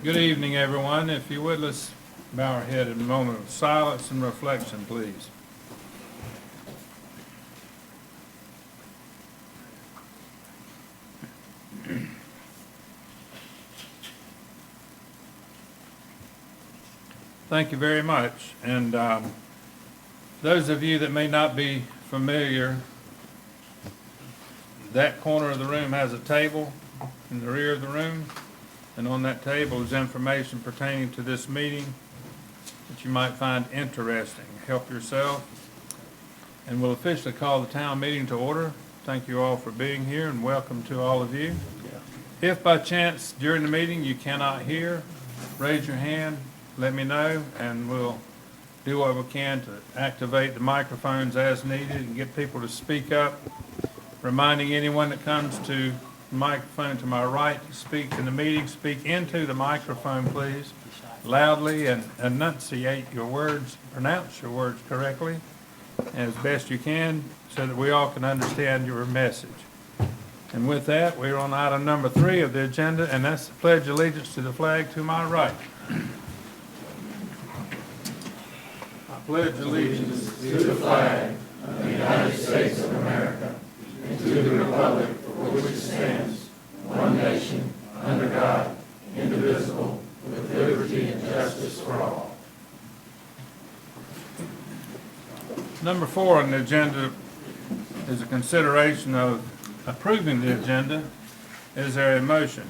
Good evening, everyone. If you would, let's bow our head in a moment of silence and reflection, please. Thank you very much. And those of you that may not be familiar, that corner of the room has a table in the rear of the room. And on that table is information pertaining to this meeting that you might find interesting. Help yourself. And we'll officially call the town meeting to order. Thank you all for being here and welcome to all of you. If by chance during the meeting you cannot hear, raise your hand, let me know, and we'll do what we can to activate the microphones as needed and get people to speak up. Reminding anyone that comes to the microphone to my right to speak in the meeting, speak into the microphone, please, loudly, and enunciate your words, pronounce your words correctly as best you can so that we all can understand your message. And with that, we're on item number 3 of the agenda, and that's the pledge of allegiance to the flag to my right. I pledge allegiance to the flag of the United States of America and to the republic for which it stands, one nation, under God, indivisible, with liberty and justice for all. Number 4 on the agenda is a consideration of approving the agenda. Is there a motion?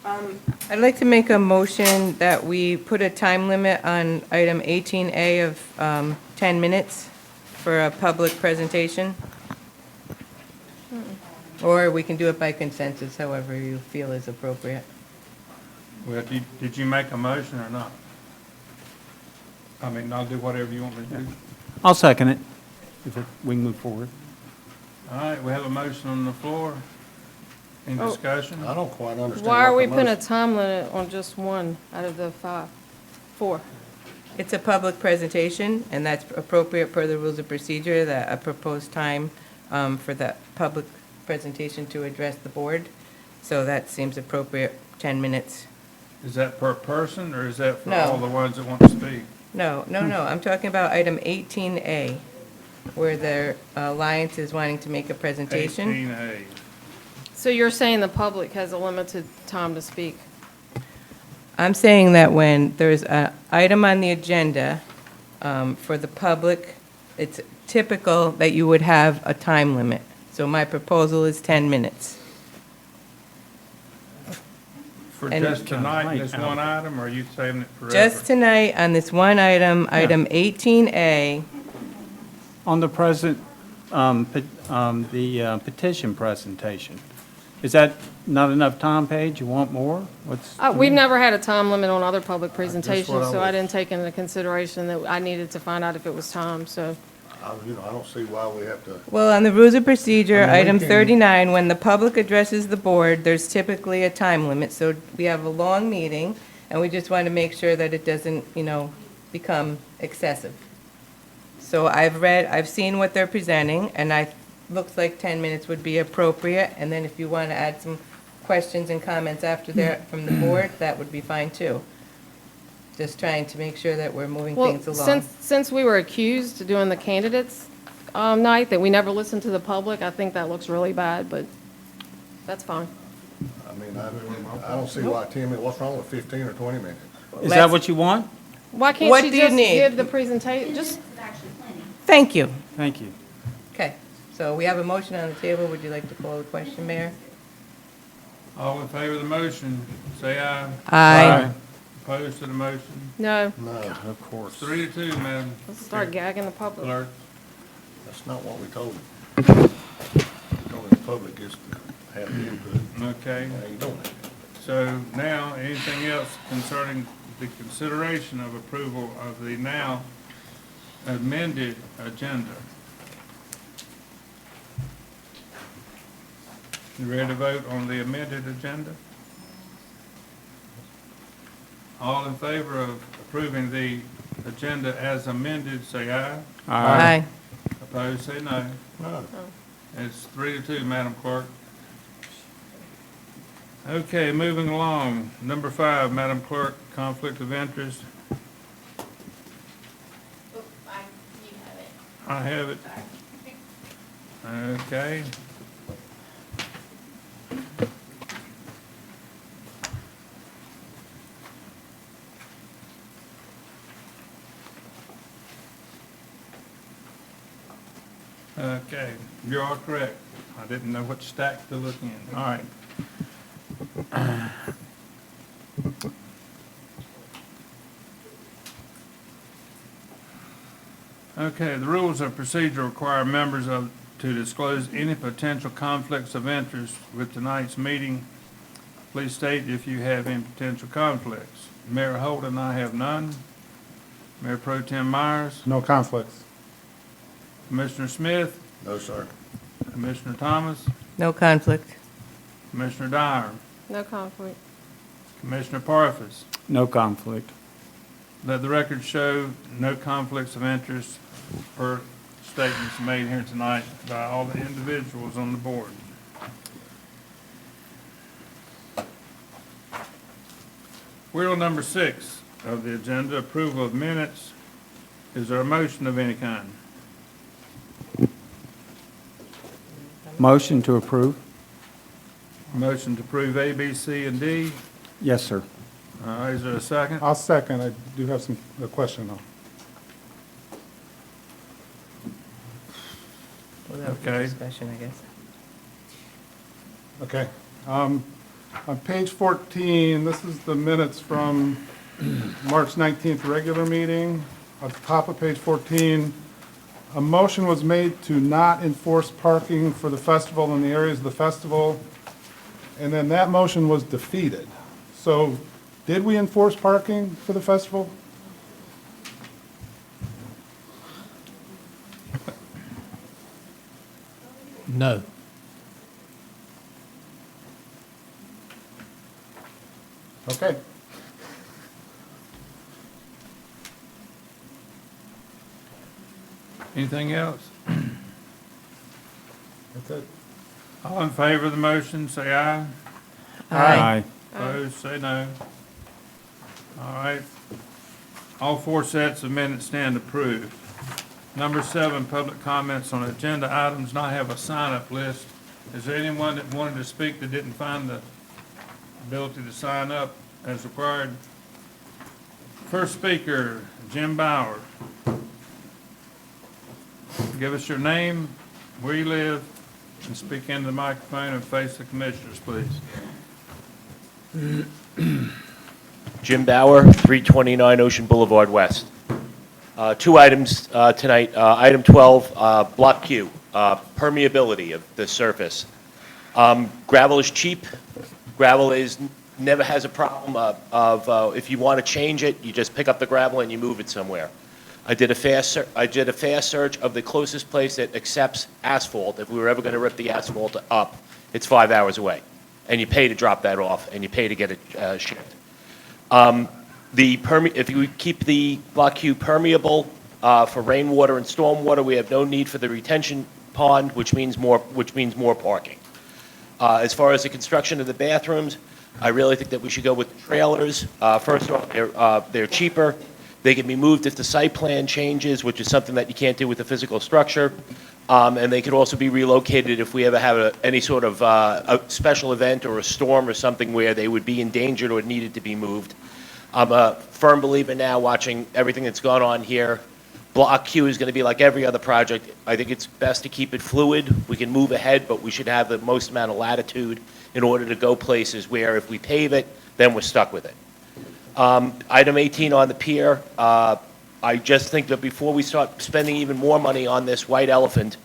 I'd like to make a motion that we put a time limit on item 18A of 10 minutes for a public presentation. Or we can do it by consensus, however you feel is appropriate. Well, did you make a motion or not? I mean, I'll do whatever you want me to do. I'll second it, if we can move forward. All right, we have a motion on the floor. Any discussion? I don't quite understand. Why are what we the putting a motion- time limit on just one out of the 4? It's a public presentation, and that's appropriate per the rules of procedure, that a proposed time for that public presentation to address the board. So that seems appropriate, 10 minutes. Is that per person, or is that for No. all the ones that want to speak? No, I'm talking about item 18A, where the Alliance is wanting to make a presentation. 18A. So you're saying the public has a limited time to speak? I'm saying that when there's an item on the agenda for the public, it's typical that you would have a time limit. So my proposal is 10 minutes. For And- just tonight, this one item, or are you saving it forever? Just tonight, on this one item, item 18A, On the petition presentation, is that not enough time, Paige? You want more? We've never had a time limit on other public presentations, what I so I was- didn't take into consideration that I needed to find out if it was time, so. I don't see why we have to, well, on the rules of procedure, I mean, we item can- 39, when the public addresses the board, there's typically a time limit. So we have a long meeting, and we just want to make sure that it doesn't, become excessive. So I've seen what they're presenting, and looks like 10 minutes would be appropriate. And then if you want to add some questions and comments after that from the board, that would be fine too. Just trying to make sure that we're moving Well, things along. since we were accused of doing the candidates night, that we never listened to the public, I think that looks really bad, but that's fine. I don't see why 10 minutes, what's wrong with 15 or 20 minutes? Is that what you want? Why can't What she do you just need? give the presentation, just, Thank you. Thank you. Okay, so we have a motion on the table. Would you like to call the question, Mayor? All in favor of the motion, say aye. Aye. Opposed to the motion? no, No, Of course. 3-2, Madam let's start gagging the public. Clerk. that's not what we told them. We told the public is to have the input. Okay. Now you don't have it. So now, anything else concerning the consideration of approval of the now amended agenda? You ready to vote on the amended agenda? All in favor of approving the agenda as amended, say aye. Aye. Opposed, say no. No, It's 3-2, Madam Clerk. Okay, moving along. Number 5, Madam Clerk, conflict of interest. I have it. Okay. Okay, you are correct. I didn't know what stack to look in. All right. Okay, the rules of procedure require members to disclose any potential conflicts of interest with tonight's meeting. Please state if you have any potential conflicts. Mayor Holden, I have none. Mayor Pro Tem Myers, No conflicts. Commissioner Smith, No, sir. Commissioner Thomas, No conflict. Commissioner Dyer, No conflict. Commissioner Parfus. No conflict. Let the record show no conflicts of interest per statements made here tonight by all the individuals on the board. We're on number 6 of the agenda, approval of minutes. Is there a motion of any kind? Motion to approve? Motion to approve A, B, C, and D. Yes, sir. All right, is there a second? I'll second. I do have a question though. Well, that would be Okay. discussion, I guess. Okay. On page 14, this is the minutes from March 19th regular meeting. At the top of page 14, a motion was made to not enforce parking for the festival in the areas of the festival, and then that motion was defeated. So did we enforce parking for the festival? No. Okay. Anything else? That's it. All in favor of the motion, say aye. Aye. Opposed, say no. All right. All 4 sets of minutes stand approved. Number 7, public comments on agenda items, and I have a sign-up list. Is there anyone that wanted to speak that didn't find the ability to sign up as required? First speaker, Jim Bauer. Give us your name, where you live, and speak into the microphone and face the commissioners, please. Jim Bauer, 329 Ocean Boulevard West. 2 items tonight. Item 12, Block Q, permeability of the surface. Gravel is cheap. Gravel never has a problem of if you want to change it, you just pick up the gravel and you move it somewhere. I did a fast search of the closest place that accepts asphalt. If we were ever going to rip the asphalt up, it's 5 hours away. And you pay to drop that off, and you pay to get it shipped. If you keep the Block Q permeable for rainwater and stormwater, we have no need for the retention pond, which means more parking. As far as the construction of the bathrooms, I really think that we should go with the trailers. First off, they're cheaper. They can be moved if the site plan changes, which is something that you can't do with the physical structure. And they could also be relocated if we ever have any sort of a special event or a storm or something where they would be endangered or needed to be moved. I'm a firm believer now, watching everything that's gone on here. Block Q is going to be like every other project. I think it's best to keep it fluid. We can move ahead, but we should have the most amount of latitude in order to go places where if we pave it, then we're stuck with it. Item 18 on the pier, I just think that before we start spending even more money on this white elephant,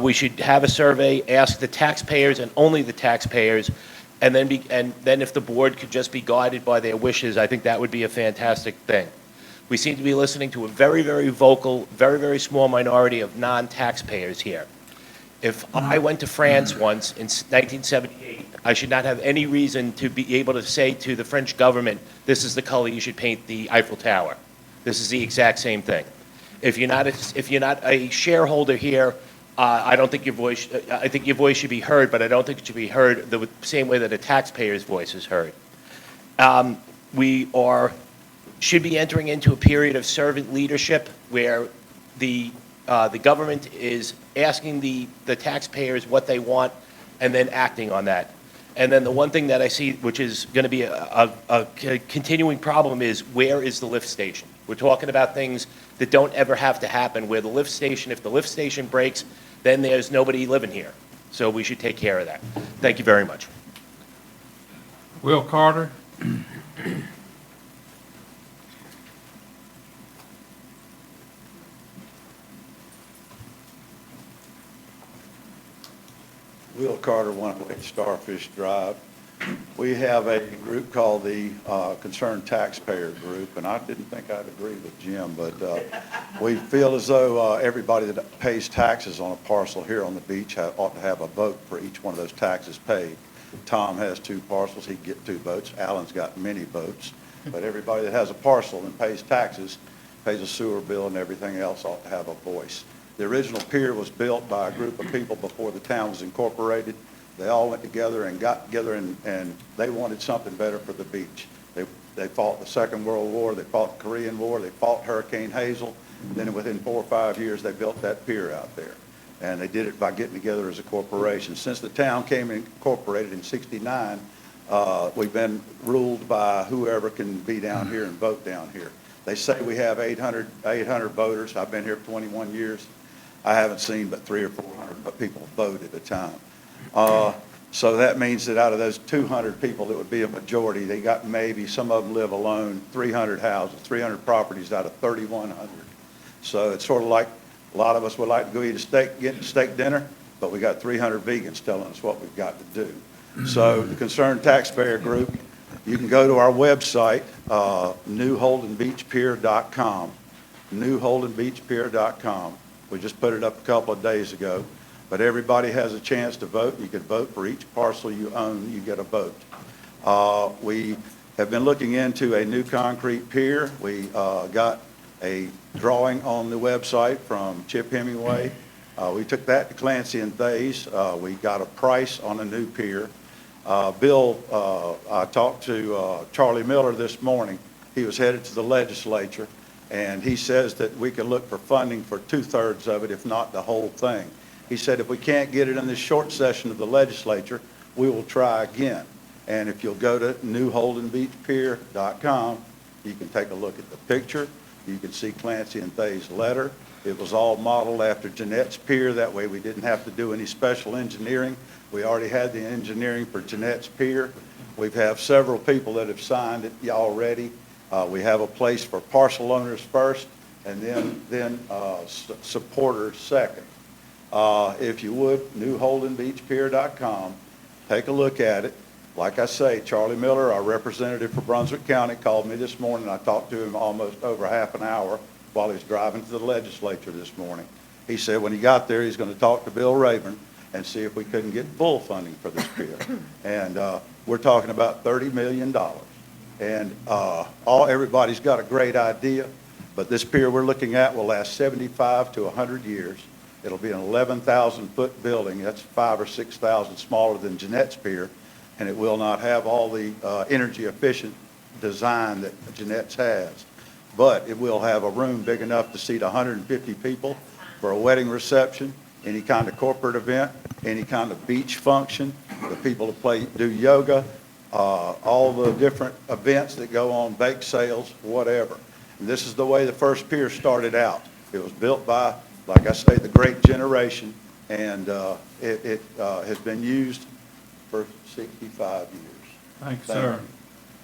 we should have a survey, ask the taxpayers and only the taxpayers, and then if the board could just be guided by their wishes, I think that would be a fantastic thing. We seem to be listening to a very, very vocal, very, very small minority of non-taxpayers here. If I went to France once in 1978, I should not have any reason to be able to say to the French government, this is the color you should paint the Eiffel Tower. This is the exact same thing. If you're not a shareholder here, I don't think your voice, I think your voice should be heard, but I don't think it should be heard the same way that a taxpayer's voice is heard. We should be entering into a period of servant leadership where the government is asking the taxpayers what they want and then acting on that. And then the one thing that I see, which is going to be a continuing problem, is where is the lift station? We're talking about things that don't ever have to happen, where the lift station, if the lift station breaks, then there's nobody living here. So we should take care of that. Thank you very much. Will Carter? Will Carter, 108 Starfish Drive. We have a group called the Concerned Taxpayer Group, and I didn't think I'd agree with Jim, but we feel as though everybody that pays taxes on a parcel here on the beach ought to have a vote for each one of those taxes paid. Tom has 2 parcels, he'd get 2 votes. Alan's got many votes, but everybody that has a parcel and pays taxes, pays a sewer bill and everything else ought to have a voice. The original pier was built by a group of people before the town was incorporated. They all went together and got together and they wanted something better for the beach. They fought the Second World War, they fought the Korean War, they fought Hurricane Hazel. Then within 4 or 5 years, they built that pier out there. And they did it by getting together as a corporation. Since the town came incorporated in '69, we've been ruled by whoever can be down here and vote down here. They say we have 800 voters. I've been here 21 years. I haven't seen but 300 or 400 people vote at a time. So that means that out of those 200 people that would be a majority, they got maybe, some of them live alone, 300 houses, 300 properties out of 3,100. So it's sort of like a lot of us would like to go eat a steak, get a steak dinner, but we got 300 vegans telling us what we've got to do. So the Concerned Taxpayer Group, you can go to our website, newholdenbeachpier.com, newholdenbeachpier.com. We just put it up a couple of days ago. But everybody has a chance to vote. You can vote for each parcel you own, you get a vote. We have been looking into a new concrete pier. We got a drawing on the website from Chip Hemingway. We took that to Clancy and Thays. We got a price on a new pier. Bill, I talked to Charlie Miller this morning. He was headed to the legislature, and he says that we can look for funding for 2/3 of it, if not the whole thing. He said if we can't get it in this short session of the legislature, we will try again. And if you'll go to newholdenbeachpier.com, you can take a look at the picture. You can see Clancy and Thay's letter. It was all modeled after Jeanette's pier. That way we didn't have to do any special engineering. We already had the engineering for Jeanette's pier. We have several people that have signed it already. We have a place for parcel owners first, and then supporters second. If you would, newholdenbeachpier.com, take a look at it. Like I say, Charlie Miller, our representative for Brunswick County, called me this morning. I talked to him almost over half an hour while he was driving to the legislature this morning. He said when he got there, he's going to talk to Bill Rayburn and see if we couldn't get full funding for this pier. And we're talking about $30 million. And everybody's got a great idea, but this pier we're looking at will last 75 to 100 years. It'll be an 11,000-foot building. That's 5,000 or 6,000 smaller than Jeanette's pier, and it will not have all the energy-efficient design that Jeanette's has. But it will have a room big enough to seat 150 people for a wedding reception, any kind of corporate event, any kind of beach function, the people to do yoga, all the different events that go on, bake sales, whatever. And this is the way the first pier started out. It was built by, like I say, the great generation, and it has been used for 65 years. Thank you, sir.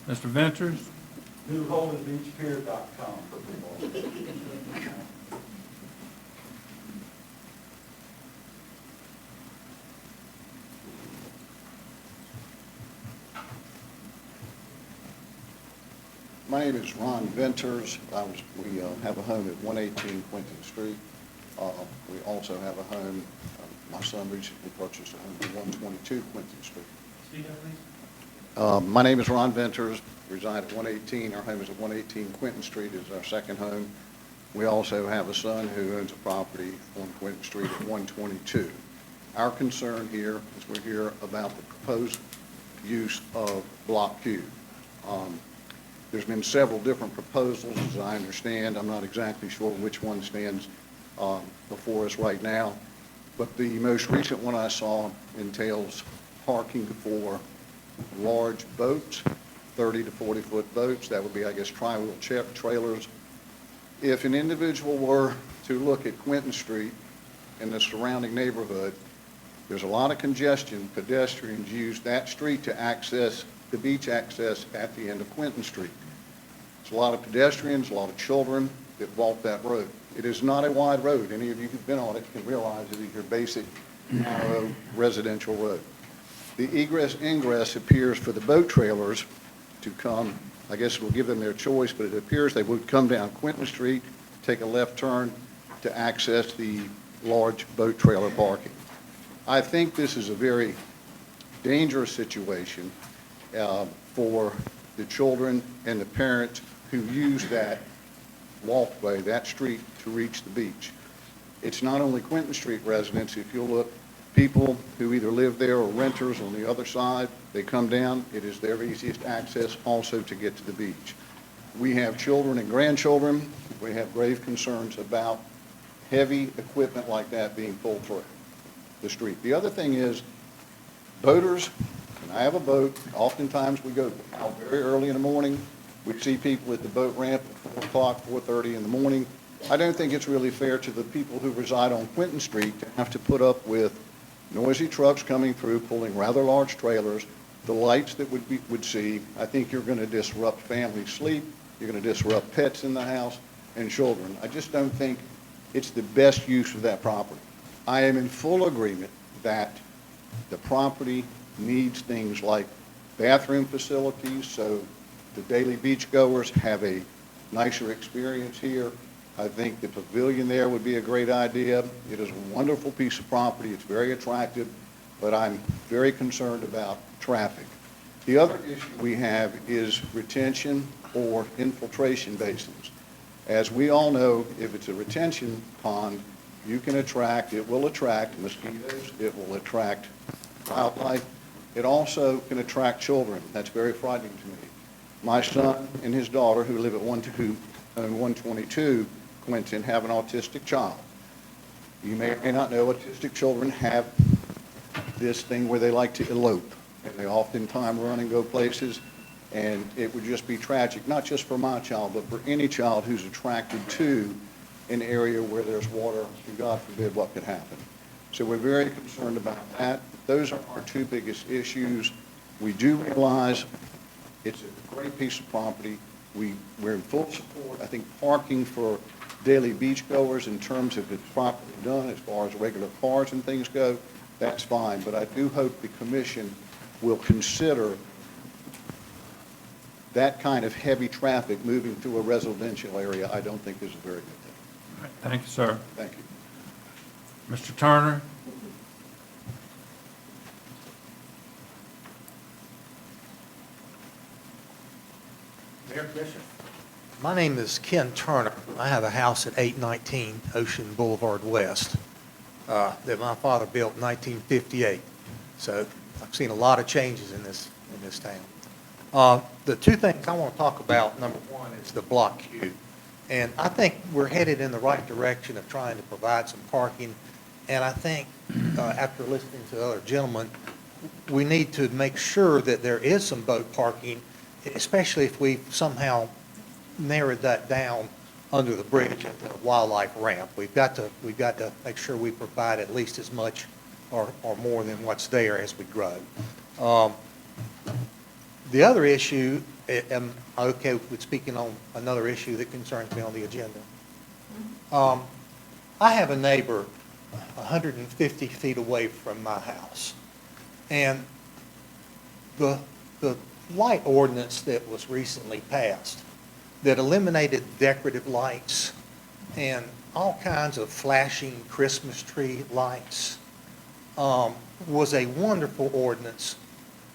Mr. Ventures? NewHoldenBeachPier.com for people. My name is Ron Venters. We have a home at 118 Quinton Street. We also have a home, my son recently purchased a home at 122 Quinton Street. My name is Ron Venters, reside at 118. Our home is at 118 Quinton Street, is our second home. We also have a son who owns a property on Quinton Street at 122. Our concern here is we're here about the proposed use of Block Q. There's been several different proposals, as I understand. I'm not exactly sure which one stands before us right now, but the most recent one I saw entails parking for large boats, 30 to 40-foot boats. That would be, I guess, tri-wheel trailers. If an individual were to look at Quinton Street and the surrounding neighborhood, there's a lot of congestion. Pedestrians use that street to access the beach access at the end of Quinton Street. It's a lot of pedestrians, a lot of children that walk that road. It is not a wide road. Any of you who've been on it can realize it is your basic narrow residential road. The egress ingress appears for the boat trailers to come, I guess we'll give them their choice, but it appears they would come down Quinton Street, take a left turn to access the large boat trailer parking. I think this is a very dangerous situation for the children and the parents who use that walkway, that street, to reach the beach. It's not only Quinton Street residents. If you look, people who either live there or renters on the other side, they come down. It is their easiest access also to get to the beach. We have children and grandchildren. We have grave concerns about heavy equipment like that being pulled through the street. The other thing is boaters, and I have a boat, oftentimes we go out very early in the morning. We see people at the boat ramp at 4 o'clock, 4:30 in the morning. I don't think it's really fair to the people who reside on Quinton Street to have to put up with noisy trucks coming through, pulling rather large trailers, the lights that would see. I think you're going to disrupt family sleep. You're going to disrupt pets in the house and children. I just don't think it's the best use of that property. I am in full agreement that the property needs things like bathroom facilities so the daily beachgoers have a nicer experience here. I think the pavilion there would be a great idea. It is a wonderful piece of property. It's very attractive, but I'm very concerned about traffic. The other issue we have is retention or infiltration basins. As we all know, if it's a retention pond, you can attract, it will attract mosquitoes, it will attract wildlife. It also can attract children. That's very frightening to me. My son and his daughter, who live at 122 Quinton, have an autistic child. You may or may not know autistic children have this thing where they like to elope, and they oftentimes run and go places, and it would just be tragic, not just for my child, but for any child who's attracted to an area where there's water, and God forbid what could happen. So we're very concerned about that. Those are our two biggest issues. We do realize it's a great piece of property. We're in full support. I think parking for daily beachgoers in terms of it's properly done as far as regular cars and things go, that's fine. But I do hope the commission will consider that kind of heavy traffic moving through a residential area. I don't think is a very good thing. All right, thank you, sir. Thank you. Mr. Turner? Mayor, Commissioner. My name is Ken Turner. I have a house at 819 Ocean Boulevard West that my father built in 1958. So I've seen a lot of changes in this town. The two things I want to talk about, number one, is the Block Q. And I think we're headed in the right direction of trying to provide some parking. And I think after listening to the other gentlemen, we need to make sure that there is some boat parking, especially if we somehow narrowed that down under the bridge at the wildlife ramp. We've got to make sure we provide at least as much or more than what's there as we grow. The other issue, am I okay with speaking on another issue that concerns me on the agenda? I have a neighbor 150 feet away from my house. And the light ordinance that was recently passed that eliminated decorative lights and all kinds of flashing Christmas tree lights was a wonderful ordinance.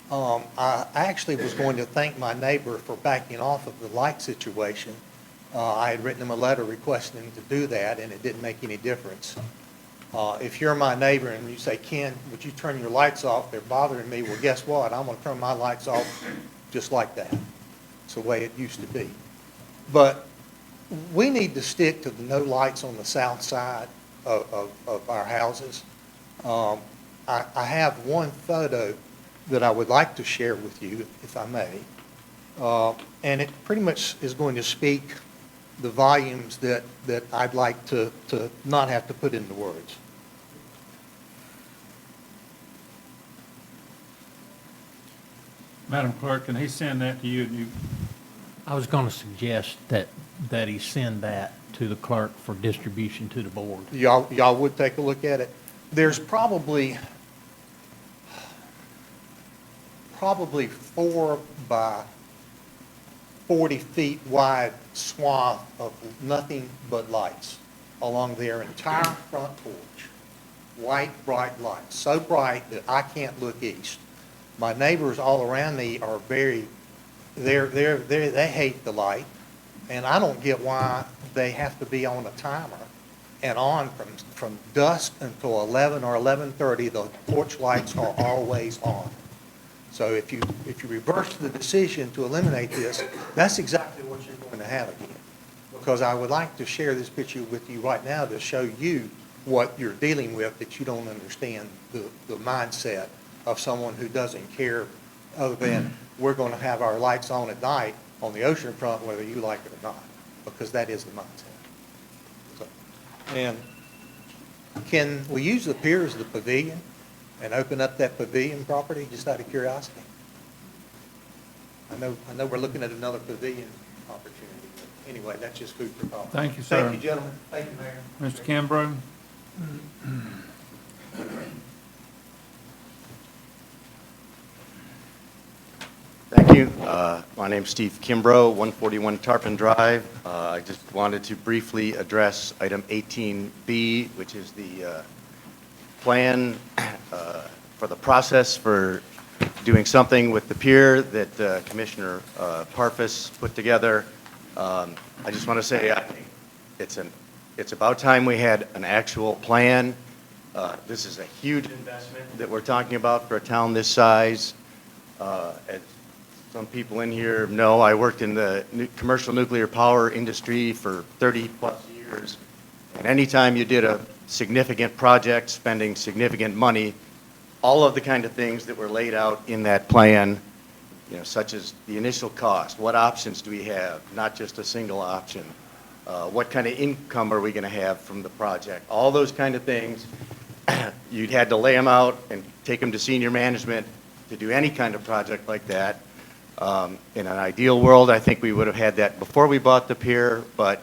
I actually was going to thank my neighbor for backing off of the light situation, I had written them a letter requesting them to do that, and it didn't make any difference. If you're my neighbor and you say, Ken, would you turn your lights off? They're bothering me. Well, guess what? I'm going to turn my lights off just like that. It's the way it used to be. But we need to stick to the no lights on the south side of our houses. I have one photo that I would like to share with you, if I may. And it pretty much is going to speak the volumes that I'd like to not have to put into words. Madam Clerk, can he send that to you and you? I was going to suggest that he send that to the clerk for distribution to the board. Y'all would take a look at it. There's probably 4 by 40 feet wide swath of nothing but lights along their entire front porch. White, bright lights, so bright that I can't look east. My neighbors all around me are they hate the light, and I don't get why they have to be on a timer and on from dusk until 11 or 11:30. The porch lights are always on. So if you reverse the decision to eliminate this, that's exactly what you're going to have again. Because I would like to share this picture with you right now to show you what you're dealing with, that you don't understand the mindset of someone who doesn't care other than we're going to have our lights on at night on the ocean front whether you like it or not, because that is the mindset. So, and can we use the pier as the pavilion and open up that pavilion property just out of curiosity? I know we're looking at another pavilion opportunity, but anyway, that's just food for thought. Thank you, sir. Thank you, gentlemen. Thank you, Mayor. Mr. Kimbrough? Thank you. My name's Steve Kimbrough, 141 Tarpon Drive. I just wanted to briefly address item 18B, which is the plan for the process for doing something with the pier that Commissioner Parfus put together. I just want to say I think it's about time we had an actual plan. This is a huge investment that we're talking about for a town this size. As some people in here know, I worked in the commercial nuclear power industry for 30-plus years. And anytime you did a significant project, spending significant money, all of the kind of things that were laid out in that plan, such as the initial cost, what options do we have, not just a single option, what kind of income are we going to have from the project, all those kind of things, you'd had to lay them out and take them to senior management to do any kind of project like that. In an ideal world, I think we would have had that before we bought the pier, but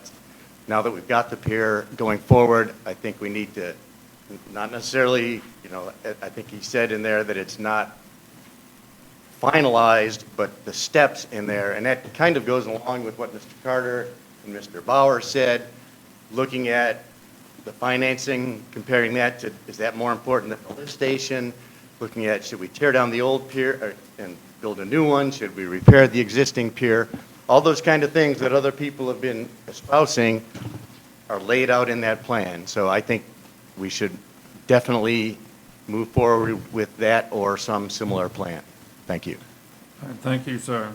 now that we've got the pier going forward, I think we need to not necessarily, I think he said in there that it's not finalized, but the steps in there, and that kind of goes along with what Mr. Carter and Mr. Bauer said, looking at the financing, comparing that to, is that more important than the lift station? Looking at, should we tear down the old pier and build a new one? Should we repair the existing pier? All those kind of things that other people have been espousing are laid out in that plan. So I think we should definitely move forward with that or some similar plan. Thank you. All right, thank you, sir.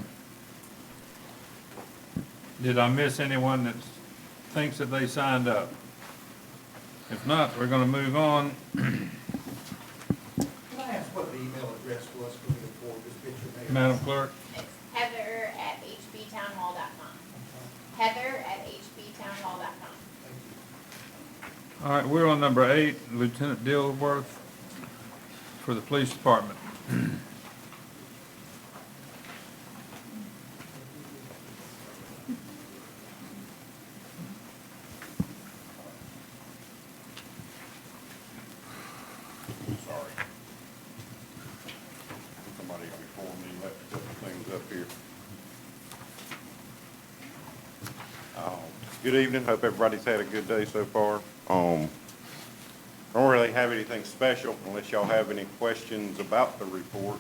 Did I miss anyone that thinks that they signed up? If not, we're going to move on. Can I ask what the email address was for me to forward this picture, Mayor? Madam Clerk? It's heather@hbtownhall.com. heather@hbtownhall.com. All right, we're on number 8, Lieutenant Dilworth for the Police Department. Sorry. Somebody before me left a couple things up here. Good evening. Hope everybody's had a good day so far. I don't really have anything special unless y'all have any questions about the report.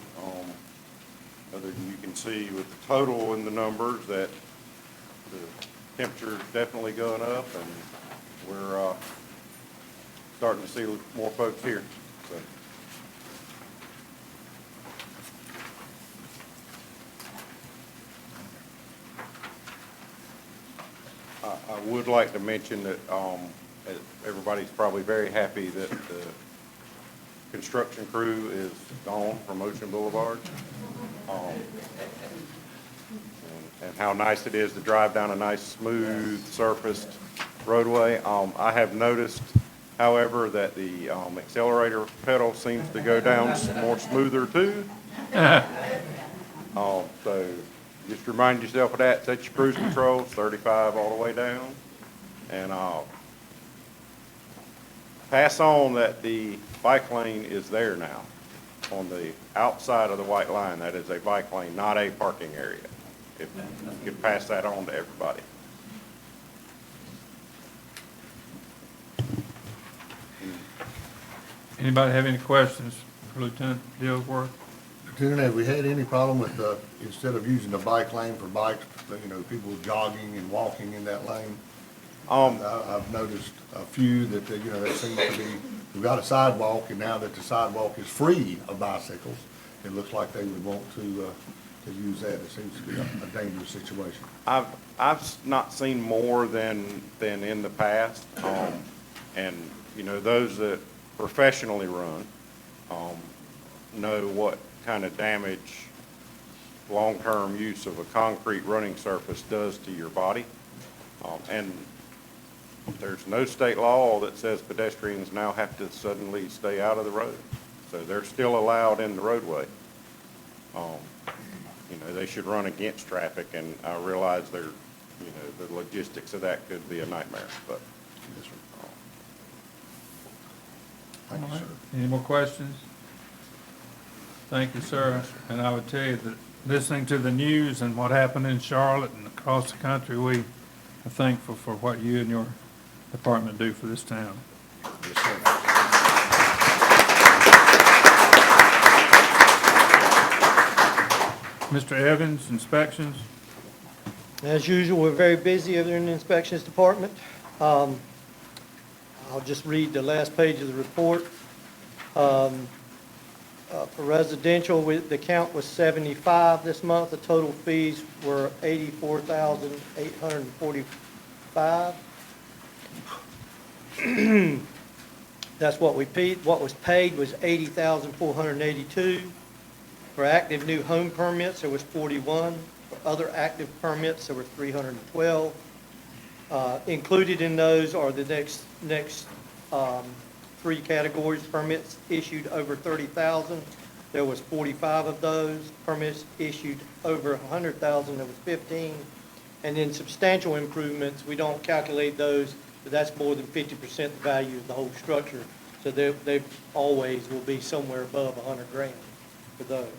Other than you can see with the total and the numbers that the temperature's definitely going up, and we're starting to see more folks here, so. I would like to mention that everybody's probably very happy that the construction crew is gone from Ocean Boulevard. And how nice it is to drive down a nice, smooth, surfaced roadway. I have noticed, however, that the accelerator pedal seems to go down more smoother too. So just remind yourself of that. Set your cruise control, 35 all the way down. And pass on that the bike lane is there now on the outside of the white line. That is a bike lane, not a parking area. If you could pass that on to everybody. Anybody have any questions for Lieutenant Dillsworth? Lieutenant, have we had any problem with, instead of using the bike lane for bikes, people jogging and walking in that lane? I've noticed a few that, that seems to be, we've got a sidewalk, and now that the sidewalk is free of bicycles, it looks like they would want to use that. It seems to be a dangerous situation. I've not seen more than in the past, and those that professionally run know what kind of damage long-term use of a concrete running surface does to your body, and there's no state law that says pedestrians now have to suddenly stay out of the road, so they're still allowed in the roadway. They should run against traffic, and I realize the logistics of that could be a nightmare, but. Thank you, sir. Any more questions? Thank you, sir. And I would tell you that listening to the news and what happened in Charlotte and across the country, we are thankful for what you and your department do for this town. Yes, sir. Mr. Evans, inspections? As usual, we're very busy over there in the inspections department. I'll just read the last page of the report. For residential, the count was 75 this month. The total fees were $84,845. That's what we paid. What was paid was $80,482. For active new home permits, there was 41. For other active permits, there were 312. Included in those are the next three categories. Permits issued over 30,000. There was 45 of those. Permits issued over 100,000. There was 15. And then substantial improvements, we don't calculate those, but that's more than 50% the value of the whole structure. So they always will be somewhere above 100 grand for those.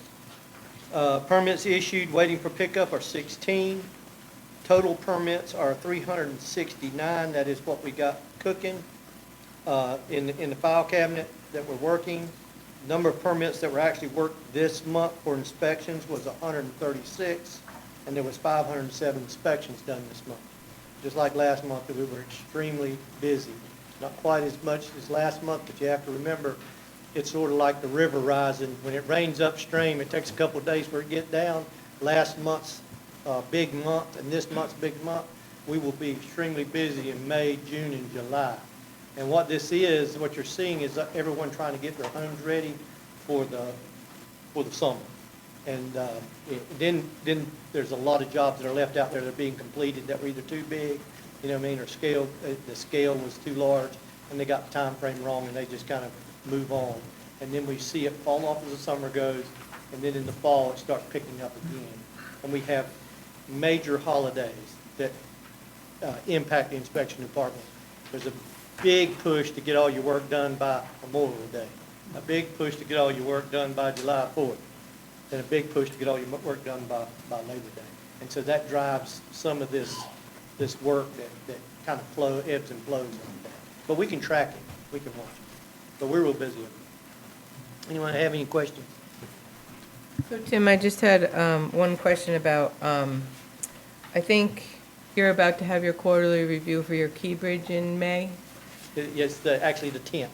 Permits issued waiting for pickup are 16. Total permits are 369. That is what we got cooking in the file cabinet that we're working. Number of permits that were actually worked this month for inspections was 136, and there was 507 inspections done this month. Just like last month, we were extremely busy. Not quite as much as last month, but you have to remember, it's sort of like the river rising. When it rains upstream, it takes a couple of days for it to get down. Last month's big month and this month's big month, we will be extremely busy in May, June, and July. And what this is, what you're seeing is everyone trying to get their homes ready for the summer. And then there's a lot of jobs that are left out there that are being completed that were either too big, or the scale was too large, and they got the time frame wrong, and they just kind of move on. And then we see it fall off as the summer goes, and then in the fall it starts picking up again. And we have major holidays that impact the inspection department. There's a big push to get all your work done by Memorial Day, a big push to get all your work done by July 4th, and a big push to get all your work done by Labor Day. And so that drives some of this work that kind of ebbs and flows like that. But we can track it, we can watch it. But we're real busy. Anyone have any questions? So Tim, I just had one question about, I think You're about to have your quarterly review for your Key Bridge in May? Yes, actually the 10th.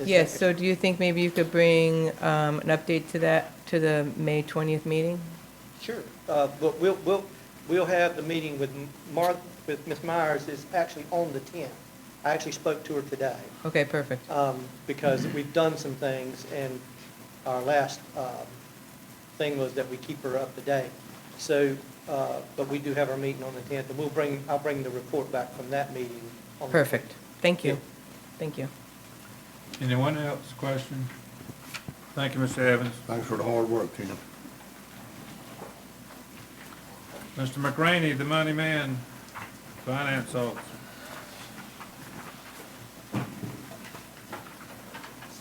Yes, so do you think maybe you could bring an update to that, to the May 20th meeting? Sure, but we'll have the meeting with with Ms. Myers is actually on the 10th. I actually spoke to her today, Okay, perfect. because we've done some things, and our last thing was that we keep her up to date. So, but we do have our meeting on the 10th, and I'll bring the report back from that meeting on the Perfect. Thank you. Yeah. Thank you. Anyone else question? Thank you, Mr. Evans. Thanks for the hard work, Ken. Mr. McRaney, the money man, finance officer.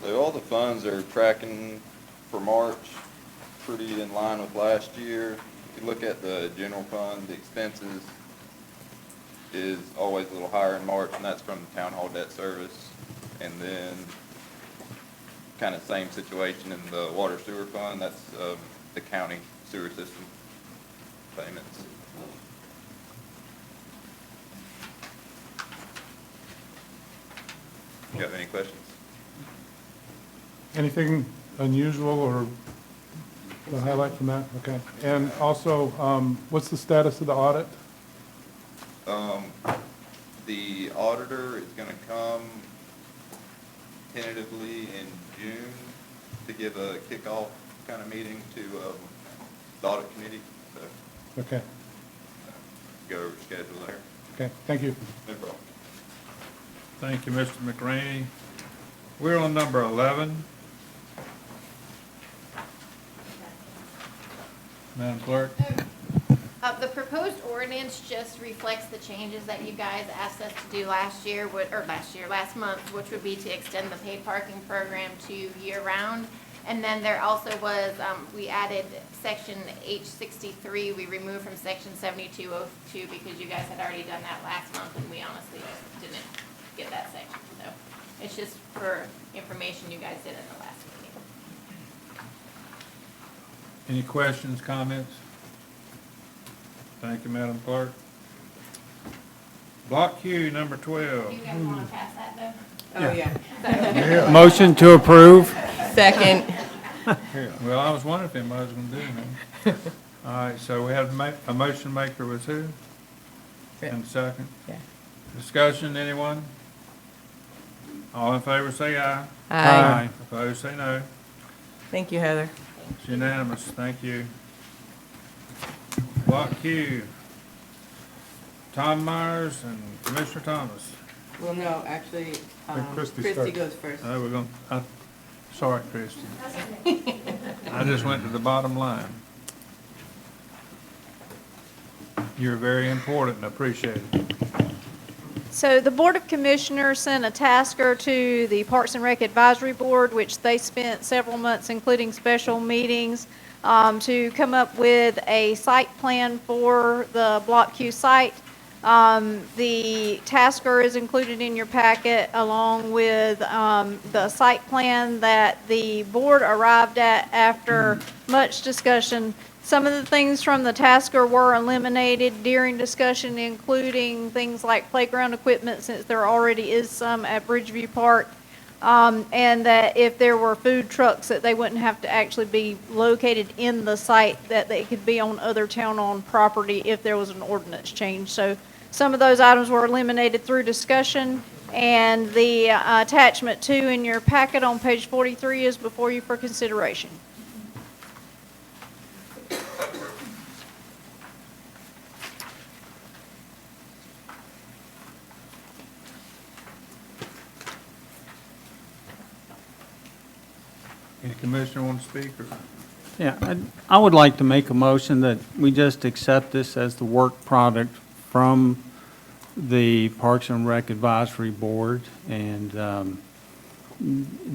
So all the funds are tracking for March, pretty in line with last year. If you look at the general fund, the expenses is always a little higher in March, and that's from the town hall debt service. And then kind of same situation in the water sewer fund, that's the county sewer system payments. You got any questions? Anything unusual or to highlight from that? Okay. And also, what's the status of the audit? The auditor is going to come tentatively in June to give a kickoff kind of meeting to the audit committee. So Okay. go over schedule there. Okay, thank you. No problem. Thank you, Mr. McRaney. We're on number 11. Madam Clerk? The proposed ordinance just reflects the changes that you guys asked us to do last month, which would be to extend the paid parking program to year-round. And then there also was, we added section H63, we removed from section 7202 because you guys had already done that last month, and we honestly just didn't get that section. So it's just for information you guys did in the last meeting. Any questions, comments? Thank you, Madam Clerk. Block Q, number 12. Do you guys want to pass that, though? Oh, yeah. Motion to approve? Second. Well, I was wondering if anybody was going to do anything. All right, so we have a motion maker was who? And second? Yeah. Discussion, anyone? All in favor, say aye. Aye. Opposed, say no. Thank you, Heather. It's unanimous, thank you. Block Q, Tom Myers and Commissioner Thomas. Well, no, actually, Christie Christie starts. goes first. We're going, sorry, Christie. I just went to the bottom line. You're very important and appreciated. So the Board of Commissioners sent a tasker to the Parks and Rec Advisory Board, which they spent several months, including special meetings, to come up with a site plan for the Block Q site. The tasker is included in your packet along with the site plan that the board arrived at after much discussion. Some of the things from the tasker were eliminated during discussion, including things like playground equipment, since there already is some at Bridgeview Park, and that if there were food trucks, that they wouldn't have to actually be located in the site, that they could be on other town-owned property if there was an ordinance change. So some of those items were eliminated through discussion, and the attachment 2 in your packet on page 43 is before you for consideration. Any commissioner want to speak, or? Yeah, I would like to make a motion that we just accept this as the work product from the Parks and Rec Advisory Board and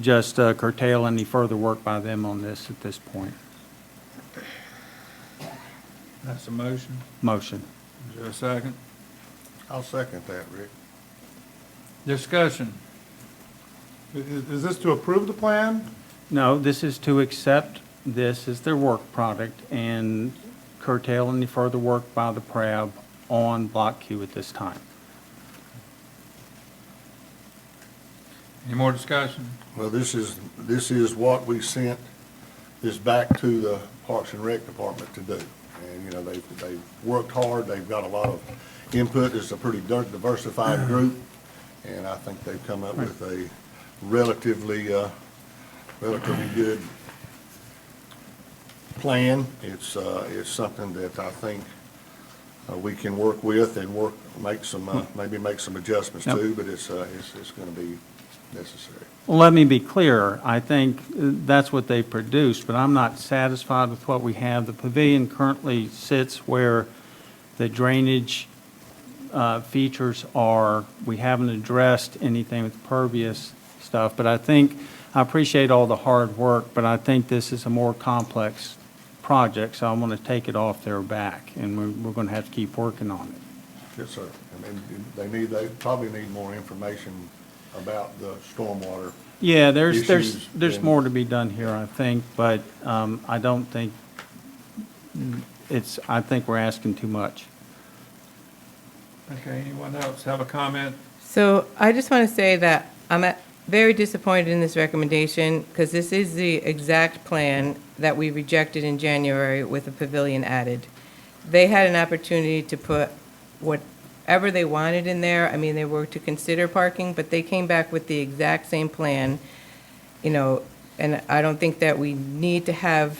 just curtail any further work by them on this at this point. That's a motion. Motion. Is there a second? I'll second that, Rick. Discussion. Is this to approve the plan? No, this is to accept this as their work product and curtail any further work by the PRAB on Block Q at this time. Any more discussion? Well, this is what we sent this back to the Parks and Rec Department to do. And, you know, they've worked hard, they've got a lot of input, it's a pretty diversified group, and I think they've come up with a relatively good plan. It's something that I think we can work with and maybe make some adjustments Yep. to, but it's gonna be necessary. Well, let me be clear. I think that's what they produced, but I'm not satisfied with what we have. The pavilion currently sits where the drainage features are. We haven't addressed anything with pervious stuff, but I appreciate all the hard work, but I think this is a more complex project, so I want to take it off their back, and we're going to have to keep working on it. Yes, sir. And they probably need more information about the stormwater. Yeah, issues there's and- more to be done here, I think, but I don't think I think we're asking too much. Okay, anyone else have a comment? So I just want to say that I'm very disappointed in this recommendation because this is the exact plan that we rejected in January with a pavilion added. They had an opportunity to put whatever they wanted in there. I mean, they were to consider parking, but they came back with the exact same plan, you know, and I don't think that we need to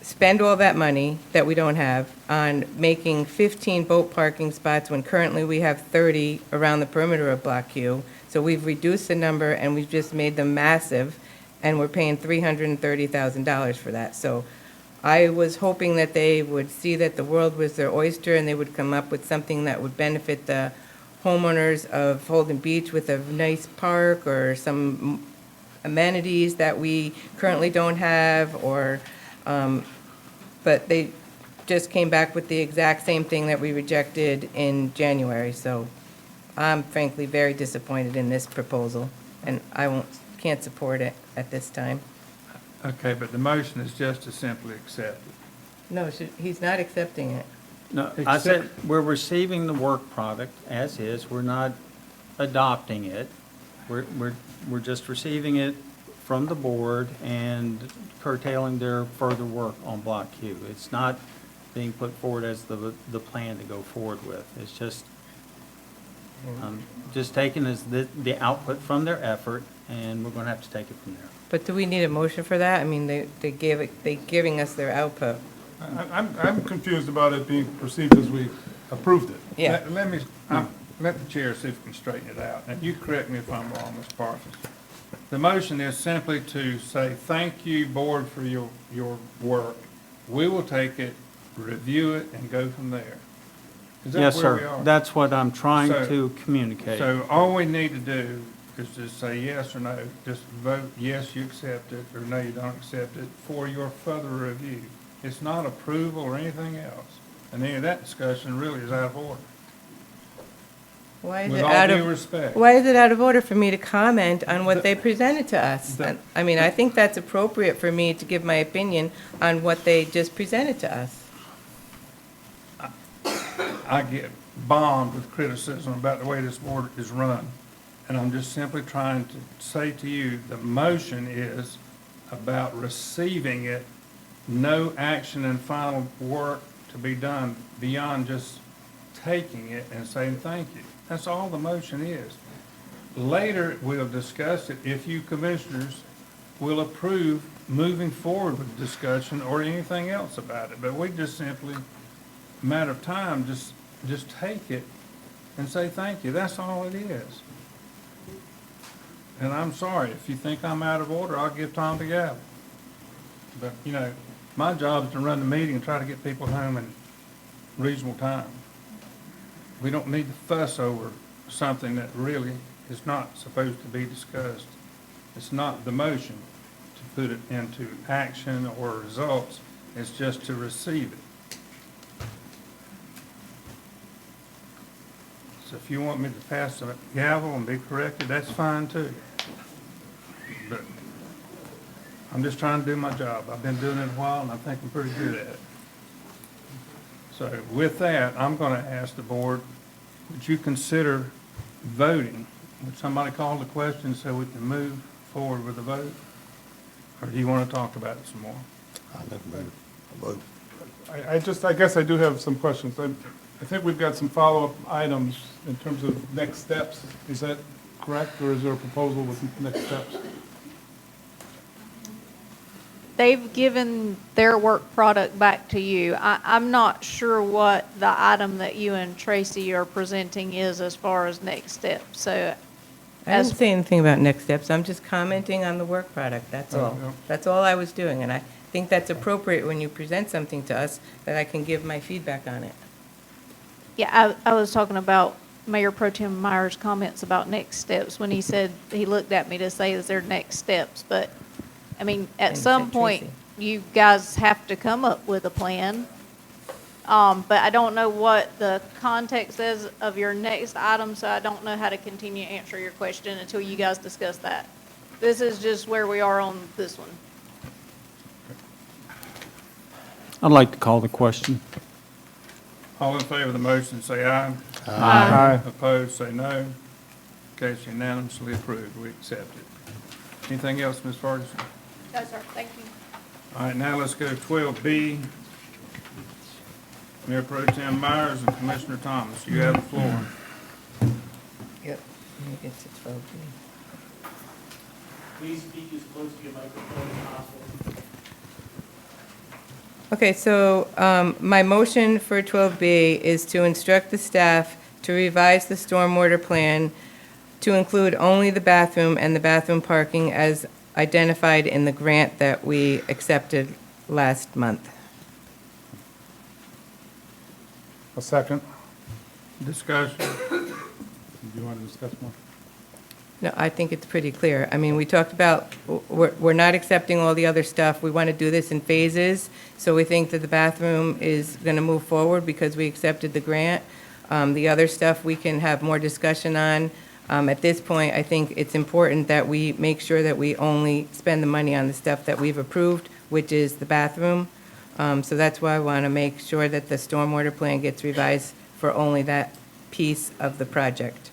spend all that money that we don't have on making 15 boat parking spots when currently we have 30 around the perimeter of Block Q. So we've reduced the number and we've just made them massive, and we're paying $330,000 for that. So I was hoping that they would see that the world was their oyster and they would come up with something that would benefit the homeowners of Holden Beach with a nice park or some amenities that we currently don't have, but they just came back with the exact same thing that we rejected in January. So I'm frankly very disappointed in this proposal, and I can't support it at this time. Okay, but the motion is just to simply accept it. No, he's not accepting it. No, I said we're receiving the work product as is. We're not adopting it. We're just receiving it from the board and curtailing their further work on Block Q. It's not being put forward as the plan to go forward with. It's just taken as the output from their effort, and we're going to have to take it from there. But do we need a motion for that? I mean, they're giving us their output. I'm confused about it being perceived as we approved it. Yeah. Let the chair see if we can straighten it out. And you correct me if I'm wrong, Ms. Parsons. The motion is simply to say, thank you, board, for your work. We will take it, review it, and go from there. Is that Yes, where we sir. are? That's what I'm trying to communicate. So all we need to do is just say yes or no. Just vote yes, you accept it, or no, you don't accept it for your further review. It's not approval or anything else. And any of that discussion really is out of order. Why is With it all out due of respect. Why is it out of order for me to comment on what they presented to us? I mean, I think that's appropriate for me to give my opinion on what they just presented to us. I get bombed with criticism about the way this board is run. And I'm just simply trying to say to you, the motion is about receiving it, no action and final work to be done beyond just taking it and saying thank you. That's all the motion is. Later, we'll discuss it if you commissioners will approve moving forward with discussion or anything else about it. But we just simply, matter of time, just take it and say thank you. That's all it is. And I'm sorry, if you think I'm out of order, I'll give Tom the gavel. But, you know, my job is to run the meeting and try to get people home in reasonable time. We don't need to fuss over something that really is not supposed to be discussed. It's not the motion to put it into action or results. It's just to receive it. So if you want me to pass the gavel and be corrected, that's fine too. But I'm just trying to do my job. I've been doing it a while and I think I'm pretty good at it. So with that, I'm going to ask the board, would you consider voting? Would somebody call the question so we can move forward with the vote? Or do you want to talk about it some more? I guess I do have some questions. I think we've got some follow-up items in terms of next steps. Is that correct, or is there a proposal with next steps? They've given their work product back to you. I'm not sure what the item that you and Tracy are presenting is as far as next steps, so. I didn't say anything about next steps. I'm just commenting on the work product, that's all. yeah. That's all I was doing, and I think that's appropriate when you present something to us, that I can give my feedback on it. Yeah, I was talking about Mayor Pro Tem Myers' comments about next steps, when he said, he looked at me to say, is there next steps? But, I mean, at And some said point, Tracy. you guys have to come up with a plan. But I don't know what the context is of your next item, so I don't know how to continue to answer your question until you guys discuss that. This is just where we are on this one. I'd like to call the question. All in favor of the motion, say aye. Aye. Opposed, say no. Case unanimously approved. We accept it. Anything else, Ms. Ferguson? No, sir, thank you. All right, now let's go to 12B. Mayor Pro Tem Myers and Commissioner Thomas, you have the floor. Yep. Let me get to 12B. Please speak as close to your microphone as possible. Okay, so my motion for 12B is to instruct the staff to revise the stormwater plan to include only the bathroom and the bathroom parking as identified in the grant that we accepted last month. A second. Discussion. Do you want to discuss more? No, I think it's pretty clear. I mean, we talked about, we're not accepting all the other stuff. We want to do this in phases. So we think that the bathroom is going to move forward because we accepted the grant. The other stuff we can have more discussion on. At this point, I think it's important that we make sure that we only spend the money on the stuff that we've approved, which is the bathroom. So that's why I want to make sure that the stormwater plan gets revised for only that piece of the project.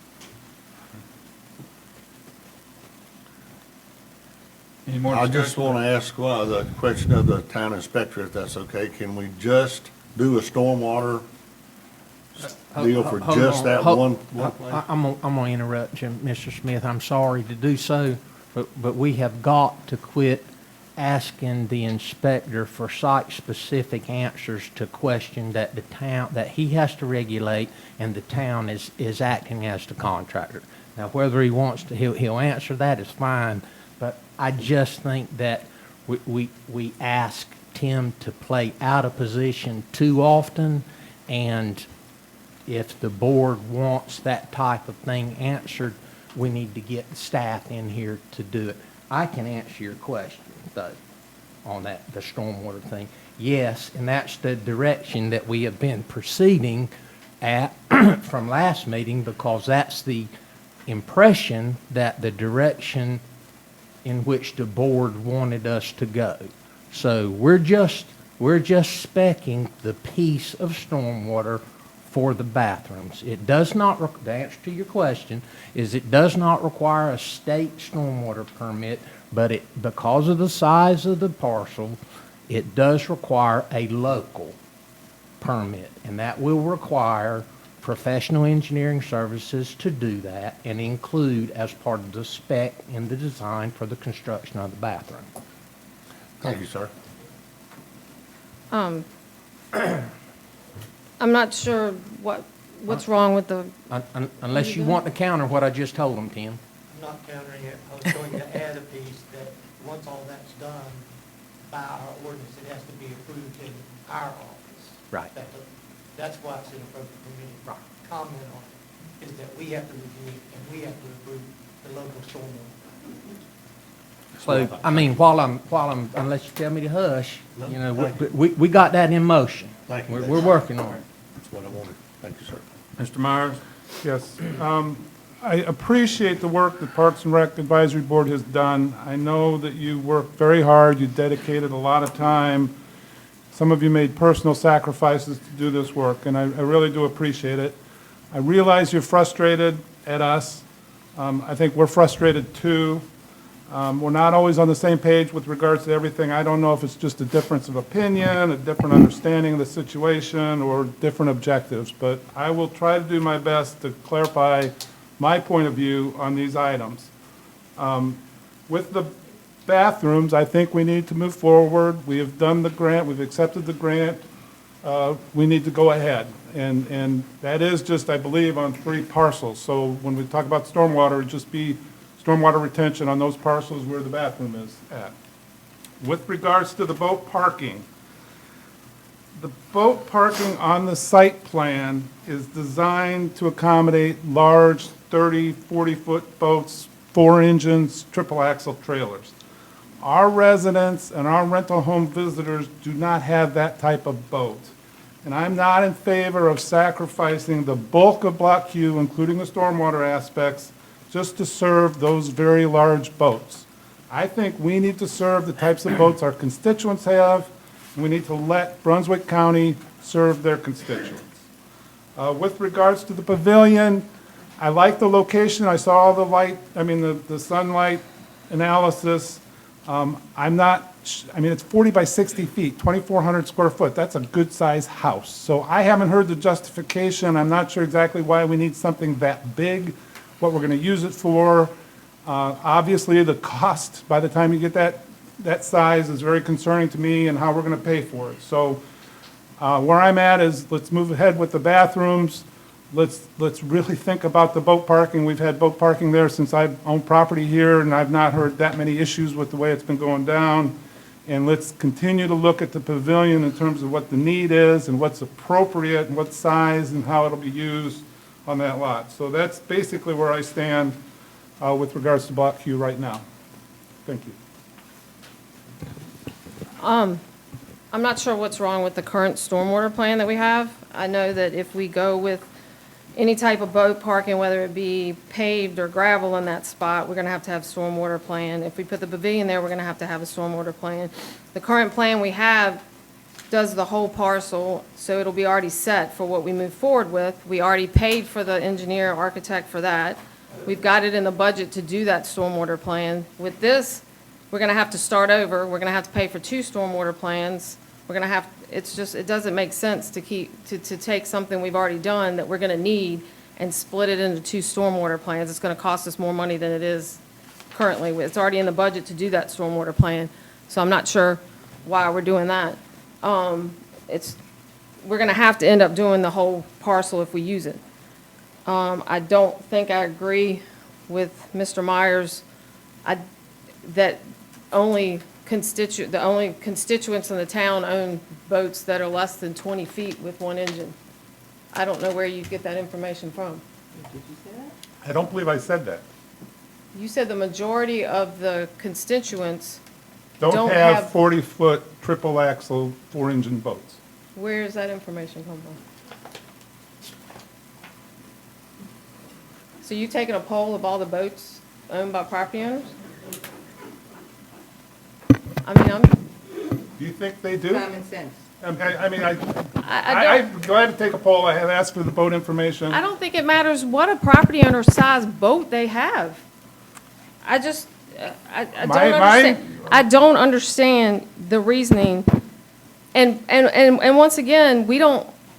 Any more I discussion? just want to ask the question of the town inspector, if that's okay. Can we just do a stormwater deal for Hold just on. that Hold- one place? I'm gonna interrupt you, Mr. Smith. I'm sorry to do so, but we have got to quit asking the inspector for site-specific answers to question that the town, that he has to regulate, and the town is acting as the contractor. Now, whether he wants to, he'll answer that is fine, but I just think that we ask Tim to play out of position too often, and if the board wants that type of thing answered, we need to get the staff in here to do it. I can answer your question, though, on that, the stormwater thing. Yes, and that's the direction that we have been proceeding at from last meeting, because that's the impression that the direction in which the board wanted us to go. So we're just speccing the piece of stormwater for the bathrooms. It does not, the answer to your question is it does not require a state stormwater permit, but because of the size of the parcel, it does require a local permit, and that will require professional engineering services to do that and include as part of the spec in the design for the construction of the bathroom. Thank you, sir. I'm not sure what's wrong with the, Unless you want to counter what I just told them, Tim. I'm not countering it. I was going to add a piece that once all that's done by our ordinance, it has to be approved in our office. Right. That's why it's inappropriate for me to comment on it, is that we have to review it and we have to approve the local stormwater. So, I mean, while I'm, unless you tell me to hush, you know, we got that in motion. Thank you. We're working on it. That's what I wanted. Thank you, sir. Mr. Myers? Yes. I appreciate the work the Parks and Rec Advisory Board has done. I know that you worked very hard, you dedicated a lot of time Some of you made personal sacrifices to do this work, and I really do appreciate it. I realize you're frustrated at us. I think we're frustrated too. We're not always on the same page with regards to everything. I don't know if it's just a difference of opinion, a different understanding of the situation, or different objectives, but I will try to do my best to clarify my point of view on these items. With the bathrooms, I think we need to move forward. We have done the grant, we've accepted the grant. We need to go ahead. And that is just, I believe, on 3 parcels. So when we talk about stormwater, it'd just be stormwater retention on those parcels where the bathroom is at. With regards to the boat parking, the boat parking on the site plan is designed to accommodate large 30, 40-foot boats, 4 engines, triple axle trailers. Our residents and our rental home visitors do not have that type of boat. And I'm not in favor of sacrificing the bulk of Block Q, including the stormwater aspects, just to serve those very large boats. I think we need to serve the types of boats our constituents have, and we need to let Brunswick County serve their constituents. With regards to the pavilion, I like the location. I saw all the light, the sunlight analysis. It's 40 by 60 feet, 2,400 square foot. That's a good-sized house. So I haven't heard the justification. I'm not sure exactly why we need something that big, what we're going to use it for. Obviously, the cost, by the time you get that size, is very concerning to me, and how we're going to pay for it. So where I'm at is, let's move ahead with the bathrooms. Let's really think about the boat parking. We've had boat parking there since I've owned property here, and I've not heard that many issues with the way it's been going down. And let's continue to look at the pavilion in terms of what the need is and what's appropriate and what size and how it'll be used on that lot. So that's basically where I stand with regards to Block Q right now. Thank you. I'm not sure what's wrong with the current stormwater plan that we have. I know that if we go with any type of boat parking, whether it be paved or gravel in that spot, we're gonna have stormwater plan. If we put the pavilion there, we're gonna have to have a stormwater plan. The current plan we have does the whole parcel, so it'll be already set for what we move forward with. We already paid for the engineer, architect for that. We've got it in the budget to do that stormwater plan. With this, we're gonna have to start over. We're gonna have to pay for 2 stormwater plans. We're gonna have, it doesn't make sense to take something we've already done that we're gonna need and split it into 2 stormwater plans. It's gonna cost us more money than it is currently. It's already in the budget to do that stormwater plan, so I'm not sure why we're doing that. We're gonna have to end up doing the whole parcel if we use it. I don't think I agree with Mr. Myers, that the only constituents in the town own boats that are less than 20 feet with 1 engine. I don't know where you get that information from. Did you say that? I don't believe I said that. You said the majority of the constituents Don't have 40-foot triple axle 4-engine boats. Where is that information come from? So you taking a poll of all the boats owned by property owners? Do you think they do? Common sense. I'm glad to take a poll. I have asked for the boat information. I don't think it matters what a property owner's size boat they have. I don't understand. I don't understand the reasoning. And once again,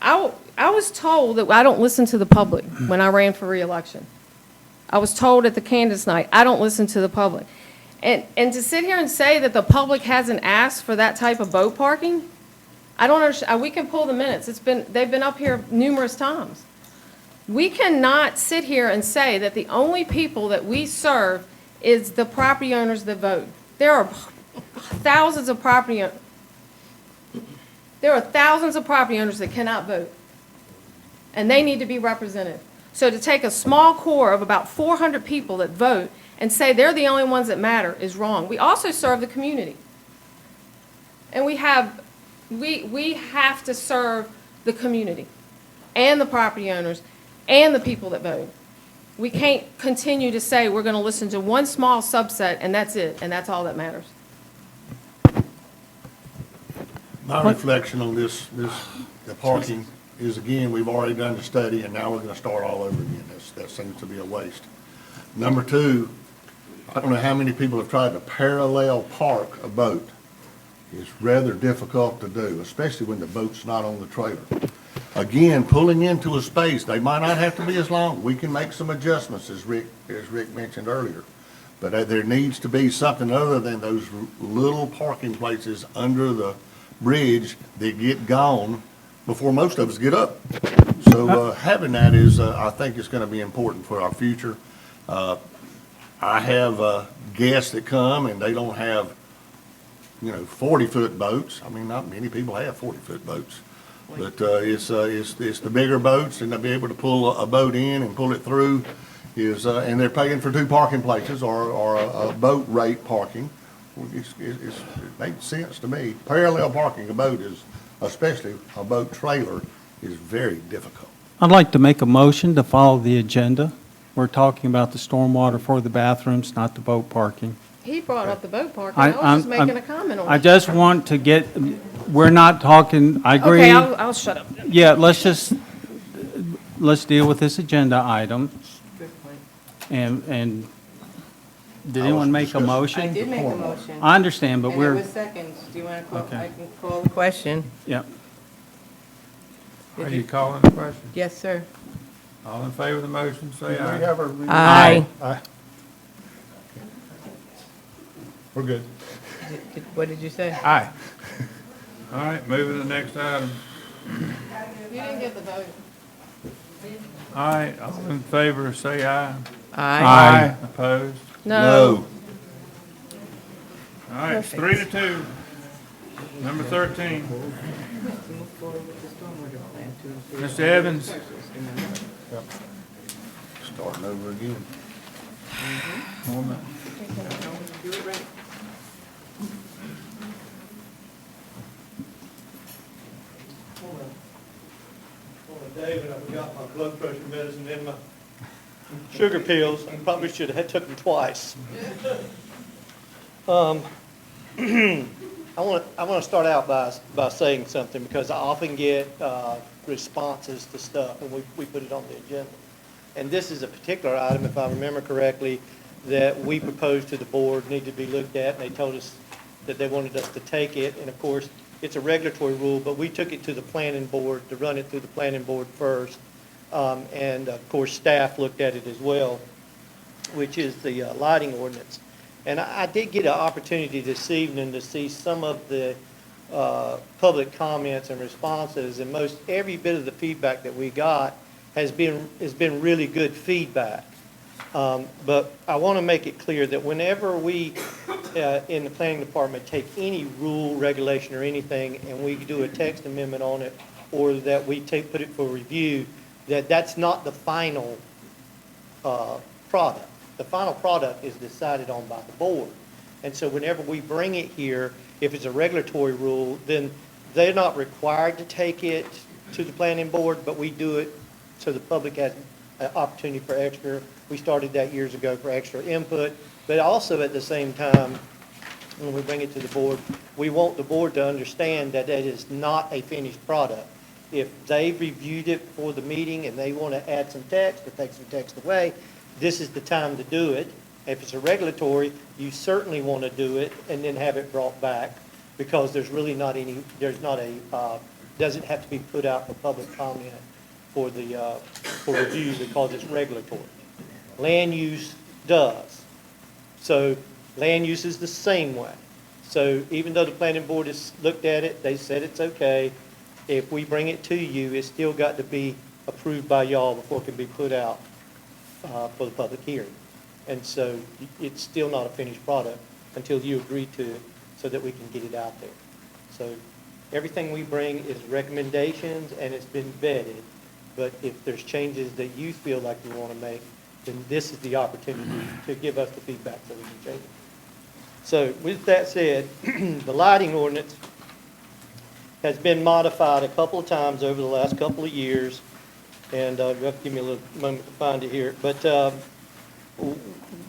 I was told that I don't listen to the public when I ran for reelection. I was told at the candidates night, I don't listen to the public. And to sit here and say that the public hasn't asked for that type of boat parking, I don't understand. We can pull the minutes. They've been up here numerous times. We cannot sit here and say that the only people that we serve is the property owners that vote. There are thousands of property owners that cannot vote, and they need to be represented. So to take a small core of about 400 people that vote and say they're the only ones that matter is wrong. We also serve the community. And we have to serve the community and the property owners and the people that vote. We can't continue to say we're going to listen to one small subset and that's it, and that's all that matters. My reflection on the parking is, again, we've already done the study, and now we're gonna start all over again. That seems to be a waste. Number two, I don't know how many people have tried to parallel park a boat. It's rather difficult to do, especially when the boat's not on the trailer. Again, pulling into a space, they might not have to be as long. We can make some adjustments, as Rick mentioned earlier. But there needs to be something other than those little parking places under the bridge that get gone before most of us get up. So having that is, I think is going to be important for our future. I have guests that come and they don't have, 40-foot boats. I mean, not many people have 40-foot boats. But it's the bigger boats, and they'll be able to pull a boat in and pull it through. And they're paying for 2 parking places or a boat rate parking. It makes sense to me. Parallel parking a boat is, especially a boat trailer, is very difficult. I'd like to make a motion to follow the agenda. We're talking about the stormwater for the bathrooms, not the boat parking. He brought up the boat parking. I was just making a comment on it. I just want to get, we're not talking, I agree. Okay, I'll shut up. Yeah, let's deal with this agenda item. And did anyone make a motion? I did make a motion. I understand, but And we're. it was seconds. Do you want to call, Okay. I can call the question? Yeah. Are you calling the question? Yes, sir. All in favor of the motion, say Do we aye. have a? Aye. Aye. We're good. What did you say? Aye. All right, moving to the next item. You didn't get the vote. All right, all in favor, say aye. Aye. Opposed? No. All right, it's 3-2. Number 13. Mr. Evans? Starting over again. Hold on. David, I forgot my blood pressure medicine and my sugar pills. I probably should have took them twice. I want to start out by saying something, because I often get responses to stuff, and we put it on the agenda. And this is a particular item, if I remember correctly, that we proposed to the board needed to be looked at, and they told us that they wanted us to take it. And of course, it's a regulatory rule, but we took it to the planning board to run it through the planning board first. And of course, staff looked at it as well, which is the lighting ordinance. And I did get an opportunity this evening to see some of the public comments and responses, and most every bit of the feedback that we got has been really good feedback. But I want to make it clear that whenever we, in the planning department, take any rule, regulation, or anything, and we do a text amendment on it, or that we put it for review, that's not the final product. The final product is decided on by the board. And so whenever we bring it here, if it's a regulatory rule, then they're not required to take it to the planning board, but we do it so the public has an opportunity for extra. We started that years ago for extra input, but also at the same time, when we bring it to the board, we want the board to understand that that is not a finished product. If they've reviewed it before the meeting and they want to add some text or take some text away, this is the time to do it. If it's a regulatory, you certainly want to do it and then have it brought back, because there's really not any, doesn't have to be put out for public comment for review, because it's regulatory. Land use does. So land use is the same way. So even though the planning board has looked at it, they said it's okay. If we bring it to you, it's still got to be approved by y'all before it can be put out for the public hearing. And so it's still not a finished product until you agree to it so that we can get it out there. So everything we bring is recommendations, and it's been vetted. But if there's changes that you feel like you want to make, then this is the opportunity to give us the feedback so we can change it. So with that said, the lighting ordinance has been modified a couple of times over the last couple of years, and you'll have to give me a little moment to find it here. But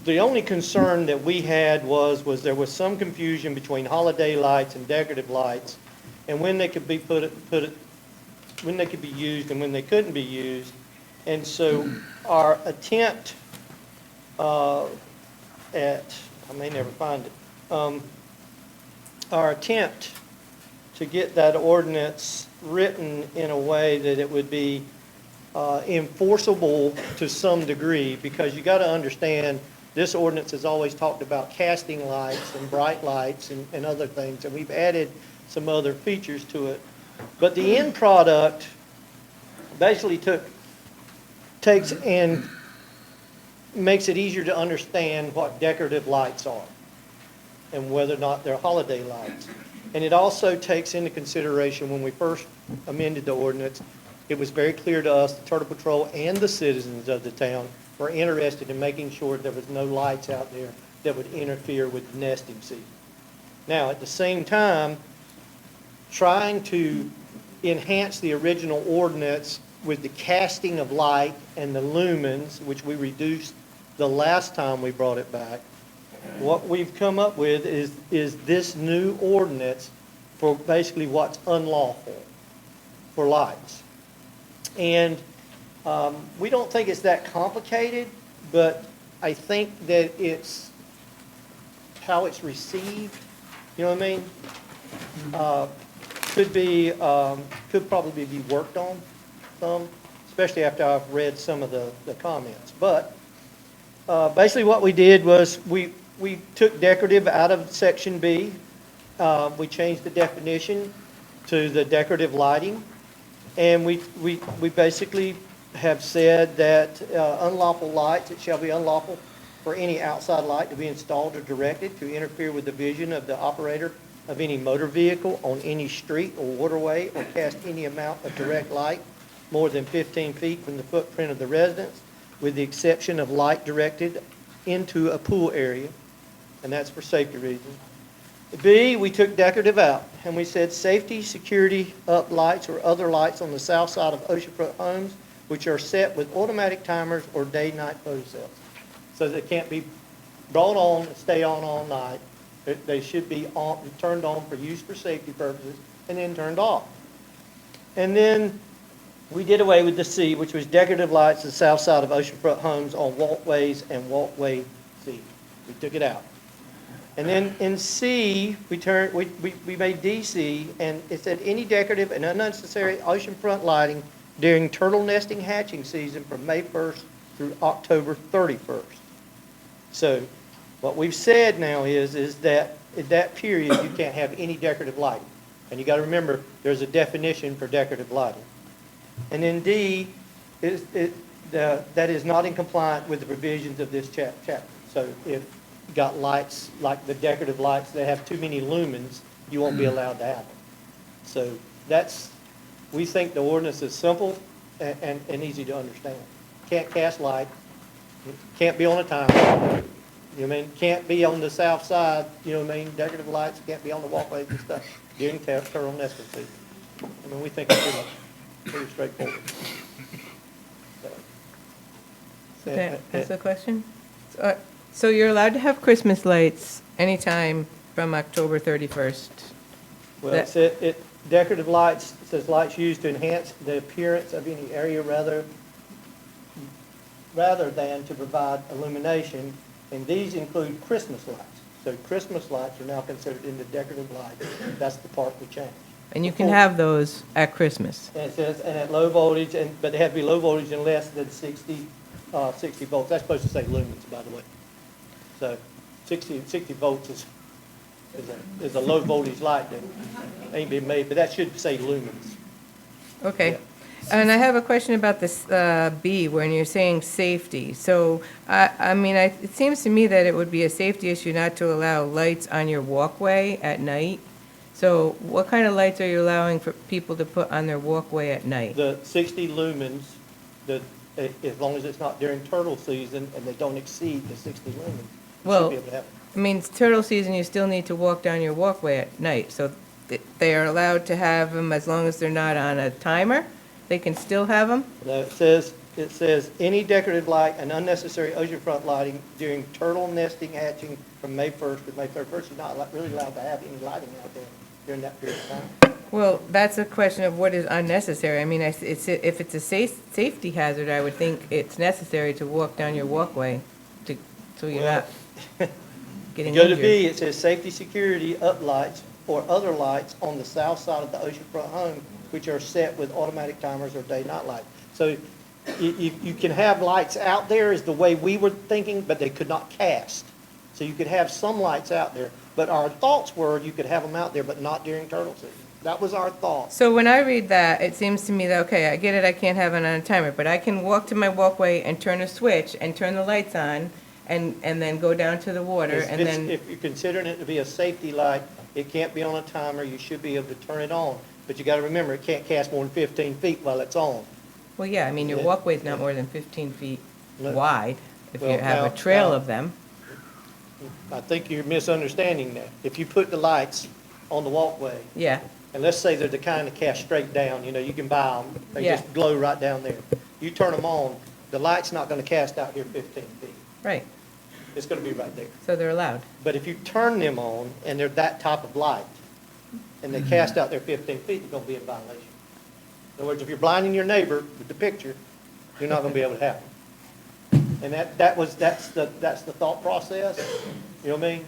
the only concern that we had was there was some confusion between holiday lights and decorative lights, and when they could be when they could be used and when they couldn't be used. And so our attempt I may never find it, our attempt to get that ordinance written in a way that it would be enforceable to some degree, because you got to understand, this ordinance has always talked about casting lights and bright lights and other things, and we've added some other features to it. But the end product basically takes and makes it easier to understand what decorative lights are and whether or not they're holiday lights. And it also takes into consideration, when we first amended the ordinance, it was very clear to us, the Turtle Patrol and the citizens of the town were interested in making sure there was no lights out there that would interfere with the nesting season. Now, at the same time, trying to enhance the original ordinance with the casting of light and the lumens, which we reduced the last time we brought it back, what we've come up with is this new ordinance for basically what's unlawful for lights. And we don't think it's that complicated, but I think that it's how it's received, you know what I mean? Could probably be worked on some, especially after I've read some of the comments. But basically what we did was we took decorative out of section B. We changed the definition to the decorative lighting. And we basically have said that unlawful lights, it shall be unlawful for any outside light to be installed or directed to interfere with the vision of the operator of any motor vehicle on any street or waterway, or cast any amount of direct light more than 15 feet from the footprint of the residence, with the exception of light directed into a pool area, and that's for safety reasons. B, we took decorative out, and we said safety, security up lights or other lights on the south side of oceanfront homes, which are set with automatic timers or day-night photo cells. So they can't be brought on and stay on all night. They should be turned on for use for safety purposes and then turned off. And then we did away with the C, which was decorative lights on the south side of oceanfront homes on walkways and walkway C. We took it out. And then in C, we made DC, and it said any decorative and unnecessary oceanfront lighting during turtle nesting hatching season from May 1st through October 31st. So what we've said now is that in that period, you can't have any decorative lighting. And you got to remember, there's a definition for decorative lighting. And then D, that is not in compliance with the provisions of this chapter. So if you got lights, like the decorative lights that have too many lumens, you won't be allowed to have them. So we think the ordinance is simple and easy to understand. Can't cast light, can't be on a timer, you know what I mean? Can't be on the south side, you know what I mean? Decorative lights can't be on the walkways and stuff during turtle nesting season. I mean, we think it's pretty straightforward. Okay, that's the question? So you're allowed to have Christmas lights anytime from October 31st? Well, decorative lights, it says lights used to enhance the appearance of any area rather than to provide illumination, and these include Christmas lights. So Christmas lights are now considered in the decorative lights. That's the part we changed. And you can have those at Christmas? And it says, and at low voltage, but they have to be low voltage and less than 60 volts. That's supposed to say lumens, by the way. So 60 volts is a low voltage light that ain't been made, but that should say lumens. Okay. Yeah. And I have a question about this B, when you're saying safety. So, it seems to me that it would be a safety issue not to allow lights on your walkway at night. So what kind of lights are you allowing for people to put on their walkway at night? The 60 lumens, as long as it's not during turtle season and they don't exceed the 60 lumens, you should be able to have them. It's turtle season, you still need to walk down your walkway at night. So they are allowed to have them as long as they're not on a timer? They can still have them? No, it says any decorative light and unnecessary oceanfront lighting during turtle nesting hatching from May 1st to May 31st. You're not really allowed to have any lighting out there during that period of time. Well, that's a question of what is unnecessary. I mean, if it's a safety hazard, I would think it's necessary to walk down your walkway so you're not getting Go to injured. B, it says safety, security, uplights, or other lights on the south side of the oceanfront home, which are set with automatic timers or day-night light. So you can have lights out there is the way we were thinking, but they could not cast. So you could have some lights out there, but our thoughts were you could have them out there, but not during turtle season. That was our thought. So when I read that, it seems to me that, okay, I get it, I can't have it on a timer, but I can walk to my walkway and turn a switch and turn the lights on and then go down to the water and then, If you're considering it to be a safety light, it can't be on a timer, you should be able to turn it on. But you gotta remember, it can't cast more than 15 feet while it's on. well, yeah, I mean, your Yeah. walkway's not more than 15 feet No. wide if you Well, have a now- trail now- of them. I think you're misunderstanding that. If you put the lights on the walkway, Yeah, and let's say they're the kind that cast straight down, you can buy them, they Yeah. just glow right down there. You turn them on, the light's not gonna cast out here 15 feet. right, It's gonna be right there. so they're allowed. But if you turn them on and they're that type of light, and they cast out there 15 feet, you're gonna be in violation. In other words, if you're blinding your neighbor with the picture, you're not gonna be able to have them. And that's the thought process, you know what I mean?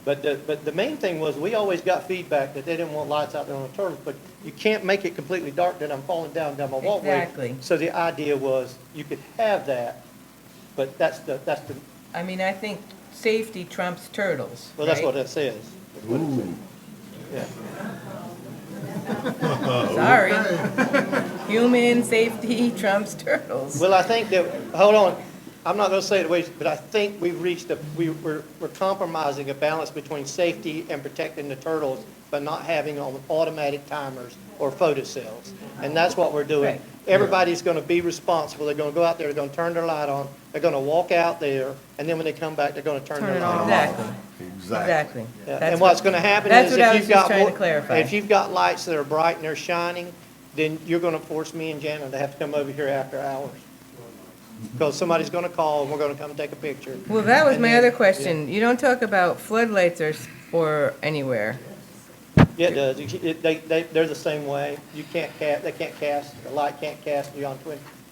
But the main thing was, we always got feedback that they didn't want lights out there on the turtles, but you can't make it completely dark, then I'm falling down my walkway. Exactly. So the idea was, you could have that, but that's the, I mean, I think safety trumps turtles, well, that's right? what that says. That's what it says. Yeah. Sorry. Human safety trumps turtles. Well, I think that, hold on, I'm not gonna say it way, but I think we've reached we're compromising a balance between safety and protecting the turtles, but not having on automatic timers or photocells. And that's what we're doing. Right. Everybody's gonna be responsible, they're gonna go out there, they're gonna turn their light on, they're gonna walk out there, and then when they come back, they're gonna turn their light on. Exactly. Exactly. Yeah, That's And what's gonna happen that's is what I if was you've just got trying to more, clarify. if you've got lights that are bright and they're shining, then you're gonna force me and Jana to have to come over here after hours. Because somebody's gonna call and we're gonna come take a picture. Well, that was And my then- other question. You don't talk about floodlights or anywhere. Yeah, it does. They're the same way. You can't they can't cast, the light can't cast beyond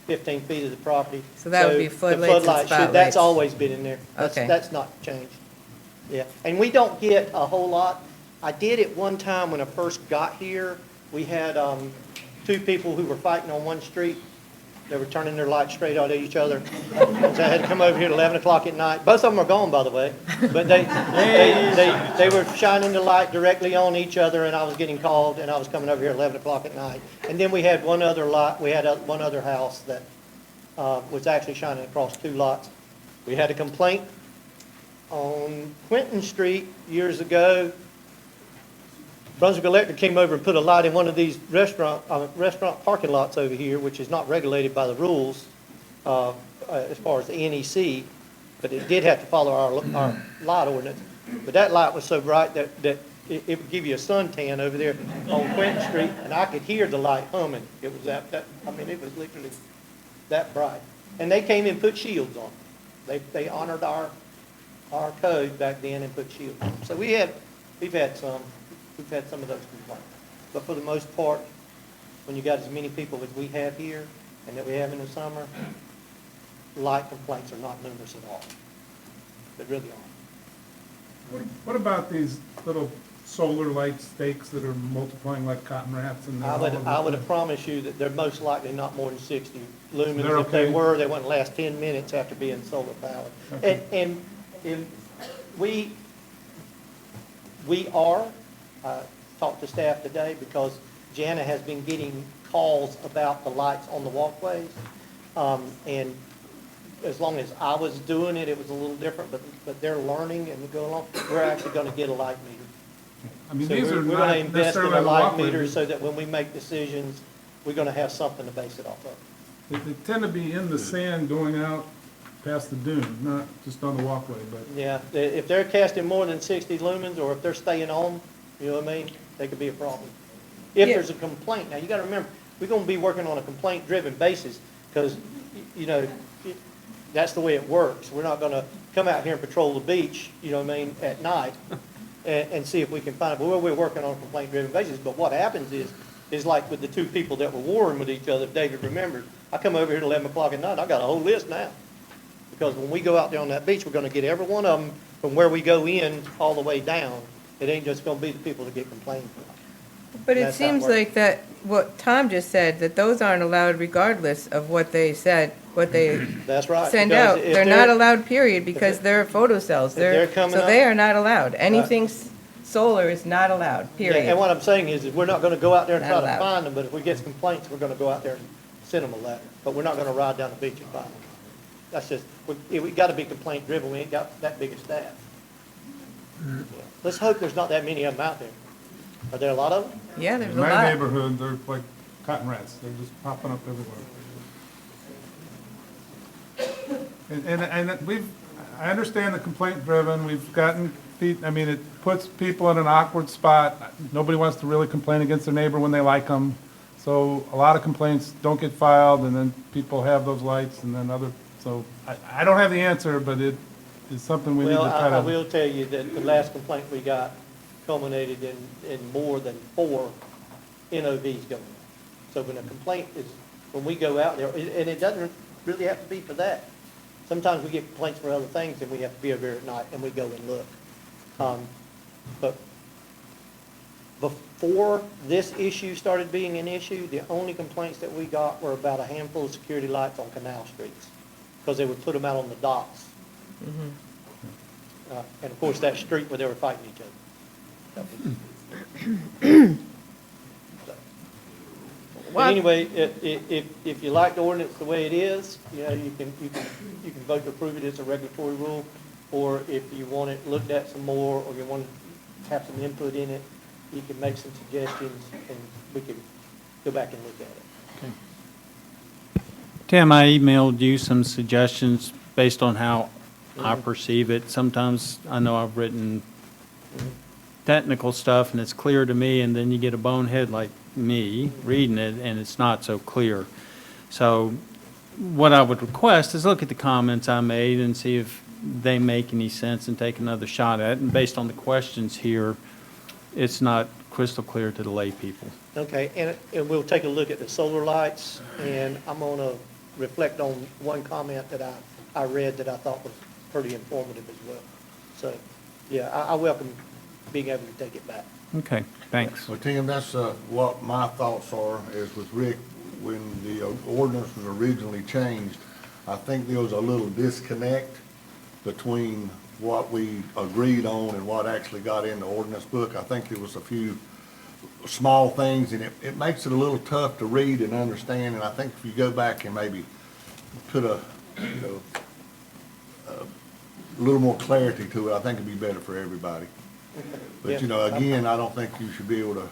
15 feet of the property. So that would be the floodlights and floodlight should- spotlights. That's always been in there. Okay. That's not changed. Yeah, and we don't get a whole lot. I did it one time when I first got here. We had two people who were fighting on one street. They were turning their lights straight out at each other. So I had to come over here at 11 o'clock at night. Both of them are gone, by the way. But they were shining the light directly on each other, and I was getting called, and I was coming over here at 11 o'clock at night. And then we had one other lot, we had one other house that was actually shining across two lots. We had a complaint on Quinton Street years ago. Brunswick Electric came over and put a light in one of these restaurant parking lots over here, which is not regulated by the rules as far as the NEC, but it did have to follow our light ordinance. But that light was so bright that it would give you a suntan over there on Quinton Street, and I could hear the light humming. It was it was literally that bright. And they came and put shields on it. They honored our code back then and put shields on it. So we've had some of those complaints. But for the most part, when you got as many people as we have here and that we have in the summer, light complaints are not numerous at all. They really aren't. What about these little solar light stakes that are multiplying like cotton wraps? And I would have promised you that they're most likely not more than 60 lumens. They're If they okay? were, they wouldn't last 10 minutes after being solar powered. Okay. And we are, talked to staff today because Jana has been getting calls about the lights on the walkways. And as long as I was doing it, it was a little different, but they're learning and go along. We're actually going to get a light meter. I mean, So these are we're going to not invest in necessarily a on the light walkway. meter so that when we make decisions, we're going to have something to base it off of. They tend to be in the sand going out past the dune, not just on the walkway, but. Yeah, if they're casting more than 60 lumens, or if they're staying on, you know what I mean, they could be a problem. If Yeah. there's a complaint, now you gotta remember, we're gonna be working on a complaint-driven basis, because, that's the way it works. We're not gonna come out here and patrol the beach, you know what I mean, at night, and see if we can find, well, we're working on a complaint-driven basis, but what happens is like with the two people that were warring with each other, if David remembers, I come over here at 11 o'clock at night, I got a whole list now. Because when we go out there on that beach, we're gonna get every one of them from where we go in all the way down. It ain't just gonna be the people that get complained from. But it That's how it seems works. like that, what Tom just said, that those aren't allowed regardless of what they said, what they That's right. send because out. if They're not allowed, period, because they're photo cells. they're coming So they up- are not allowed. Anything solar is not allowed, Yeah, and period. what I'm saying is we're not gonna go out there and Not try to allowed. find them, but if we get complaints, we're gonna go out there and send them a letter. But we're not gonna ride down the beach and find them. That's just, we gotta be complaint driven, we ain't got that big a staff. Yeah. Let's hope there's not that many of them out there. Are there a lot of them? Yeah, there's In a my lot. neighborhood, they're like cotton rats. They're just popping up everywhere. And I understand the complaint driven. We've gotten, I mean, it puts people in an awkward spot. Nobody wants to really complain against their neighbor when they like them. So a lot of complaints don't get filed, and then people have those lights, and then so I don't have the answer, but it is something we need to Well, try I to. will tell you that the last complaint we got culminated in more than 4 NOVs going. So when a complaint is, when we go out there, and it doesn't really have to be for that. Sometimes we get complaints for other things, and we have to be over there at night, and we go and look. But before this issue started being an issue, the only complaints that we got were about a handful of security lights on canal streets, because they would put them out on the docks. And of course, that street where they were fighting each other. But anyway, if you like the ordinance the way it is, you know, you can vote to approve it as a regulatory rule, or if you want it looked at some more, or you want to have some input in it, you can make some suggestions, and we can go back and look at it. Tim, I emailed you some suggestions based on how I perceive it. Sometimes I know I've written technical stuff and it's clear to me, and then you get a bonehead like me reading it and it's not so clear. So what I would request is look at the comments I made and see if they make any sense and take another shot at it. And based on the questions here, it's not crystal clear to the lay people. Okay, and we'll take a look at the solar lights, and I'm going to reflect on one comment that I read that I thought was pretty informative as well. So, yeah, I welcome being able to take it back. Okay, thanks. Well, Tim, that's what my thoughts are, is with Rick, when the ordinance was originally changed, I think there was a little disconnect between what we agreed on and what actually got in the ordinance book. I think there was a few small things, and it makes it a little tough to read and understand, and I think if you go back and maybe put a little more clarity to it, I think it'd be better for everybody. But, again, I don't think you should be able to,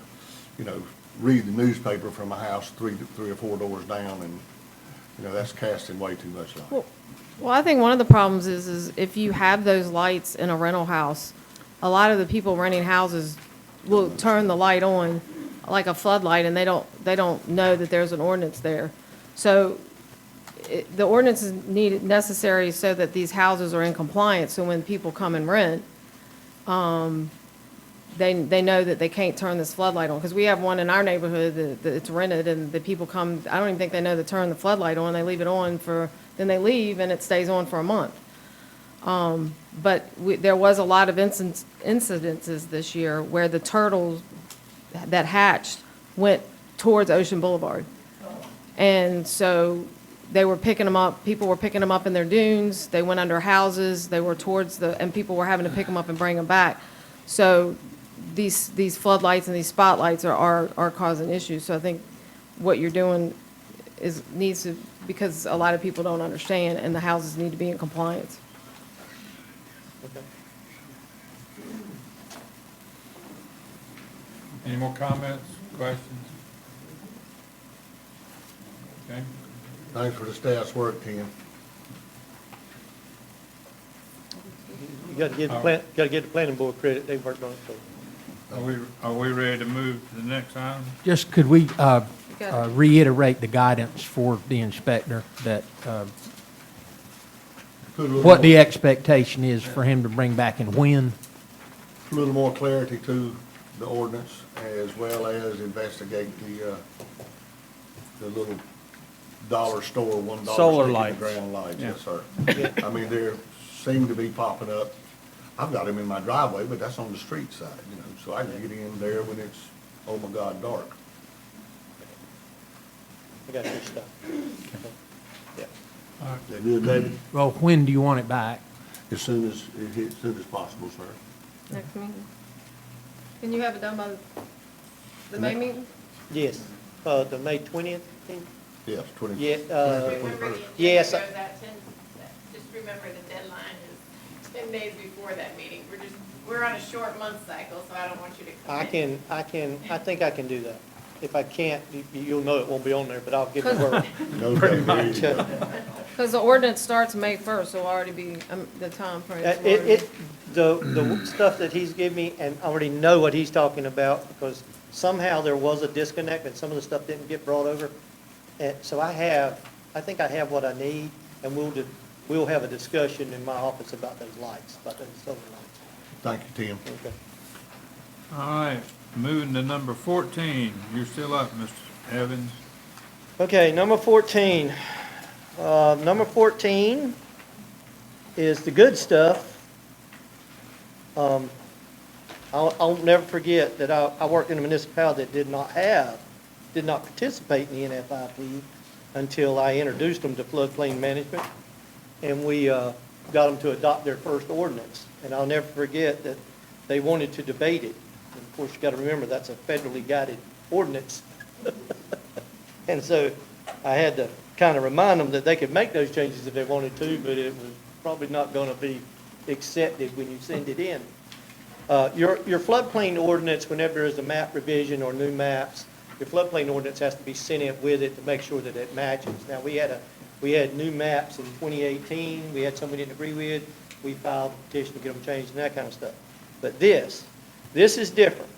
read the newspaper from a house three or four doors down, and, that's casting way too much light. Well, I think one of the problems is if you have those lights in a rental house, a lot of the people renting houses will turn the light on like a floodlight, and they don't know that there's an ordinance there. So the ordinance is necessary so that these houses are in compliance, so when people come and rent, they know that they can't turn this floodlight on. Because we have one in our neighborhood that's rented, and the people come, I don't even think they know to turn the floodlight on. They leave it on then they leave, and it stays on for a month. But there was a lot of incidences this year where the turtles that hatched went towards Ocean Boulevard. And so they were picking them up, people were picking them up in their dunes, they went under houses, they were and people were having to pick them up and bring them back. So these floodlights and these spotlights are causing issues. So I think what you're doing needs to, because a lot of people don't understand, and the houses need to be in compliance. Okay. Any more comments, questions? Okay. Thanks for the staff's work, Tim. You got to give the planning board credit, they worked on it, so. Are we ready to move to the next item? Just could we reiterate the guidance for the inspector that, what the expectation is for him to bring back and when? a little more clarity to the ordinance, as well as investigate the little dollar store, $1 Solar stick in the lights. ground lights, Yeah. yes, sir. I mean, there seem to be popping up. I've got them in my driveway, but that's on the street side, you know, so I can get in there when it's, oh my God, dark. I got your stuff. Yeah. They good, David? Well, when do you want it back? As soon as possible, sir. Next meeting. Can you have it done by the May meeting? Yes, the May 20th, I think? Yes, 20. Yeah, Remember the yes, agenda goes out 10, just remember the deadline is 10 days before that meeting. We're on a short month cycle, so I don't want you to commit. I think I can do that. If I can't, you'll know it won't be on there, but I'll give it word. No, Pretty there you much. go. Because the ordinance starts May 1st, so it'll already be, the time frame. will already be- The stuff that he's given me, and I already know what he's talking about, because somehow there was a disconnect, and some of the stuff didn't get brought over. And so I think I have what I need, and we'll have a discussion in my office about those lights, about those solar lights. Thank you, Tim. Okay. All right, moving to number 14. You're still up, Mr. Evans. Okay, number 14. Number 14 is the good stuff. I'll never forget that I worked in a municipality that did not participate in the NFIP until I introduced them to floodplain management, and we got them to adopt their first ordinance. And I'll never forget that they wanted to debate it. And of course, you got to remember, that's a federally guided ordinance. And so I had to kind of remind them that they could make those changes if they wanted to, but it was probably not going to be accepted when you send it in. Your floodplain ordinance, whenever there is a map revision or new maps, your floodplain ordinance has to be sent in with it to make sure that it matches. Now, we had new maps in 2018. We had some we didn't agree with. We filed a petition to get them changed and that kind of stuff. But this is different.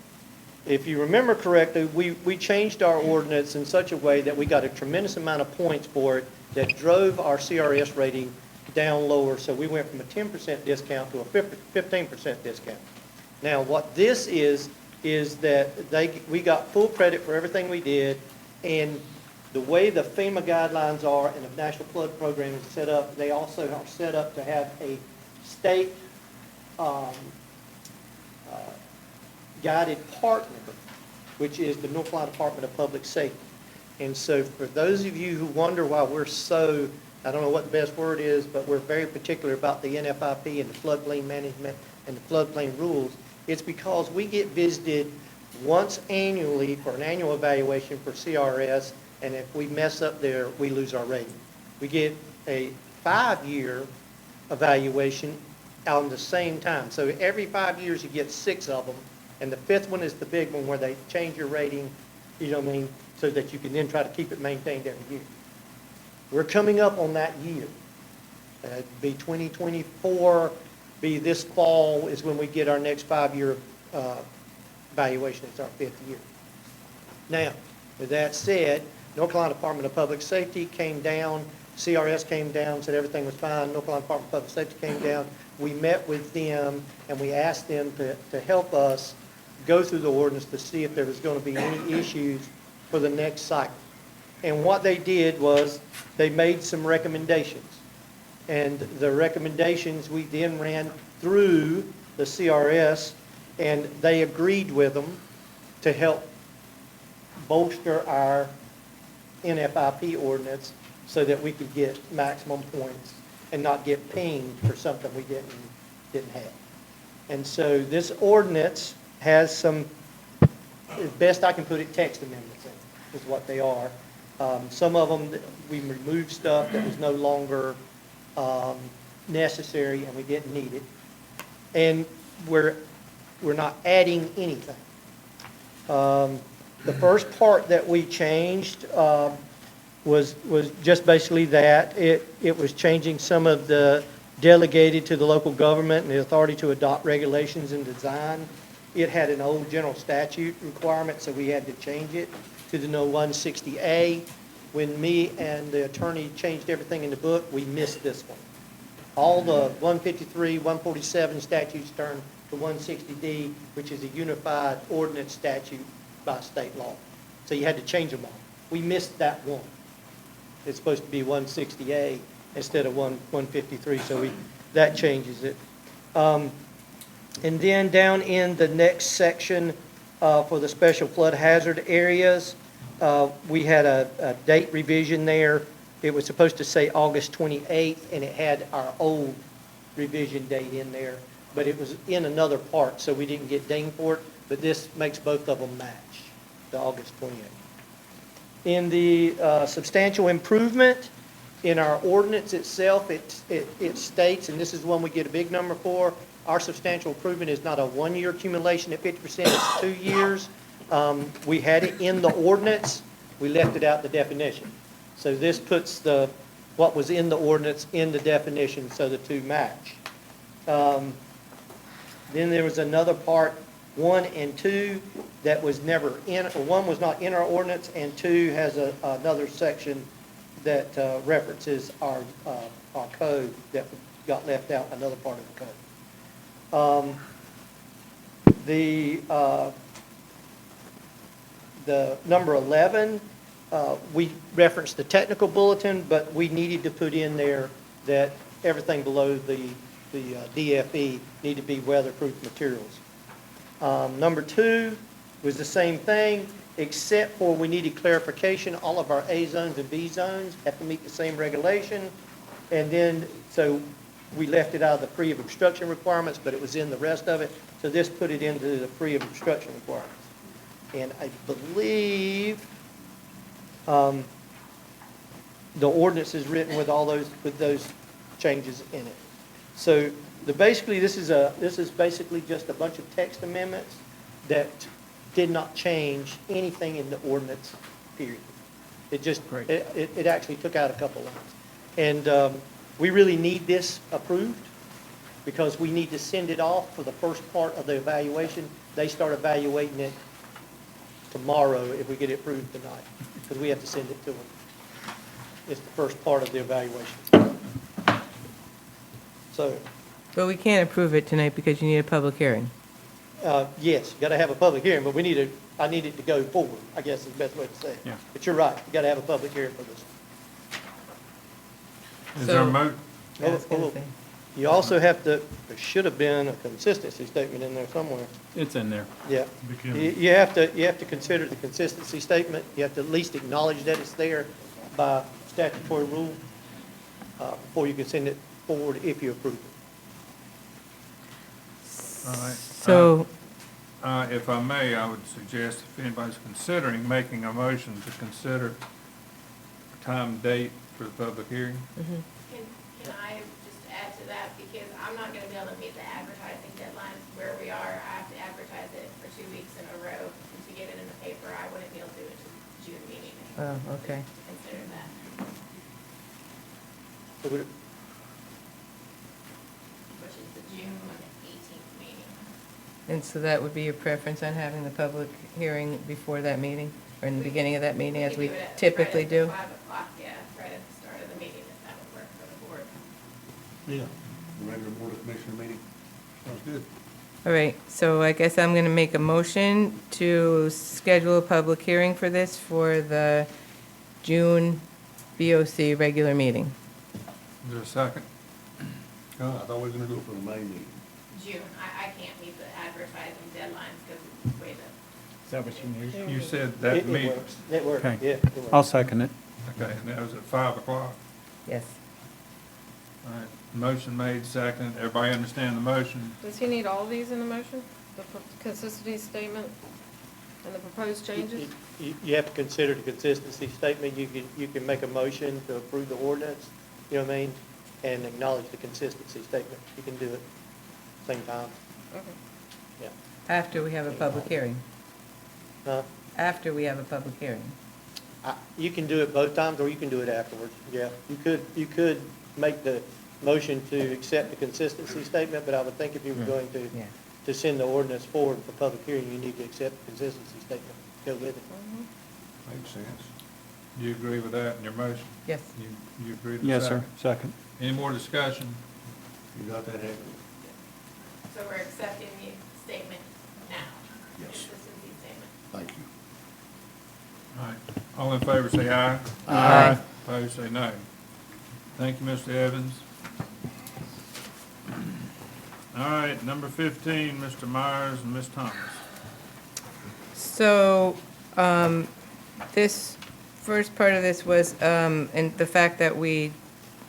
If you remember correctly, we changed our ordinance in such a way that we got a tremendous amount of points for it that drove our CRS rating down lower. So we went from a 10% discount to a 15% discount. Now, what this is that we got full credit for everything we did, and the way the FEMA guidelines are and the National Flood Program is set up, they also are set up to have a state guided partner, which is the North Carolina Department of Public Safety. And so for those of you who wonder why we're so, I don't know what the best word is, but we're very particular about the NFIP and the floodplain management and the floodplain rules, it's because we get visited once annually for an annual evaluation for CRS, and if we mess up there, we lose our rating. We get a 5-year evaluation on the same time. So every 5 years, you get 6 of them, and the 5th one is the big one where they change your rating, you know what I mean, so that you can then try to keep it maintained every year. We're coming up on that year. Be 2024, be this fall is when we get our next 5-year evaluation. It's our 5th year. Now, with that said, North Carolina Department of Public Safety came down, CRS came down, said everything was fine. North Carolina Department of Public Safety came down. We met with them, and we asked them to help us go through the ordinance to see if there was going to be any issues for the next cycle. And what they did was they made some recommendations. And the recommendations we then ran through the CRS, and they agreed with them to help bolster our NFIP ordinance so that we could get maximum points and not get pinged for something we didn't have. And so this ordinance has some, as best I can put it, text amendments in, is what they are. Some of them, we removed stuff that was no longer necessary and we didn't need it. And we're not adding anything. The first part that we changed was just basically that. It was changing some of the delegated to the local government and the authority to adopt regulations and design. It had an old general statute requirement, so we had to change it to the No 160A. When me and the attorney changed everything in the book, we missed this one. All the 153, 147 statutes turned to 160D, which is a unified ordinance statute by state law. So you had to change them all. We missed that one. It's supposed to be 160A instead of 153, so that changes it. And then down in the next section for the special flood hazard areas, we had a date revision there. It was supposed to say August 28th, and it had our old revision date in there, but it was in another part, so we didn't get dinged for it, but this makes both of them match, the August 28th. In the substantial improvement, in our ordinance itself, it states, and this is one we get a big number for, our substantial improvement is not a one-year accumulation at 50%, it's 2 years. We had it in the ordinance, we left it out the definition. So this puts what was in the ordinance in the definition, so the two match. Then there was another part, 1 and 2, that was never in, or 1 was not in our ordinance, and 2 has another section that references our code that got left out, another part of the code. The number 11, we referenced the technical bulletin, but we needed to put in there that everything below the DFE need to be weatherproof materials. Number 2 was the same thing, except for we needed clarification. All of our A zones and B zones have to meet the same regulation. And then, so we left it out of the free of obstruction requirements, but it was in the rest of it. So this put it into the free of obstruction requirements. And I believe the ordinance is written with all those changes in it. So basically, this is basically just a bunch of text amendments that did not change anything in the ordinance, period. It just, it actually took out a couple lines. And we really need this approved because we need to send it off for the first part of the evaluation. They start evaluating it tomorrow if we get it approved tonight, because we have to send it to them. It's the first part of the evaluation. So, But we can't approve it tonight because you need a public hearing. yes, you got to have a public hearing, but I need it to go forward, I guess is the best way to say it. Yeah. But you're right, you got to have a public hearing for this. Is there a I was gonna say. You also have to, there should have been a consistency statement in there somewhere. It's in there. Yeah. You have to consider the consistency statement. You have to at least acknowledge that it's there by statutory rule before you can send it forward if you approve it. All right. So, If I may, I would suggest if anybody's considering making a motion to consider time and date for the public hearing. Can I just add to that, because I'm not gonna be able to meet the advertising deadlines where we are. I have to advertise it for 2 weeks in a row, and to get it in the paper, I wouldn't be able to do it to the June meeting. okay. Consider that. Which is the June 18th meeting. And so that would be your preference on having the public hearing before that meeting, or in the beginning of that meeting, as we typically do? Right at 5 o'clock, yeah, right at the start of the meeting, if that would work for the board. Yeah, the regular Board of Commissioner meeting. Sounds good. All right, so I guess I'm going to make a motion to schedule a public hearing for this for the June BOC regular meeting. Is there a second? Oh, I thought we were gonna do it for the May meeting. June, I can't meet the advertising deadlines because of the way that. Is that what you need? You said that It meeting. works. It works, Okay. yeah. it works. I'll second it. Okay, and that was at 5 o'clock. Yes. All right, motion made, second. Everybody understand the motion? Does he need all of these in the motion? The consistency statement and the proposed changes? You have to consider the consistency statement. You can make a motion to approve the ordinance, you know what I mean? And acknowledge the consistency statement. You can do it same time, Okay. yeah. After we have a public hearing. After we have a public hearing. You can do it both times, or you can do it afterwards, yeah. You could make the motion to accept the consistency statement, but I would think if you were going Yeah. to send the ordinance forward for public hearing, you need to accept the consistency statement, go with it. Makes sense. Do you agree with that in your motion? Yes. You agree with the Yes, sir. second? Second. Any more discussion? You got that, Hector? So we're accepting the statement now. Yes. Consistency statement. Thank you. All right, all in favor say aye. Aye. Opposed say no. Thank you, Mr. Evans. All right, number 15, Mr. Myers and Ms. Thomas. So, this, first part of this was, and the fact that we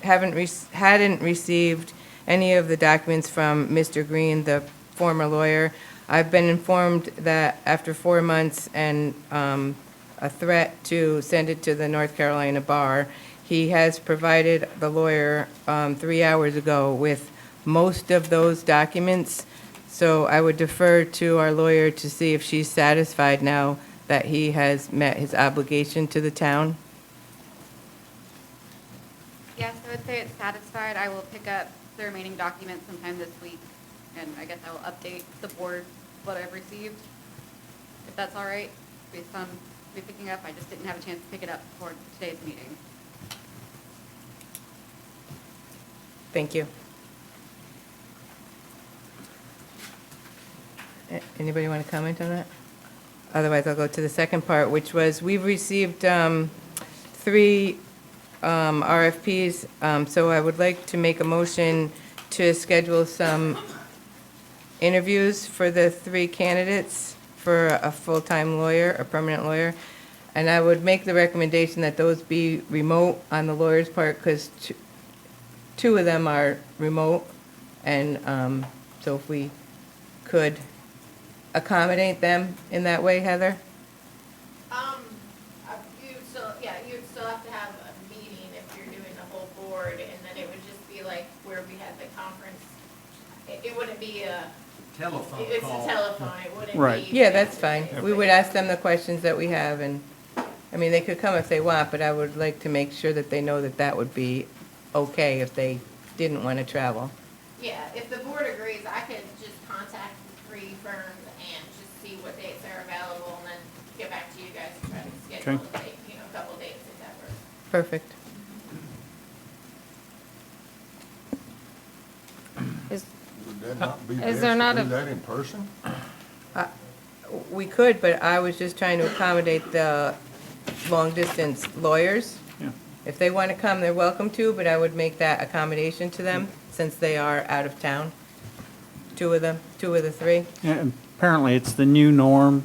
hadn't received any of the documents from Mr. Green, the former lawyer. I've been informed that after 4 months and a threat to send it to the North Carolina bar, he has provided the lawyer 3 hours ago with most of those documents. So I would defer to our lawyer to see if she's satisfied now that he has met his obligation to the town. Yes, I would say it's satisfied. I will pick up the remaining documents sometime this week, and I guess I will update the board what I've received, if that's all right, based on me picking up. I just didn't have a chance to pick it up for today's meeting. Thank you. Anybody want to comment on that? Otherwise, I'll go to the second part, which was, we've received 3 RFPs, so I would like to make a motion to schedule some interviews for the 3 candidates for a full-time lawyer, a permanent lawyer. And I would make the recommendation that those be remote on the lawyer's part, because 2 of them are remote. And so if we could accommodate them in that way, Heather? You'd still have to have a meeting if you're doing the whole board, and then it would just be like where we had the conference. It wouldn't be a Telephone It's call. a telephone, it wouldn't be. Right. Yeah, that's fine. We would ask them the questions that we have, and, I mean, they could come if they want, but I would like to make sure that they know that that would be okay if they didn't want to travel. Yeah, if the board agrees, I could just contact the 3 firms and just see what dates are available, and then get back to you guys and try to schedule a date, a couple dates if that works. Perfect. Would that not be Is best there to not do a- that in person? We could, but I was just trying to accommodate the long-distance lawyers. Yeah. If they want to come, they're welcome to, but I would make that accommodation to them, since they are out of town. 2 of them, 2 of the 3. Yeah, and apparently, it's the new norm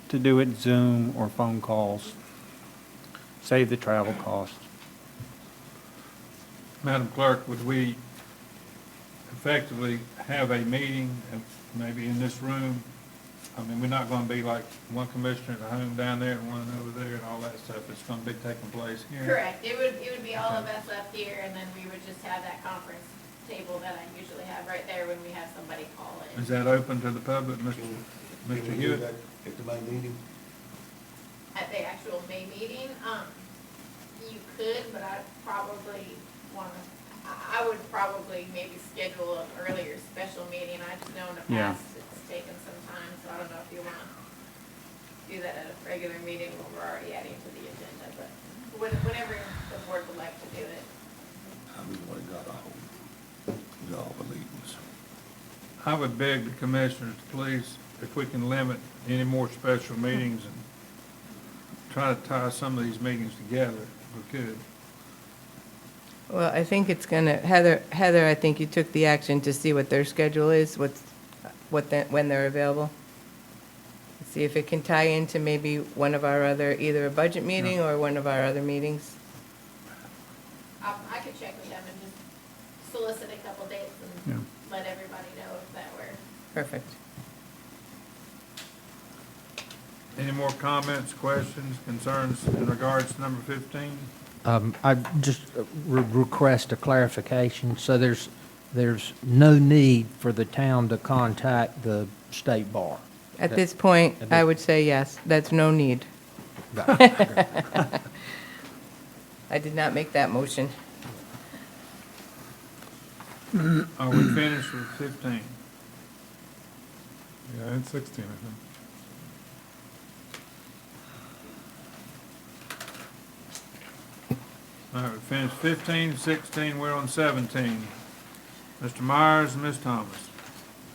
to do it Zoom or phone calls. Save the travel costs. Madam Clerk, would we effectively have a meeting, maybe in this room? I mean, we're not going to be like one commissioner at home down there and one over there and all that stuff. It's going to be taking place here. Correct, it would be all of us up here, and then we would just have that conference table that I usually have right there when we have somebody call in. Is that open to the public, Mr. Can we do Hewitt? that at the May meeting? At the actual May meeting, you could, but I would probably maybe schedule an earlier special meeting. I just know in the Yeah. past it's taken some time, so I don't know if you want to do that at a regular meeting when we're already adding to the agenda, but whenever the board would like to do it. I mean, we got all the meetings. I would beg the commissioners, please, if we can limit any more special meetings and try to tie some of these meetings together, if we could. Well, I think it's gonna, Heather, I think you took the action to see what their schedule is, when they're available. See if it can tie into maybe one of our other, either a budget meeting or one of our other meetings. I could check with them and just solicit a couple dates Yeah. and let everybody know if that were. Perfect. Any more comments, questions, concerns in regards to number 15? I just request a clarification. So there's no need for the town to contact the state bar? At this point, At I this- would say yes, that's no need. I did not make that motion. Are we finished with 15? Yeah, it's 16, I think. All right, we finished 15, 16, we're on 17. Mr. Myers and Ms. Thomas.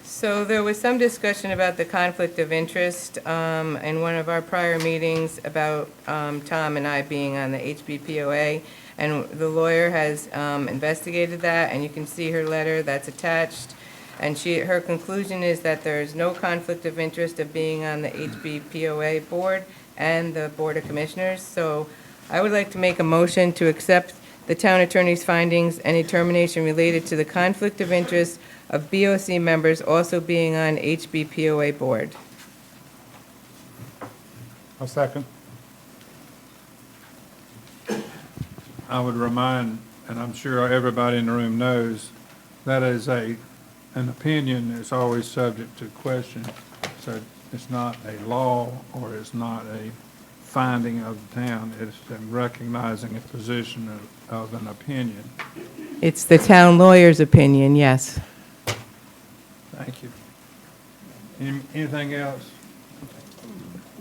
So there was some discussion about the conflict of interest in one of our prior meetings about Tom and I being on the HBPOA, and the lawyer has investigated that, and you can see her letter that's attached. And her conclusion is that there is no conflict of interest of being on the HBPOA board and the Board of Commissioners. So I would like to make a motion to accept the town attorney's findings and determination related to the conflict of interest of BOC members also being on HBPOA board. I'll second. I would remind, and I'm sure everybody in the room knows, that is an opinion that's always subject to question. So it's not a law or it's not a finding of the town. It's them recognizing a position of an opinion. It's the town lawyer's opinion, yes. Thank you. Anything else?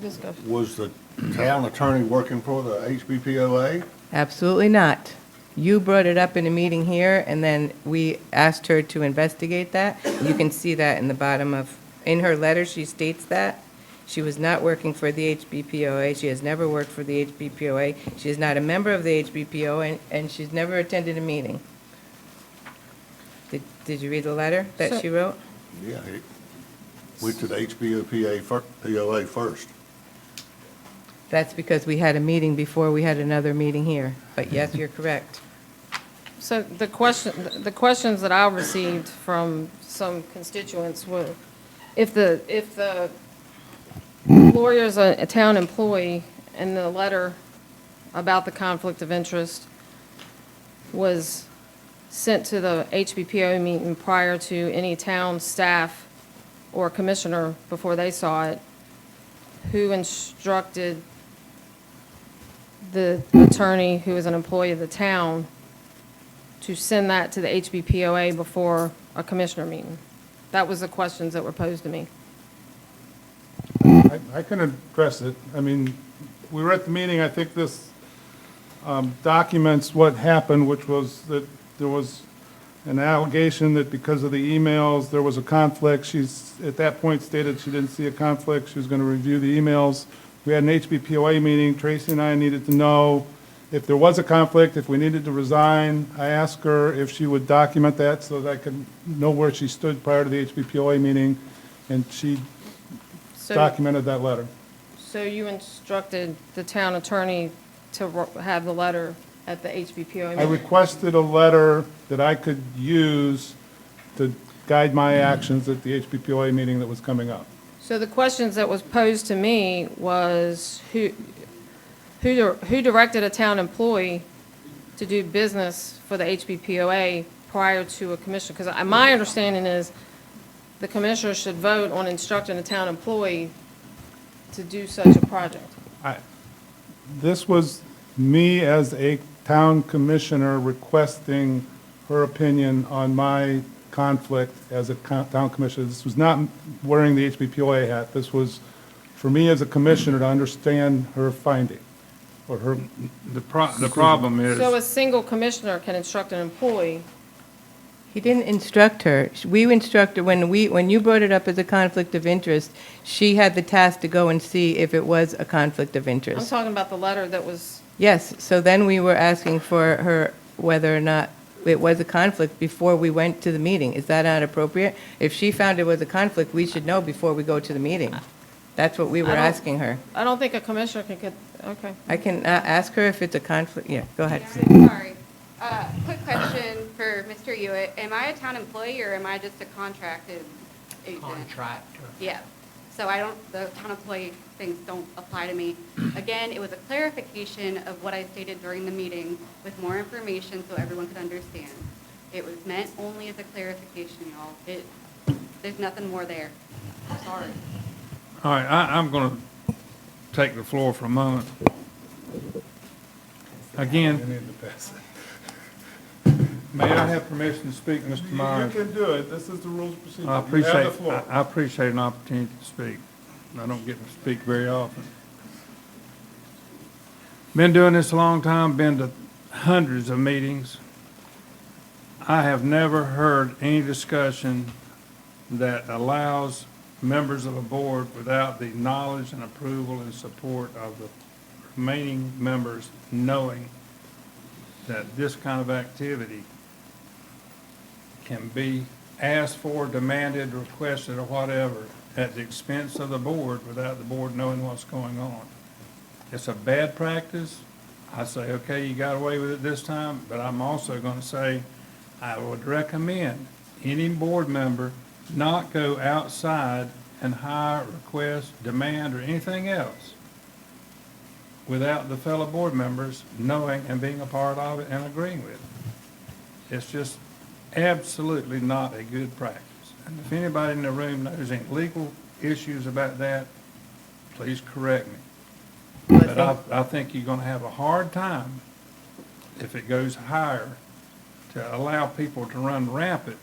Discussion. Was the town attorney working for the HBPOA? Absolutely not. You brought it up in a meeting here, and then we asked her to investigate that. You can see that in the bottom of, in her letter, she states that. She was not working for the HBPOA. She has never worked for the HBPOA. She is not a member of the HBPOA, and she's never attended a meeting. Did you read the letter that she wrote? Yeah, it went to the HBPOA first. That's because we had a meeting before we had another meeting here. But yes, you're correct. So the questions that I received from some constituents were, if the lawyer's a town employee and the letter about the conflict of interest was sent to the HBPO meeting prior to any town staff or commissioner before they saw it, who instructed the attorney who is an employee of the town to send that to the HBPOA before a commissioner meeting? That was the questions that were posed to me. I can address it. I mean, we were at the meeting, I think this documents what happened, which was that there was an allegation that because of the emails, there was a conflict. She's, at that point, stated she didn't see a conflict. She was going to review the emails. We had an HBPOA meeting. Tracy and I needed to know if there was a conflict, if we needed to resign. I asked her if she would document that so that I could know where she stood prior to the HBPOA meeting, and she documented that letter. So you instructed the town attorney to have the letter at the HBPO I meeting? requested a letter that I could use to guide my actions at the HBPOA meeting that was coming up. So the questions that was posed to me was who directed a town employee to do business for the HBPOA prior to a commissioner? Because my understanding is the commissioner should vote on instructing a town employee to do such a project. This was me as a town commissioner requesting her opinion on my conflict as a town commissioner. This was not wearing the HBPOA hat. This was for me as a commissioner to understand her finding, or her. The problem is. So a single commissioner can instruct an employee. He didn't instruct her. We instructed, when you brought it up as a conflict of interest, she had the task to go and see if it was a conflict of I'm interest. talking about the letter that was, Yes, so then we were asking for her whether or not it was a conflict before we went to the meeting. Is that not appropriate? If she found it was a conflict, we should know before we go to the meeting. That's what we were asking her. I don't think a commissioner can get, okay. I can ask her if it's a conflict. Yeah, go ahead. Sorry. Quick question for Mr. Hewitt. Am I a town employee or am I just a contracted agent? Contractor. Yeah. So the town employee things don't apply to me. Again, it was a clarification of what I stated during the meeting with more information so everyone could understand. It was meant only as a clarification, y'all. There's nothing more there. Sorry. All right, I'm going to take the floor for a moment. Again, may I have permission to speak, Mr. Myers? You can do it. This is the rules of procedure. I You have the floor. appreciate an opportunity to speak. I don't get to speak very often. Been doing this a long time, been to hundreds of meetings. I have never heard any discussion that allows members of a board without the knowledge and approval and support of the remaining members knowing that this kind of activity can be asked for, demanded, requested, or whatever at the expense of the board without the board knowing what's going on. It's a bad practice. I say, okay, you got away with it this time, but I'm also going to say I would recommend any board member not go outside and hire, request, demand, or anything else without the fellow board members knowing and being a part of it and agreeing with it. It's just absolutely not a good practice. And if anybody in the room knows any legal issues about that, please correct me. But I think you're going to have a hard time if it goes higher to allow people to run rampant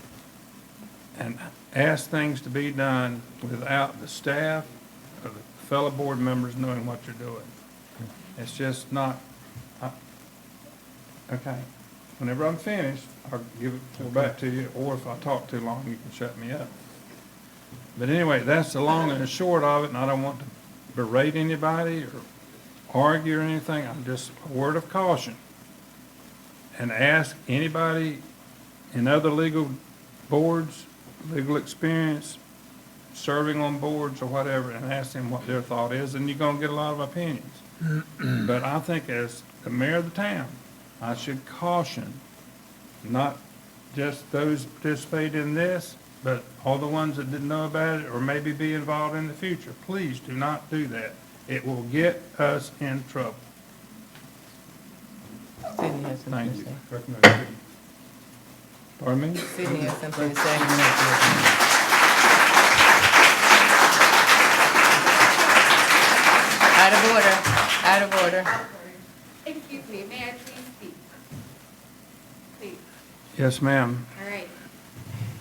and ask things to be done without the staff or the fellow board members knowing what you're doing. It's just not, okay. Whenever I'm finished, I'll give it back to you, or if I talk too long, you can shut me up. But anyway, that's the long and the short of it, and I don't want to berate anybody or argue or anything. I'm just a word of caution. And ask anybody in other legal boards, legal experience, serving on boards or whatever, and ask them what their thought is, and you're going to get a lot of opinions. But I think as the mayor of the town, I should caution not just those participating in this, but all the ones that didn't know about it or maybe be involved in the future. Please do not do that. It will get us in trouble. Sydney has something Thank to you. say. Pardon me? Sydney has something to say. Out of order, out of order. Excuse me, may I please speak? Please. Yes, ma'am. All right.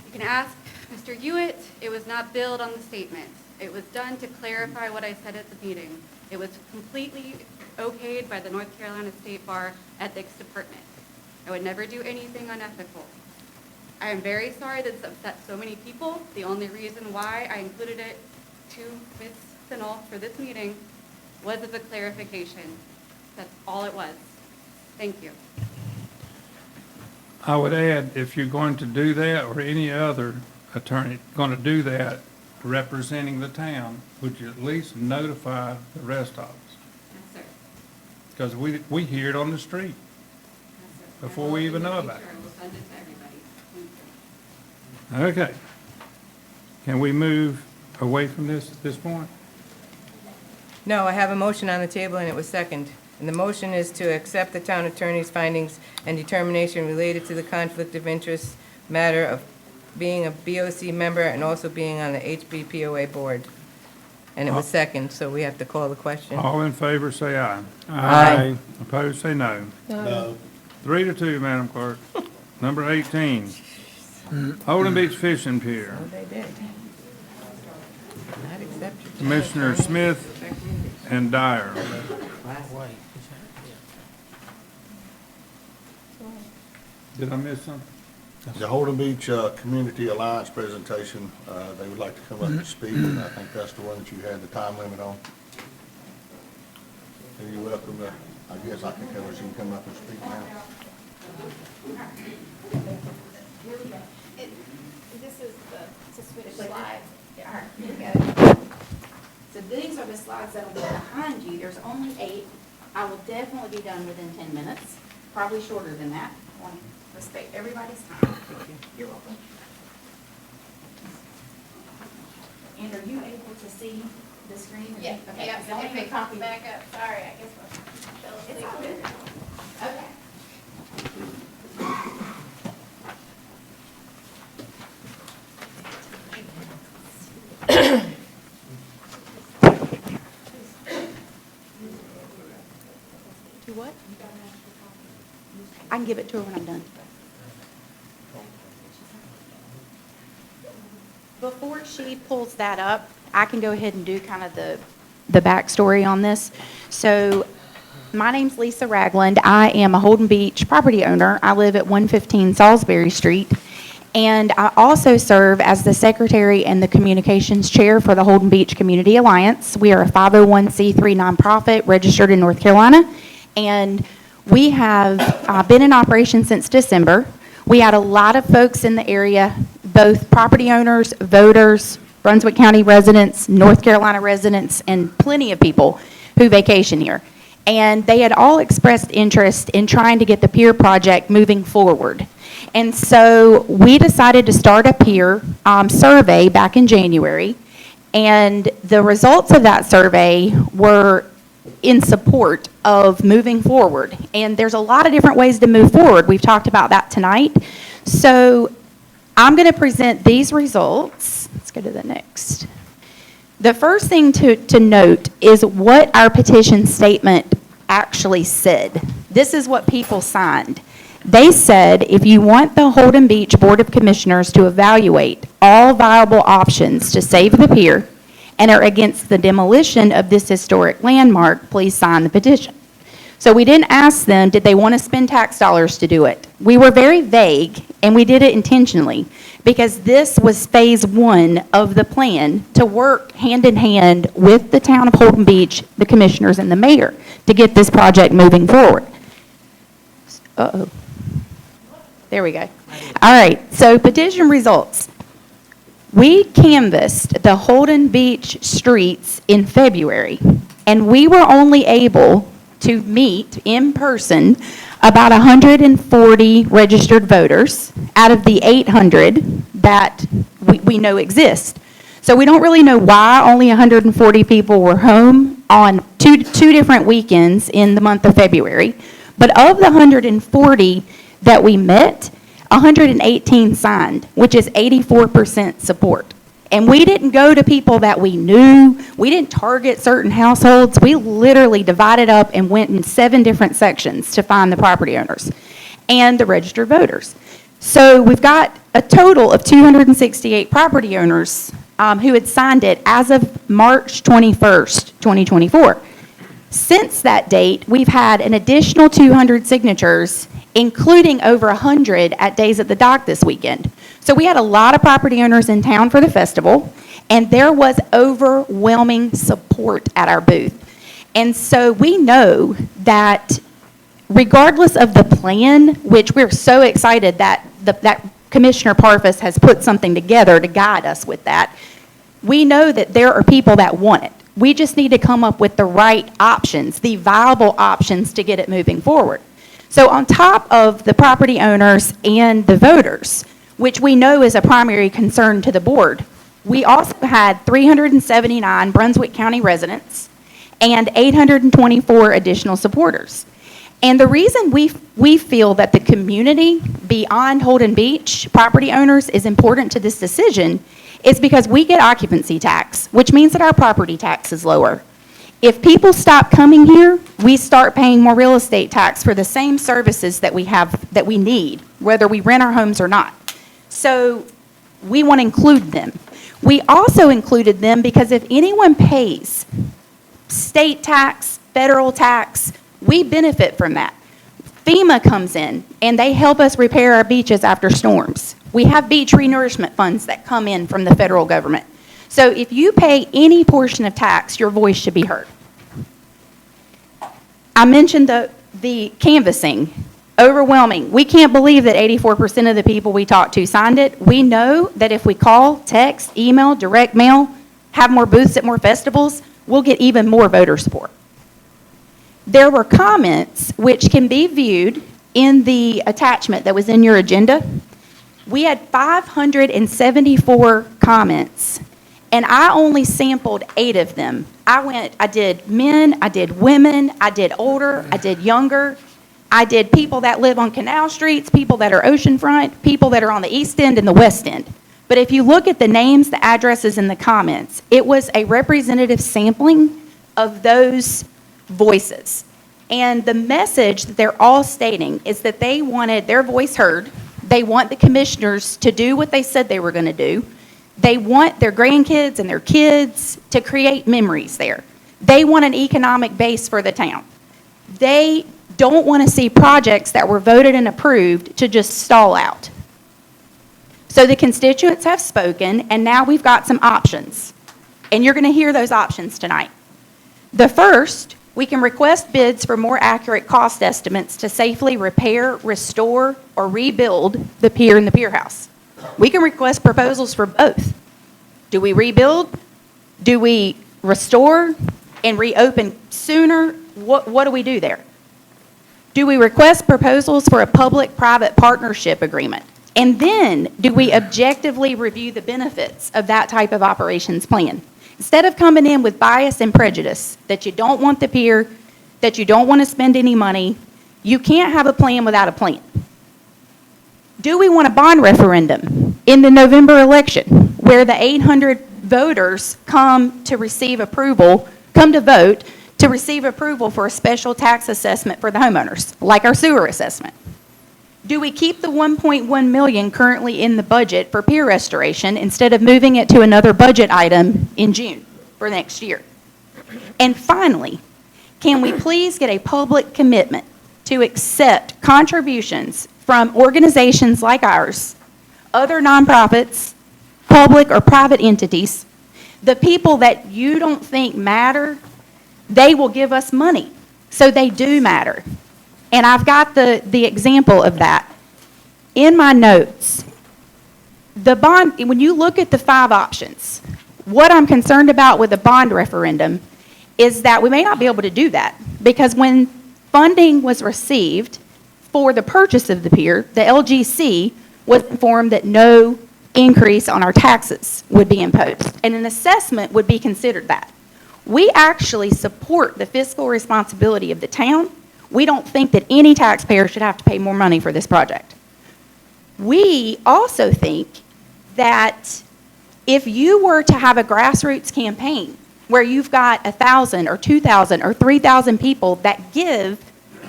You can ask Mr. Hewitt. It was not billed on the statement. It was done to clarify what I said at the meeting. It was completely okayed by the North Carolina State Bar Ethics Department. I would never do anything unethical. I am very sorry that it's upset so many people. The only reason why I included it to Ms. Sinnall for this meeting was as a clarification. That's all it was. Thank you. I would add, if you're going to do that, or any other attorney going to do that representing the town, would you at least notify the rest of us? Yes, sir. Because we hear it on the street Yes, sir. before we even know about it. I will send it to everybody. Thank you. Okay. Can we move away from this at this point? No, I have a motion on the table and it was second. And the motion is to accept the town attorney's findings and determination related to the conflict of interest matter of being a BOC member and also being on the HBPOA board. And it was second, so we have to call the question. All in favor, say aye. Aye. Opposed, say no. No. 3-2, Madam Clerk. Number 18, Holden Beach Fishing Pier. Oh, they did. Not accepted. Commissioner Smith and Dyer. Did I miss something? The Holden Beach Community Alliance presentation, they would like to come up and speak, and I think that's the one that you had the time limit on. And you're welcome to, I guess I can tell her she can come up and speak now. This is to switch slides. All right, here we go. So these are the slides that'll be behind you. There's only 8. I will definitely be done within 10 minutes, probably shorter than that. I want to respect everybody's time. You're welcome. And are you able to see the screen? Yeah, Okay. yeah, because I only if have a it comes copy. back up, sorry, I guess we'll. It's all good. Okay. Do what? I can give it to her when I'm done. Before she pulls that up, I can go ahead and do kind of the backstory on this. So my name's Lisa Ragland. I am a Holden Beach property owner. I live at 115 Salisbury Street. And I also serve as the secretary and the communications chair for the Holden Beach Community Alliance. We are a 501c3 nonprofit registered in North Carolina, and we have been in operation since December. We had a lot of folks in the area, both property owners, voters, Brunswick County residents, North Carolina residents, and plenty of people who vacation here. And they had all expressed interest in trying to get the pier project moving forward. And so we decided to start a pier survey back in January, and the results of that survey were in support of moving forward. And there's a lot of different ways to move forward. We've talked about that tonight. So I'm going to present these results. Let's go to the next. The first thing to note is what our petition statement actually said. This is what people signed. They said, if you want the Holden Beach Board of Commissioners to evaluate all viable options to save the pier and are against the demolition of this historic landmark, please sign the petition. So we didn't ask them, did they want to spend tax dollars to do it? We were very vague, and we did it intentionally because this was phase one of the plan to work hand in hand with the town of Holden Beach, the commissioners, and the mayor to get this project moving forward. Uh-oh. There we go. All right, so petition results. We canvassed the Holden Beach streets in February, and we were only able to meet in person about 140 registered voters out of the 800 that we know exist. So we don't really know why only 140 people were home on two different weekends in the month of February. But of the 140 that we met, 118 signed, which is 84% support. And we didn't go to people that we knew. We didn't target certain households. We literally divided up and went in 7 different sections to find the property owners and the registered voters. So we've got a total of 268 property owners who had signed it as of March 21st, 2024. Since that date, we've had an additional 200 signatures, including over 100 at Days at the Dock this weekend. So we had a lot of property owners in town for the festival, and there was overwhelming support at our booth. And so we know that regardless of the plan, which we're so excited that that Commissioner Parfus has put something together to guide us with that, we know that there are people that want it. We just need to come up with the right options, the viable options to get it moving forward. So on top of the property owners and the voters, which we know is a primary concern to the board, we also had 379 Brunswick County residents and 824 additional supporters. And the reason we feel that the community beyond Holden Beach property owners is important to this decision is because we get occupancy tax, which means that our property tax is lower. If people stop coming here, we start paying more real estate tax for the same services that we have, that we need, whether we rent our homes or not. So we want to include them. We also included them because if anyone pays state tax, federal tax, we benefit from that. FEMA comes in and they help us repair our beaches after storms. We have beach renourishment funds that come in from the federal government. So if you pay any portion of tax, your voice should be heard. I mentioned the canvassing, overwhelming. We can't believe that 84% of the people we talked to signed it. We know that if we call, text, email, direct mail, have more booths at more festivals, we'll get even more voter support. There were comments which can be viewed in the attachment that was in your agenda. We had 574 comments, and I only sampled 8 of them. I did men, I did women, I did older, I did younger, I did people that live on canal streets, people that are oceanfront, people that are on the east end and the west end. But if you look at the names, the addresses, and the comments, it was a representative sampling of those voices. And the message that they're all stating is that they wanted their voice heard. They want the commissioners to do what they said they were going to do. They want their grandkids and their kids to create memories there. They want an economic base for the town. They don't want to see projects that were voted and approved to just stall out. So the constituents have spoken, and now we've got some options. And you're going to hear those options tonight. The first, we can request bids for more accurate cost estimates to safely repair, restore, or rebuild the pier and the pier house. We can request proposals for both. Do we rebuild? Do we restore and reopen sooner? What do we do there? Do we request proposals for a public-private partnership agreement? And then, do we objectively review the benefits of that type of operations plan? Instead of coming in with bias and prejudice, that you don't want the pier, that you don't want to spend any money, you can't have a plan without a plan. Do we want a bond referendum in the November election, where the 800 voters come to receive approval, come to vote to receive approval for a special tax assessment for the homeowners, like our sewer assessment? Do we keep the $1.1 million currently in the budget for pier restoration instead of moving it to another budget item in June for next year? And finally, can we please get a public commitment to accept contributions from organizations like ours, other nonprofits, public or private entities, the people that you don't think matter, they will give us money. So they do matter. And I've got the example of that in my notes. The bond, when you look at the 5 options, what I'm concerned about with the bond referendum is that we may not be able to do that, because when funding was received for the purchase of the pier, the LGC was informed that no increase on our taxes would be imposed, and an assessment would be considered that. We actually support the fiscal responsibility of the town. We don't think that any taxpayer should have to pay more money for this project. We also think that if you were to have a grassroots campaign where you've got 1,000 or 2,000 or 3,000 people that give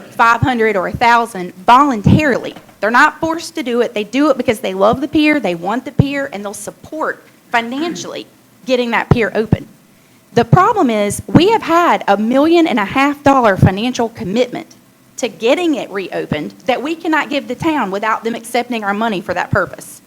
500 or 1,000 voluntarily, they're not forced to do it. They do it because they love the pier, they want the pier, and they'll support financially getting that pier open. The problem is we have had $1.5 million financial commitment to getting it reopened that we cannot give the town without them accepting our money for that purpose.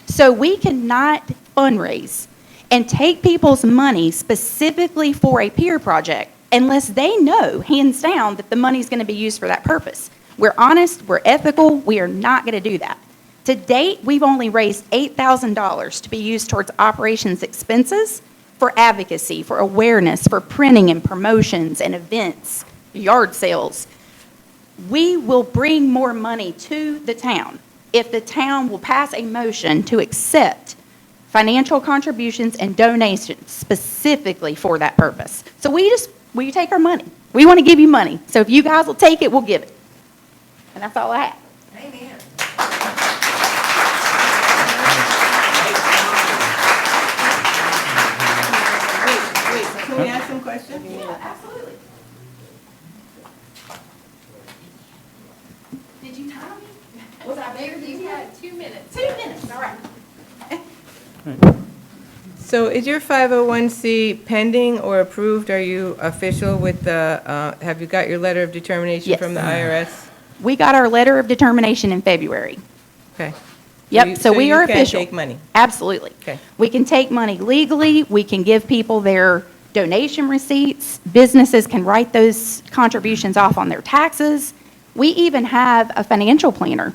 So we cannot fundraise and take people's money specifically for a pier project unless they know, hands down, that the money is going to be used for that purpose. We're honest, we're ethical, we are not going to do that. To date, we've only raised $8,000 to be used towards operations expenses, for advocacy, for awareness, for printing and promotions and events, yard sales. We will bring more money to the town if the town will pass a motion to accept financial contributions and donations specifically for that purpose. So we take our money. We want to give you money. So if you guys will take it, we'll give it. And that's all I have. Amen. Can we ask some questions? Yeah, absolutely. Did you time me? Was I there? You had 2 minutes. 2 minutes, all right. So is your 501c pending or approved? Are you official with the, have you got your letter of determination Yes. from the IRS? We got our letter of determination in February. Okay. Yep, so we are you can official. take money? Absolutely. Okay. We can take money legally, we can give people their donation receipts, businesses can write those contributions off on their taxes. We even have a financial planner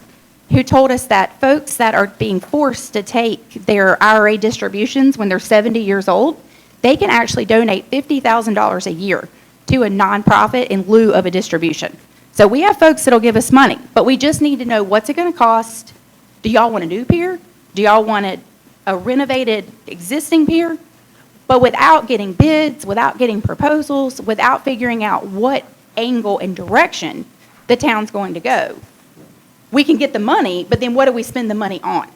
who told us that folks that are being forced to take their IRA distributions when they're 70 years old, they can actually donate $50,000 a year to a nonprofit in lieu of a distribution. So we have folks that'll give us money, but we just need to know, what's it going to cost? Do y'all want a new pier? Do y'all want a renovated existing pier? But without getting bids, without getting proposals, without figuring out what angle and direction the town's going to go, we can get the money, but then what do we spend the money on?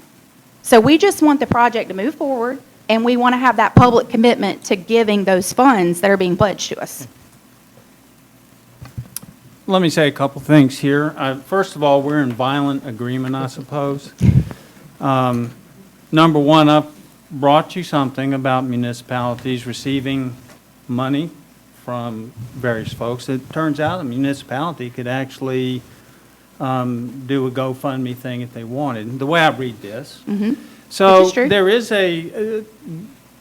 So we just want the project to move forward, and we want to have that public commitment to giving those funds that are being pledged to us. Let me say a couple things here. First of all, we're in violent agreement, I suppose. Number one, I've brought you something about municipalities receiving money from various folks. It turns out a municipality could actually do a GoFundMe thing if they wanted, the way I read this. Mhm. So Which is true. there is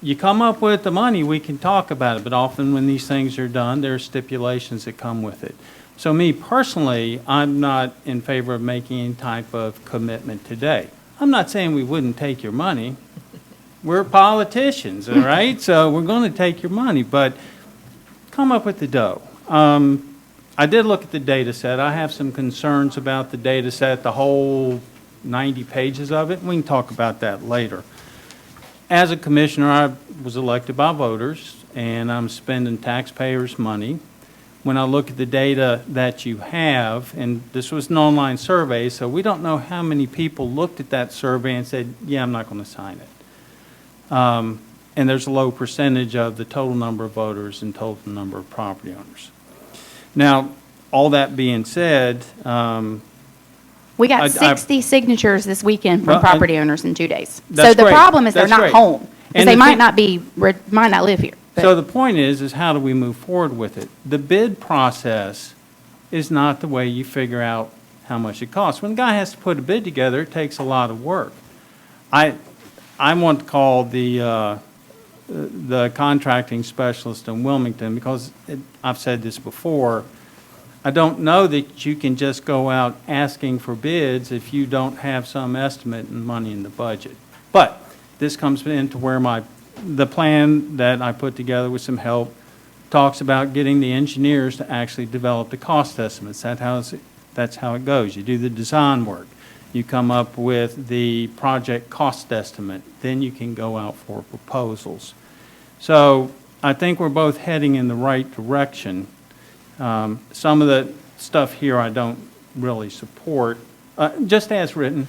you come up with the money, we can talk about it, but often when these things are done, there are stipulations that come with it. So me personally, I'm not in favor of making any type of commitment today. I'm not saying we wouldn't take your money. We're politicians, all right? So we're going to take your money, but come up with the dough. I did look at the data set. I have some concerns about the data set, the whole 90 pages of it. We can talk about that later. As a commissioner, I was elected by voters, and I'm spending taxpayers' money. When I look at the data that you have, and this was an online survey, so we don't know how many people looked at that survey and said, yeah, I'm not going to sign it. And there's a low percentage of the total number of voters and total number of property owners. Now, all that being said, We got I- 60 signatures this weekend Well, from property owners in 2 days. So That's the great. problem is they're That's not great. home, because And they the might thing- might not live here. but- so the point is how do we move forward with it? The bid process is not the way you figure out how much it costs. When a guy has to put a bid together, it takes a lot of work. I want to call the contracting specialist in Wilmington, because I've said this before, I don't know that you can just go out asking for bids if you don't have some estimate and money in the budget. But this comes into where the plan that I put together with some help talks about getting the engineers to actually develop the cost estimates. That's how it goes. You do the design work. You come up with the project cost estimate. Then you can go out for proposals. So I think we're both heading in the right direction. Some of the stuff here I don't really support, just as written,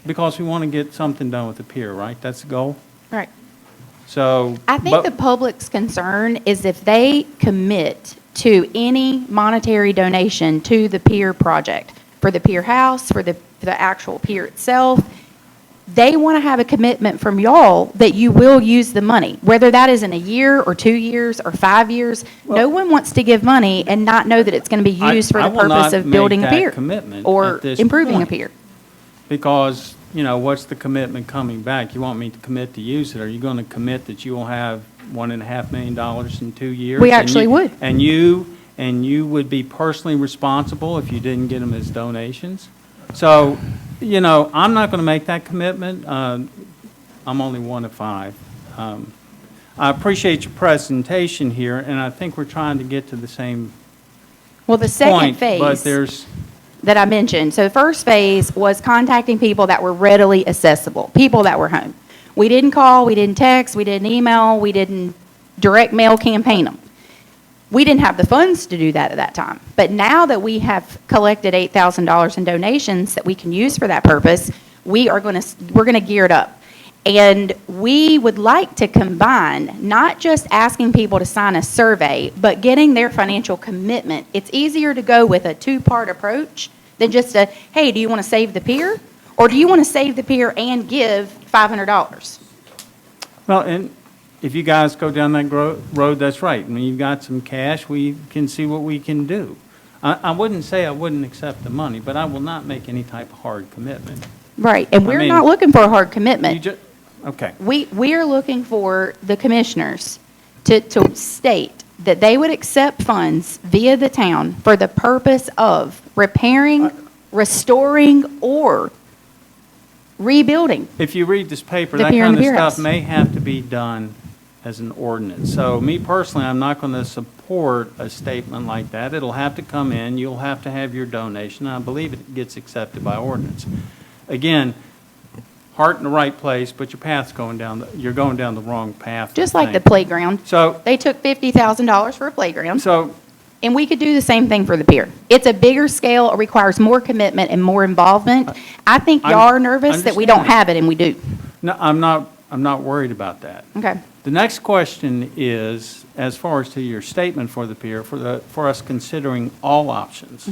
because we want to get something done with the pier, right? That's the goal? Right. So. I think the public's concern is if they commit to any monetary donation to the pier project, for the pier house, for the actual pier itself, they want to have a commitment from y'all that you will use the money, whether that is in a year or 2 years or 5 years. No one wants to give money and not know that it's going to be used for the purpose of building a pier or improving a pier. Because, what's the commitment coming back? You want me to commit to use it? Are you going to commit that you will have $1.5 million in 2 years? We actually would. And you would be personally responsible if you didn't get them as donations? So, I'm not going to make that commitment. I'm only one of 5. I appreciate your presentation here, and I think we're trying to get to the same Well, the second point, phase but there's, that I mentioned, so the first phase was contacting people that were readily accessible, people that were home. We didn't call, we didn't text, we didn't email, we didn't direct mail campaign them. We didn't have the funds to do that at that time. But now that we have collected $8,000 in donations that we can use for that purpose, we're going to gear it up. And we would like to combine, not just asking people to sign a survey, but getting their financial commitment. It's easier to go with a 2-part approach than just a, hey, do you want to save the pier? Or do you want to save the pier and give $500? well, and if you guys go down that road, that's right. I mean, you've got some cash, we can see what we can do. I wouldn't say I wouldn't accept the money, but I will not make any type of hard commitment. Right, and we're mean, not looking for a hard commitment. Okay. We are looking for the commissioners to state that they would accept funds via the town for the purpose of repairing, restoring, or rebuilding. If you read this paper, The that pier and kind the of pier stuff house. may have to be done as an ordinance. So me personally, I'm not going to support a statement like that. It'll have to come in, you'll have to have your donation, and I believe it gets accepted by ordinance. Again, heart in the right place, but your path's you're going down the wrong path. Just I like the think. playground. So, They took $50,000 for a playground. So, and we could do the same thing for the pier. It's a bigger scale, it requires more commitment and more involvement. I think y'all are nervous that we don't have it, and we do. no, I'm not worried about that. Okay. The next question is, as far as to your statement for the pier, for us considering all options.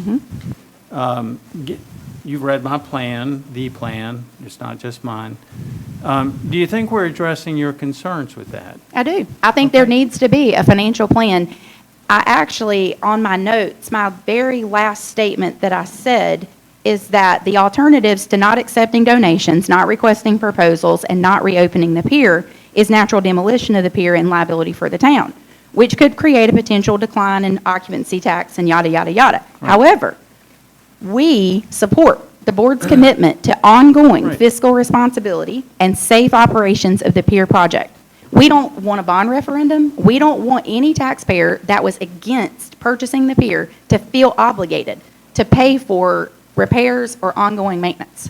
You've read my plan, the plan, it's not just mine. Do you think we're addressing your concerns with that? I do. I think there needs to be a financial plan. I actually, on my notes, my very last statement that I said is that the alternatives to not accepting donations, not requesting proposals, and not reopening the pier is natural demolition of the pier and liability for the town, which could create a potential decline in occupancy tax and yada, yada, yada. However, we support the board's commitment to ongoing fiscal responsibility and safe operations of the pier project. We don't want a bond referendum. We don't want any taxpayer that was against purchasing the pier to feel obligated to pay for repairs or ongoing maintenance.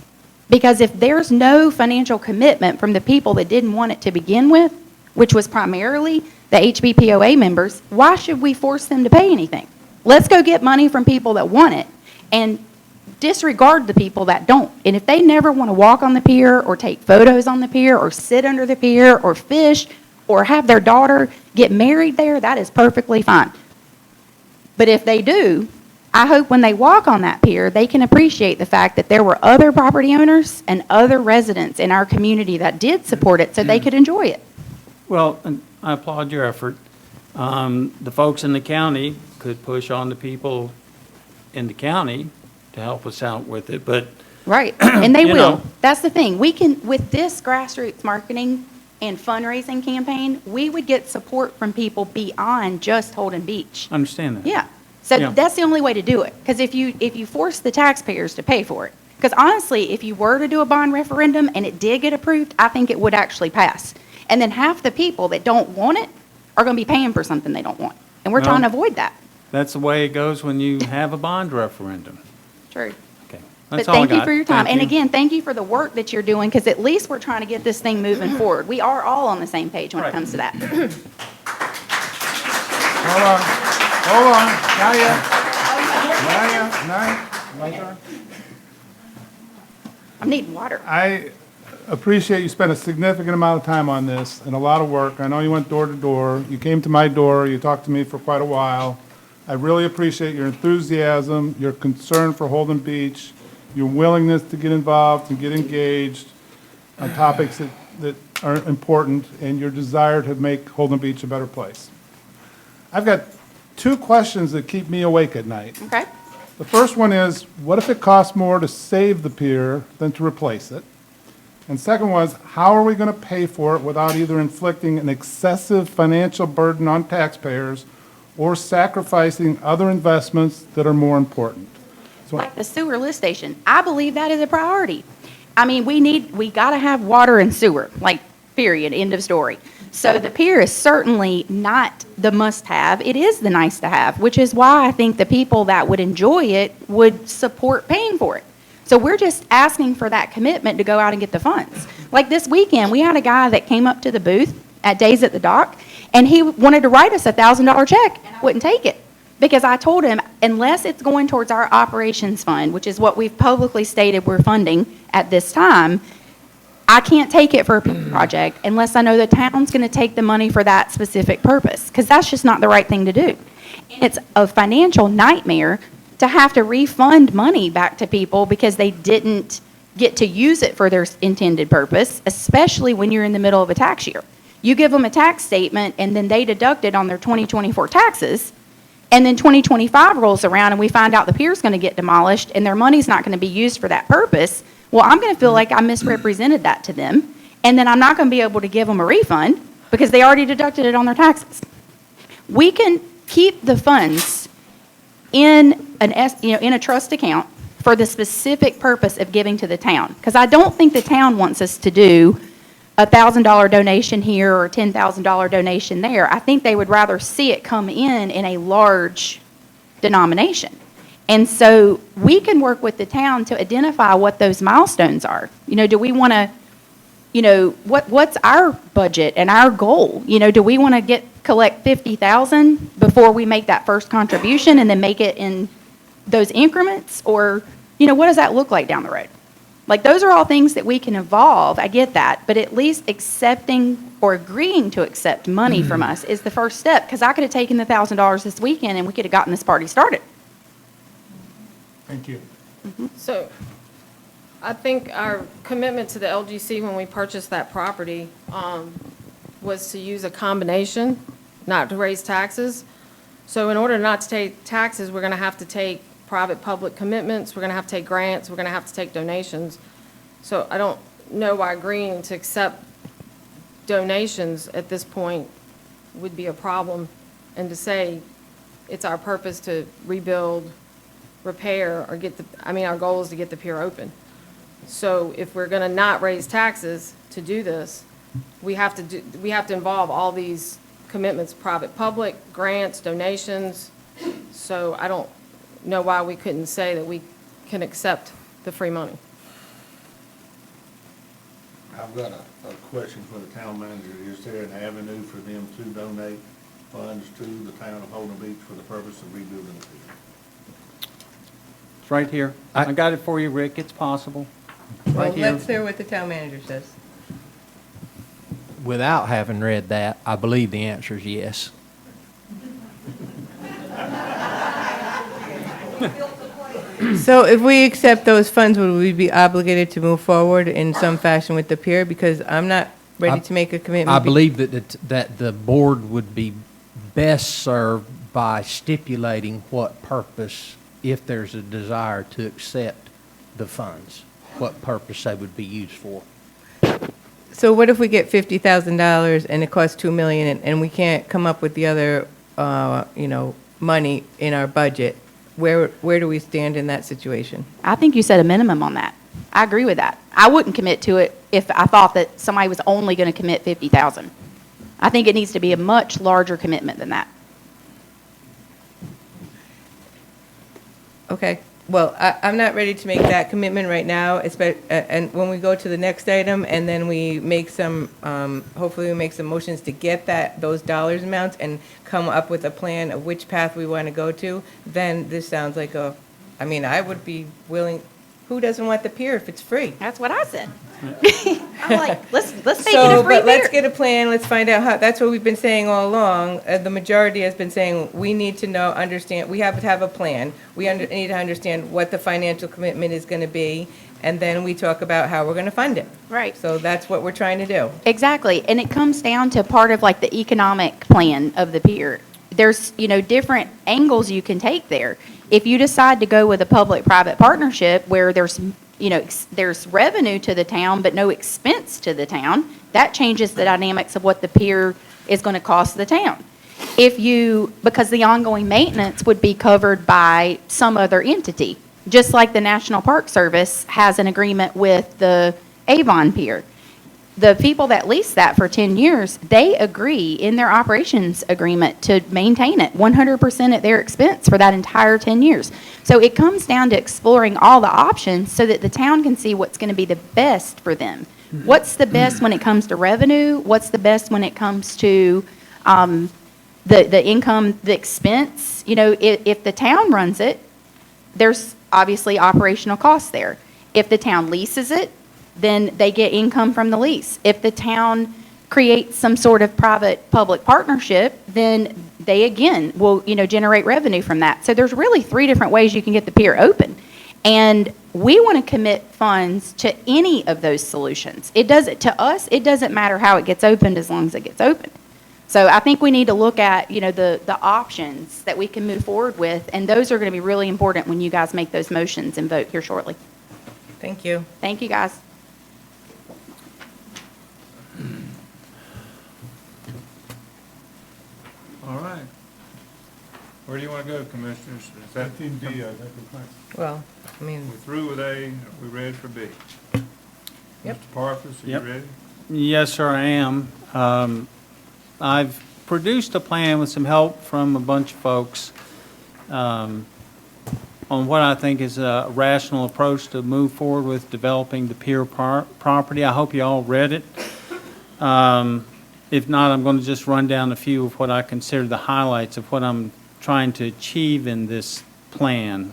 Because if there's no financial commitment from the people that didn't want it to begin with, which was primarily the HBPOA members, why should we force them to pay anything? Let's go get money from people that want it and disregard the people that don't. And if they never want to walk on the pier or take photos on the pier or sit under the pier or fish or have their daughter get married there, that is perfectly fine. But if they do, I hope when they walk on that pier, they can appreciate the fact that there were other property owners and other residents in our community that did support it so they could enjoy it. Well, and I applaud your effort. The folks in the county could push on the people in the county to help us out with it, but. Right, and they You will. know. That's the thing. We can, with this grassroots marketing and fundraising campaign, we would get support from people beyond just Holden Beach. Understand that. Yeah. So Yeah. that's the only way to do it. Because if you force the taxpayers to pay for it, because honestly, if you were to do a bond referendum and it did get approved, I think it would actually pass. And then half the people that don't want it are going to be paying for something they don't want. And we're trying to avoid that. That's the way it goes when you have a bond referendum. True. Okay. But That's all I thank you got. for your time. Thank And you. again, thank you for the work that you're doing, because at least we're trying to get this thing moving forward. We are all on the same page when it comes to that. Hold on, not yet. Not yet, my turn. I'm needing water. I appreciate you spent a significant amount of time on this and a lot of work. I know you went door to door. You came to my door. You talked to me for quite a while. I really appreciate your enthusiasm, your concern for Holden Beach, your willingness to get involved and get engaged on topics that are important, and your desire to make Holden Beach a better place. I've got two questions that keep me awake at night. Okay. The first one is, what if it costs more to save the pier than to replace it? And second was, how are we going to pay for it without either inflicting an excessive financial burden on taxpayers or sacrificing other investments that are more important? So, Like the sewer lift station, I believe that is a priority. I mean, we got to have water and sewer, like, period, end of story. So the pier is certainly not the must-have. It is the nice-to-have, which is why I think the people that would enjoy it would support paying for it. So we're just asking for that commitment to go out and get the funds. Like this weekend, we had a guy that came up to the booth at Days at the Dock, and he wanted to write us a $1,000 check, and I wouldn't take it. Because I told him, unless it's going towards our operations fund, which is what we've publicly stated we're funding at this time, I can't take it for a project unless I know the town's going to take the money for that specific purpose, because that's just not the right thing to do. And it's a financial nightmare to have to refund money back to people because they didn't get to use it for their intended purpose, especially when you're in the middle of a tax year. You give them a tax statement, and then they deduct it on their 2024 taxes, and then 2025 rolls around and we find out the pier's going to get demolished and their money's not going to be used for that purpose. Well, I'm going to feel like I misrepresented that to them, and then I'm not going to be able to give them a refund because they already deducted it on their taxes. We can keep the funds in in a trust account for the specific purpose of giving to the town, because I don't think the town wants us to do a $1,000 donation here or a $10,000 donation there. I think they would rather see it come in a large denomination. And so we can work with the town to identify what those milestones are. Do we want to, what's our budget and our goal? Do we want to collect $50,000 before we make that first contribution and then make it in those increments? Or, what does that look like down the road? Like, those are all things that we can evolve. I get that. But at least accepting or agreeing to accept money from us is the first step, because I could have taken the $1,000 this weekend and we could have gotten this party started. thank you. So I think our commitment to the LGC when we purchased that property was to use a combination, not to raise taxes. So in order not to take taxes, we're going to have to take private-public commitments, we're going to have to take grants, we're going to have to take donations. So I don't know why agreeing to accept donations at this point would be a problem, and to say it's our purpose to rebuild, repair, or our goal is to get the pier open. So if we're going to not raise taxes to do this, we have to involve all these commitments, private, public, grants, donations. So I don't know why we couldn't say that we can accept the free money. I've got a question for the town manager. Is there an avenue for them to donate funds to the town of Holden Beach for the purpose of rebuilding the pier? It's right here. I got it for you, Rick. It's possible. Well, Right here. let's hear what the town manager says. Without having read that, I believe the answer is yes. So if we accept those funds, would we be obligated to move forward in some fashion with the pier? Because I'm not ready to make a commitment. I believe that the board would be best served by stipulating what purpose, if there's a desire to accept the funds, what purpose they would be used for. So what if we get $50,000 and it costs $2 million and we can't come up with the other, money in our budget? Where do we stand in that situation? I think you set a minimum on that. I agree with that. I wouldn't commit to it if I thought that somebody was only going to commit 50,000. I think it needs to be a much larger commitment than that. Okay, well, I'm not ready to make that commitment right now, and when we go to the next item, and then we make some, hopefully we make some motions to get those dollars amounts and come up with a plan of which path we want to go to, then this sounds like I would be willing, who doesn't want the pier if it's free? That's what I said. I'm like, let's make it a free But let's pier. get a plan, let's find out how, that's what we've been saying all along. The majority has been saying, we need to understand, we have to have a plan. We need to understand what the financial commitment is going to be, and then we talk about how we're going to fund it. Right. So that's what we're trying to do. Exactly, and it comes down to part of like the economic plan of the pier. There's, different angles you can take there. If you decide to go with a public-private partnership where there's revenue to the town but no expense to the town, that changes the dynamics of what the pier is going to cost the town. Because the ongoing maintenance would be covered by some other entity, just like the National Park Service has an agreement with the Avon Pier. The people that lease that for 10 years, they agree in their operations agreement to maintain it 100% at their expense for that entire 10 years. So it comes down to exploring all the options so that the town can see what's going to be the best for them. What's the best when it comes to revenue? What's the best when it comes to the income, the expense? If the town runs it, there's obviously operational costs there. If the town leases it, then they get income from the lease. If the town creates some sort of private-public partnership, then they again will, generate revenue from that. So there's really 3 different ways you can get the pier open. And we want to commit funds to any of those solutions. To us, it doesn't matter how it gets opened as long as it gets open. So I think we need to look at, the options that we can move forward with, and those are going to be really important when you guys make those motions and vote here shortly. Thank you. Thank you, guys. All right. Where do you want to go, Commissioners? Is that 18B, I think. Well, We're through with A, are we ready for B? Yep. Mr. Parfus, are you Yep. ready? Yes, sir, I am. I've produced a plan with some help from a bunch of folks on what I think is a rational approach to move forward with developing the pier property. I hope you all read it. If not, I'm going to just run down a few of what I consider the highlights of what I'm trying to achieve in this plan.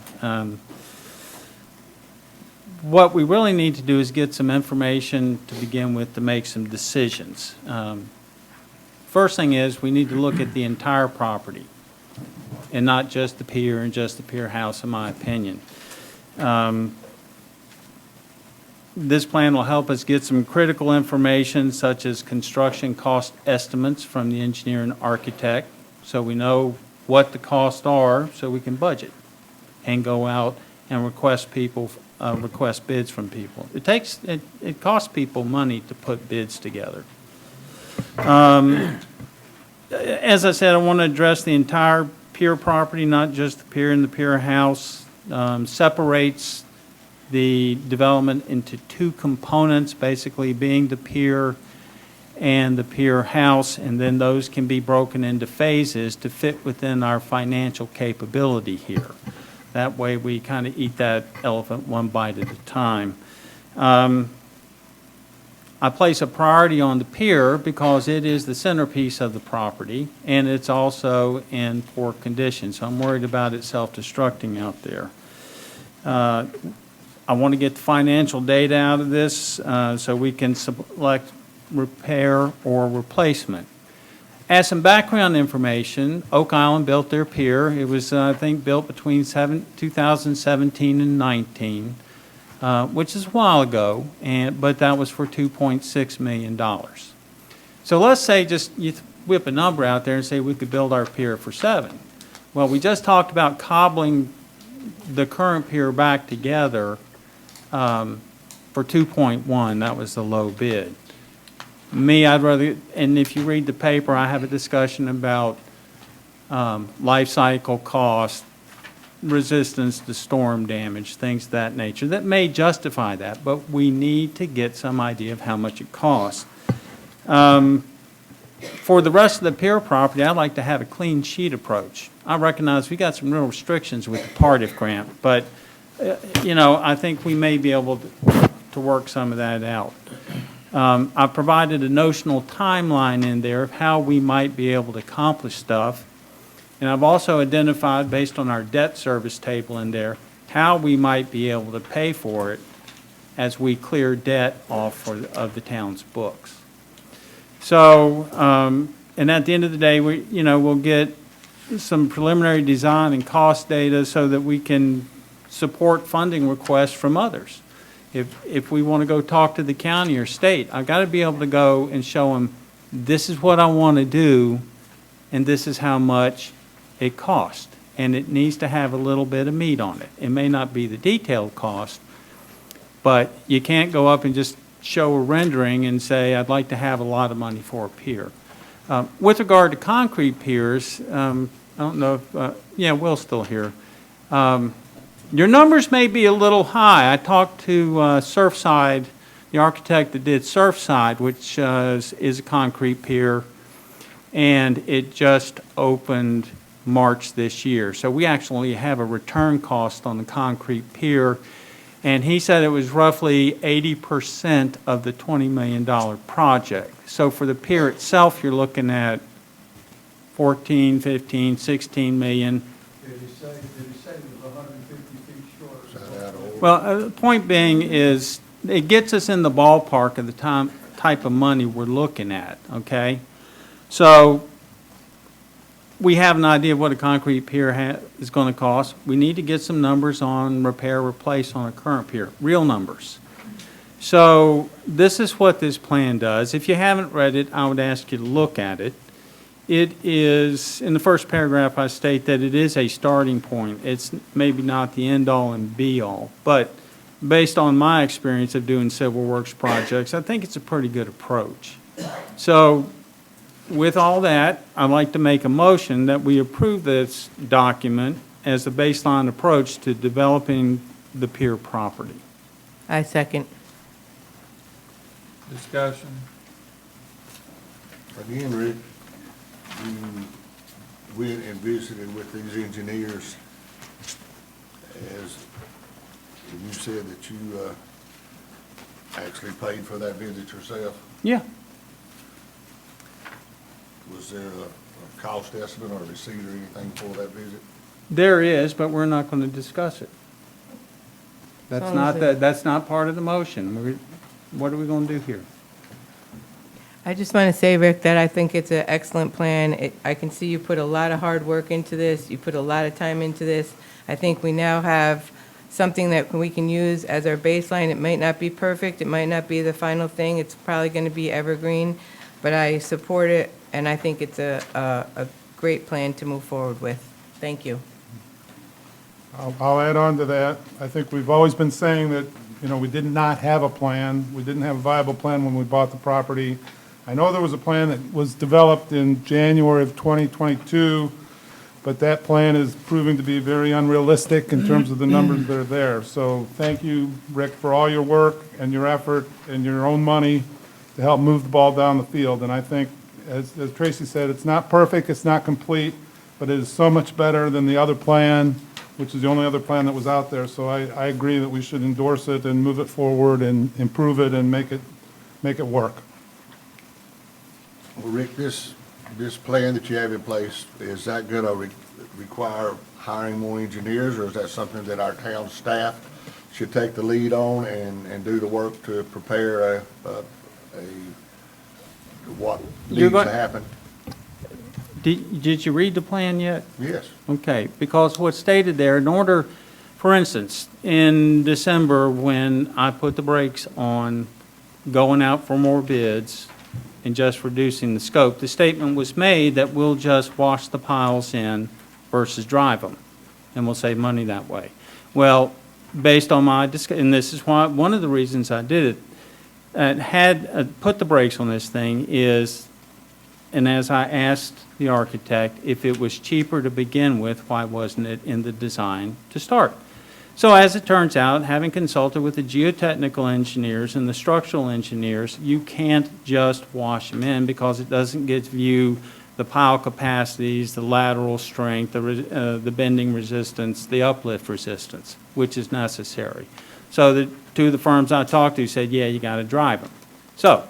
What we really need to do is get some information to begin with to make some decisions. First thing is we need to look at the entire property and not just the pier and just the pier house, in my opinion. This plan will help us get some critical information such as construction cost estimates from the engineer and architect so we know what the costs are so we can budget. and go out and request bids from people. It costs people money to put bids together. As I said, I want to address the entire pier property, not just the pier and the pier house. Separates the development into two components, basically being the pier and the pier house, and then those can be broken into phases to fit within our financial capability here. That way we kind of eat that elephant one bite at a time. I place a priority on the pier because it is the centerpiece of the property, and it's also in poor condition, so I'm worried about it self-destructing out there. I want to get the financial data out of this so we can select repair or replacement. As some background information, Oak Island built their pier. It was, I think, built between 2017 and 19. Which is a while ago, but that was for $2.6 million. So let's say just you whip a number out there and say we could build our pier for $7 million. Well, we just talked about cobbling the current pier back together for $2.1 million. That was the low bid. Me, I'd rather, and if you read the paper, I have a discussion about life cycle cost, resistance to storm damage, things of that nature, that may justify that, but we need to get some idea of how much it costs. For the rest of the pier property, I'd like to have a clean sheet approach. I recognize we got some real restrictions with the Partif grant, but, I think we may be able to work some of that out. I provided a notional timeline in there of how we might be able to accomplish stuff. And I've also identified, based on our debt service table in there, how we might be able to pay for it as we clear debt off of the town's books. So, and at the end of the day, we'll get some preliminary design and cost data so that we can support funding requests from others. If we want to go talk to the county or state, I've got to be able to go and show them, this is what I want to do, and this is how much it costs, and it needs to have a little bit of meat on it. It may not be the detailed cost, but you can't go up and just show a rendering and say, I'd like to have a lot of money for a pier. With regard to concrete piers, I don't know if, Will's still here. Your numbers may be a little high. I talked to Surfside, the architect that did Surfside, which is a concrete pier, and it just opened March this year. So we actually have a return cost on the concrete pier, and he said it was roughly 80% of the $20 million project. So for the pier itself, you're looking at 14, 15, 16 million. Did he say it was 150 feet short? Well, the point being is it gets us in the ballpark of the type of money we're looking at, okay? So we have an idea of what a concrete pier is going to cost. We need to get some numbers on repair, replace on a current pier, real numbers. So this is what this plan does. If you haven't read it, I would ask you to look at it. It is, in the first paragraph, I state that it is a starting point. It's maybe not the end-all and be-all, but based on my experience of doing civil works projects, I think it's a pretty good approach. So with all that, I'd like to make a motion that we approve this document as a baseline approach to developing the pier property. I second. Discussion. Again, Rick, we went and visited with these engineers, as you said that you actually paid for that visit yourself. Yeah. Was there a cost estimate or receipt or anything for that visit? There is, but we're not going to discuss it. That's not part of the motion. What are we going to do here? I just want to say, Rick, that I think it's an excellent plan. I can see you put a lot of hard work into this. You put a lot of time into this. I think we now have something that we can use as our baseline. It might not be perfect. It might not be the final thing. It's probably going to be evergreen, but I support it, and I think it's a great plan to move forward with. Thank you. I'll add on to that. I think we've always been saying that, we did not have a plan. We didn't have a viable plan when we bought the property. I know there was a plan that was developed in January of 2022, but that plan is proving to be very unrealistic in terms of the numbers that are there. So thank you, Rick, for all your work and your effort and your own money to help move the ball down the field. And I think, as Tracy said, it's not perfect, it's not complete, but it is so much better than the other plan, which is the only other plan that was out there. So I agree that we should endorse it and move it forward and improve it and make it work. Well, Rick, this plan that you have in place, is that going to require hiring more engineers, or is that something that our town staff should take the lead on and do the work to prepare what needs to happen? Did you read the plan yet? Yes. Okay, because what's stated there, in order, for instance, in December, when I put the brakes on going out for more bids and just reducing the scope, the statement was made that we'll just wash the piles in versus drive them, and we'll save money that way. Well, based on my and this is why, one of the reasons I did it, put the brakes on this thing is, and as I asked the architect, if it was cheaper to begin with, why wasn't it in the design to start? So as it turns out, having consulted with the geotechnical engineers and the structural engineers, you can't just wash them in because it doesn't give you the pile capacities, the lateral strength, the bending resistance, the uplift resistance, which is necessary. So the two of the firms I talked to said, yeah, you got to drive them. So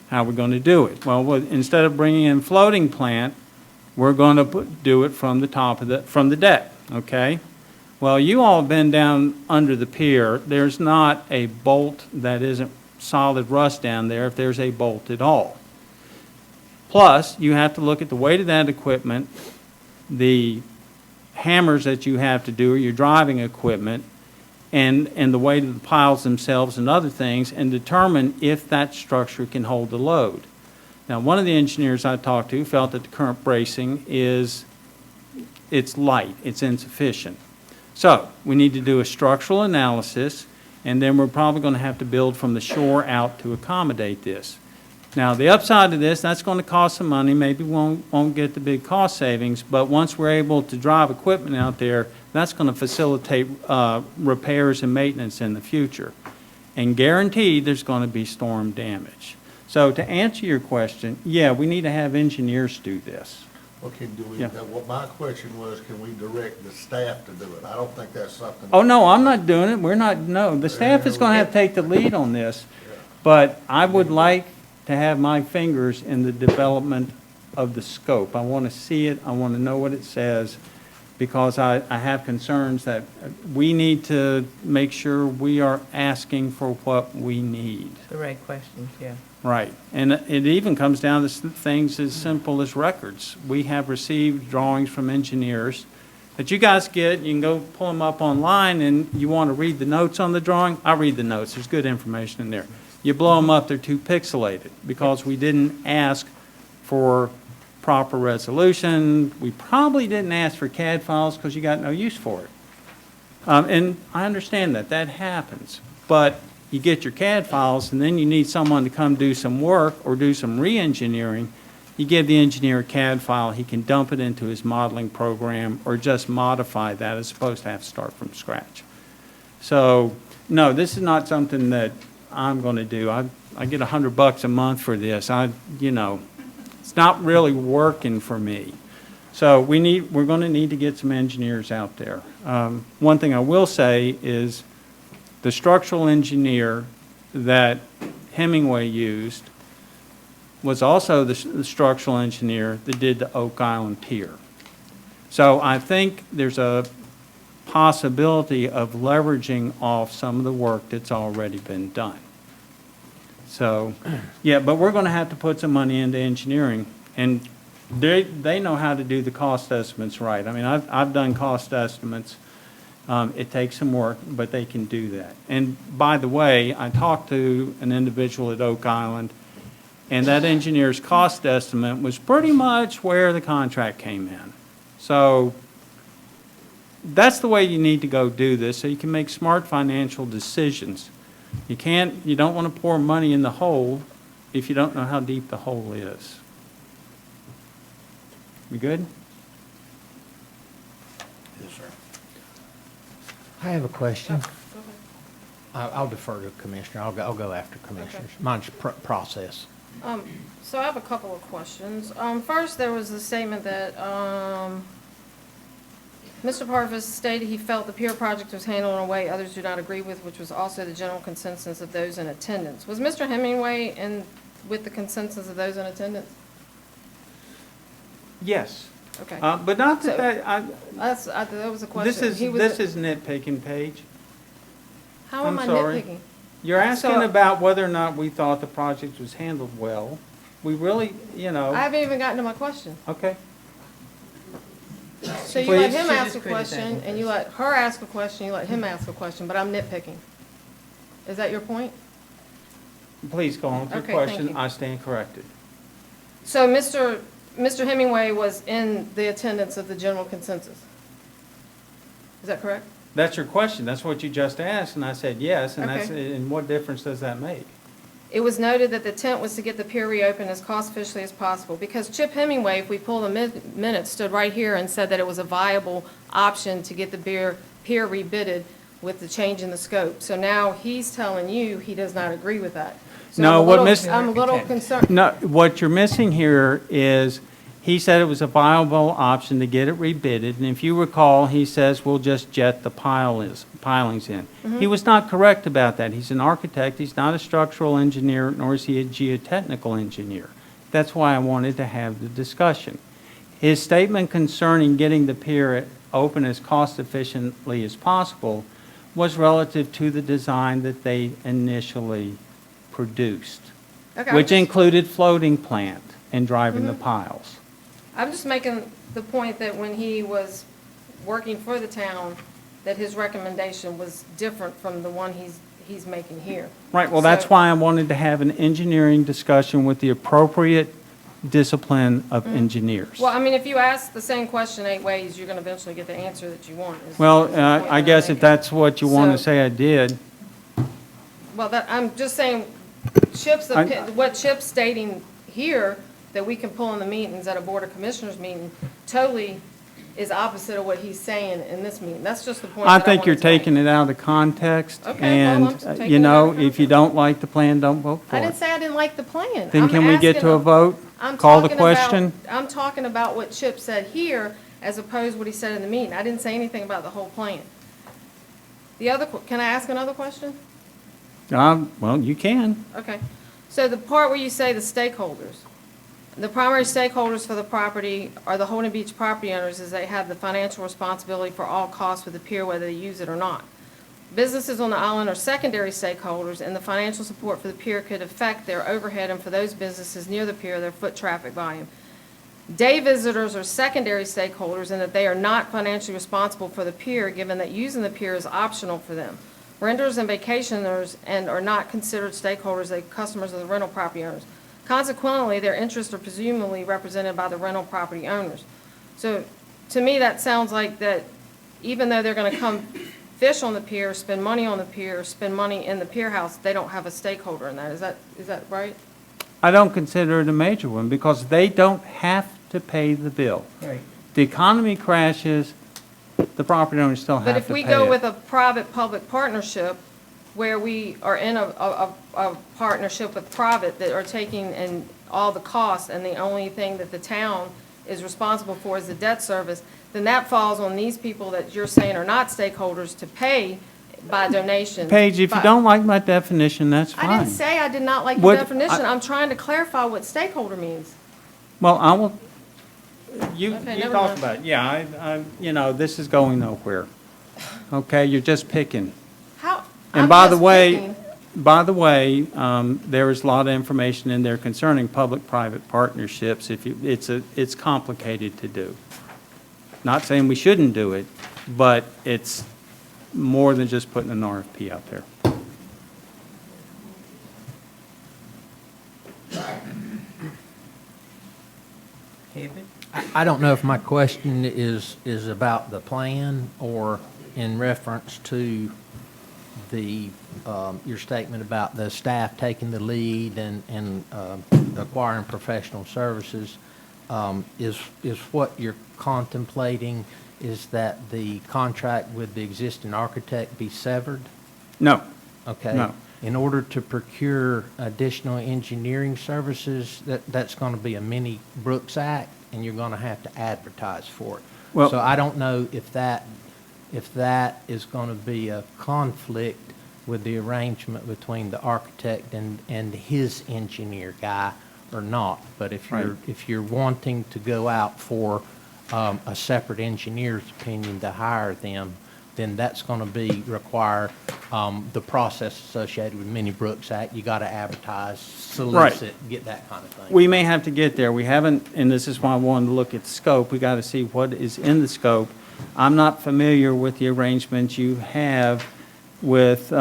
how are we going to do it? Well, instead of bringing in floating plant, we're going to do it from the top of from the deck, okay? Well, you all have been down under the pier. There's not a bolt that isn't solid rust down there if there's a bolt at all. Plus, you have to look at the weight of that equipment, the hammers that you have to do, or your driving equipment, and the weight of the piles themselves and other things, and determine if that structure can hold the load. Now, one of the engineers I talked to felt that the current bracing it's light, it's insufficient. So we need to do a structural analysis, and then we're probably going to have to build from the shore out to accommodate this. Now, the upside of this, that's going to cost some money. Maybe won't get the big cost savings, but once we're able to drive equipment out there, that's going to facilitate repairs and maintenance in the future. And guaranteed there's going to be storm damage. So to answer your question, yeah, we need to have engineers do this. Okay, Yeah. what my question was, can we direct the staff to do it? I don't think that's something. Oh, no, I'm not doing it. We're not, no. The staff is going to have to take the lead on this. But I would like to have my fingers in the development of the scope. I want to see it. I want to know what it says, because I have concerns that we need to make sure we are asking for what we need. The right questions, yeah. Right. And it even comes down to things as simple as records. We have received drawings from engineers that you guys get. You can go pull them up online, and you want to read the notes on the drawing. I read the notes. There's good information in there. You blow them up, they're too pixelated because we didn't ask for proper resolution. We probably didn't ask for CAD files because you got no use for it. And I understand that. That happens. But you get your CAD files, and then you need someone to come do some work or do some re-engineering. You give the engineer a CAD file, he can dump it into his modeling program or just modify that as opposed to have to start from scratch. So, no, this is not something that I'm going to do. I get $100 a month for this. It's not really working for me. So we're going to need to get some engineers out there. One thing I will say is the structural engineer that Hemingway used was also the structural engineer that did the Oak Island Pier. So I think there's a possibility of leveraging off some of the work that's already been done. So, yeah, but we're going to have to put some money into engineering, and they know how to do the cost estimates right. I mean, I've done cost estimates. It takes some work, but they can do that. And by the way, I talked to an individual at Oak Island, and that engineer's cost estimate was pretty much where the contract came in. So that's the way you need to go do this, so you can make smart financial decisions. You don't want to pour money in the hole if you don't know how deep the hole is. We good? Yes, sir. I have a question. I'll defer to Commissioner. I'll go after Commissioners. Mine's process. So I have a couple of questions. First, there was a statement that, Mr. Parvis stated he felt the pier project was handled in a way others do not agree with, which was also the general consensus of those in attendance. Was Mr. Hemingway with the consensus of those in attendance? Yes. Okay. But not So, that, that was a question. this is nitpicking, Paige. How am I I'm sorry. nitpicking? You're asking So- about whether or not we thought the project was handled well. We really, I haven't even gotten to my question. Okay. So you let Please. him She ask just a quit his question, second and you let her ask a question, you let him ask a question, but I'm nitpicking. Is that your point? Please go on with your Okay, thank question. you. I stand corrected. So Mr. Hemingway was in the attendance of the general consensus? Is that correct? That's your question. That's what you just asked, and I said yes, and Okay. and what difference does that make? It was noted that the intent was to get the pier reopened as cost-efficiently as possible, because Chip Hemingway, if we pull the minutes, stood right here and said that it was a viable option to get the pier rebidded with the change in the scope. So now he's telling you he does not agree with that. So No, I'm a little concerned. No, what you're missing here is, he said it was a viable option to get it rebidded, and if you recall, he says we'll just jet the pilings in. Mm-hmm. He was not correct about that. He's an architect, he's not a structural engineer, nor is he a geotechnical engineer. That's why I wanted to have the discussion. His statement concerning getting the pier open as cost efficiently as possible was relative to the design that they initially produced, Okay, which included floating plant and driving the piles. I'm just making the point that when he was working for the town, that his recommendation was different from the one he's making here. Right, well, that's So- why I wanted to have an engineering discussion with the appropriate discipline of engineers. Well, I mean, if you ask the same question 8 ways, you're going to eventually get the answer that you want. is Well, the point that I I'm guess if making. that's what you want to So- say, I did. Well, I'm just saying, what Chip's stating here, that we can pull in the meetings at a Board of Commissioners meeting, totally is opposite of what he's saying in this meeting. That's just the point I that think you're wanted to make. taking it out of context. Okay, well, I'm And, just taking you it know, out of if you don't like the plan, don't vote for I didn't it. say I didn't like the plan. Then I'm can we get asking to a vote? I'm Call the talking about- question? I'm talking about what Chip said here as opposed to what he said in the meeting. I didn't say anything about the whole plan. Can I ask another question? Well, you can. Okay. So the part where you say the stakeholders, the primary stakeholders for the property are the Holden Beach property owners, as they have the financial responsibility for all costs with the pier, whether they use it or not. Businesses on the island are secondary stakeholders, and the financial support for the pier could affect their overhead, and for those businesses near the pier, their foot traffic volume. Day visitors are secondary stakeholders in that they are not financially responsible for the pier, given that using the pier is optional for them. Renters and vacationers are not considered stakeholders, they customers of the rental property owners. Consequently, their interests are presumably represented by the rental property owners. So, to me, that sounds like that even though they're going to come fish on the pier, spend money on the pier, spend money in the pier house, they don't have a stakeholder in that. Is that right? I don't consider it a major one because they don't have to pay the bill. Right. The economy crashes, the property owners still have to But pay if we go it. with a private-public partnership, where we are in a partnership with private that are taking in all the costs, and the only thing that the town is responsible for is the debt service, then that falls on these people that you're saying are not stakeholders to pay by donation. Paige, if you don't like my definition, that's fine. I didn't say I did not like your What- definition. I'm trying to clarify what stakeholder means. Well, I will, you Okay, never talk mind. about it. Yeah, you know, this is going nowhere. Okay, you're just picking. How? And I'm by the just way, picking. there is a lot of information in there concerning public-private partnerships. It's complicated to do. Not saying we shouldn't do it, but it's more than just putting an RFP out there. David? I don't know if my question is about the plan or in reference to the, your statement about the staff taking the lead and acquiring professional services. Is what you're contemplating, is that the contract with the existing architect be severed? No. Okay. No. In order to procure additional engineering services, that's going to be a mini Brooks Act, and you're going to have to advertise for it. Well- So I don't know if that is going to be a conflict with the arrangement between the architect and his engineer guy or not. But if you're wanting to go out for a separate engineer's opinion to hire them, then that's going to require the process associated with Mini Brooks Act. You got to advertise, solicit, get that kind of thing. We may have to get there. We haven't, and this is why I wanted to look at the scope. We got to see what is in the scope. I'm not familiar with the arrangements you have with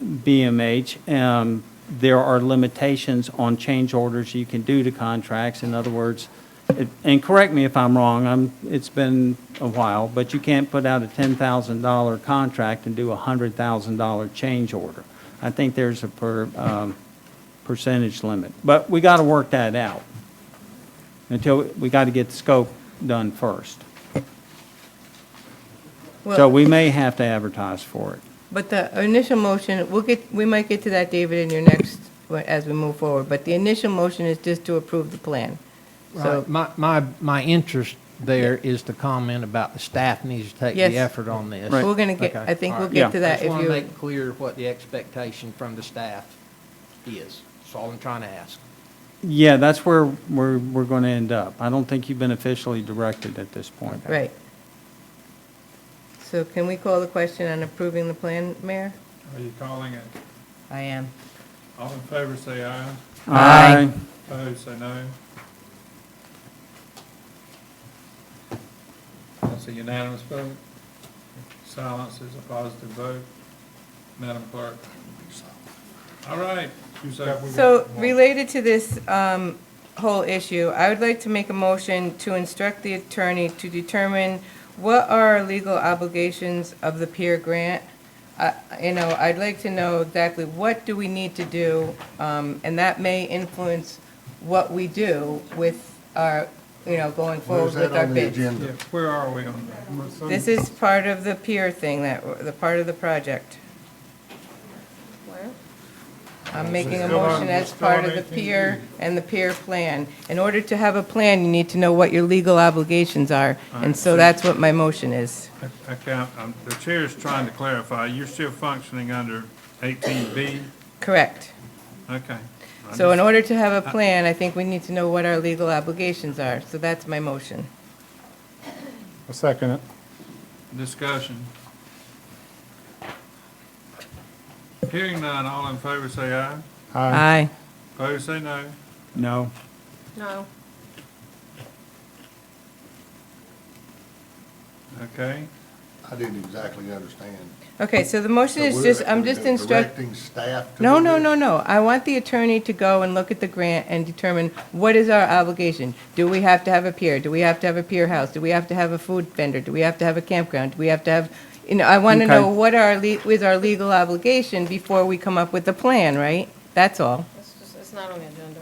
BMH. There are limitations on change orders you can do to contracts. In other words, and correct me if I'm wrong, it's been a while, but you can't put out a $10,000 contract and do a $100,000 change order. I think there's a percentage limit. But we got to work that out. We got to get the scope done first. So we may have to advertise for it. But the initial motion, we might get to that, David, in your next, as we move forward. But the initial motion is just to approve the plan. So Right. My interest there is to comment about the staff needs to take Yes. the effort on this. We're going to get, Okay. I think All we'll right. get to that I if just want you. to make clear what the expectation from the staff is. That's all I'm trying to ask. Yeah, that's where we're going to end up. I don't think you've been officially directed at this point. Right. So can we call the question on approving the plan, Mayor? Are you calling it? I am. All in favor, say aye. Aye. Opposed, say no. That's a unanimous vote. Silence is a positive vote. Madam Clerk. All right. So related to this whole issue, I would like to make a motion to instruct the attorney to determine what are our legal obligations of the peer grant. I'd like to know exactly what do we need to do, and that may influence what we do with our, going forward with our bids. Yeah, where are we on that? This is part of the peer thing, the part of the project. Where? I'm making a Still on- motion as still part on of the 18B. peer and the peer plan. In order to have a plan, you need to know what your legal obligations are, and so that's what my motion is. The chair's trying to clarify, you're still functioning under 18B? Correct. Okay. So in order to have a plan, I think we need to know what our legal obligations are, so that's my motion. I second it. Discussion. Hearing none, all in favor say aye. Aye. Opposed, say no. No. No. Okay. I didn't exactly understand. Okay, so the motion So is we're- just, I'm just we're instructing. Directing staff to No, do no, this? no, no. I want the attorney to go and look at the grant and determine what is our obligation. Do we have to have a pier? Do we have to have a pier house? Do we have to have a food vendor? Do we have to have a campground? Do we have to have, I want to Okay. know what is our legal obligation before we come up with a plan, right? That's all. It's not on the agenda.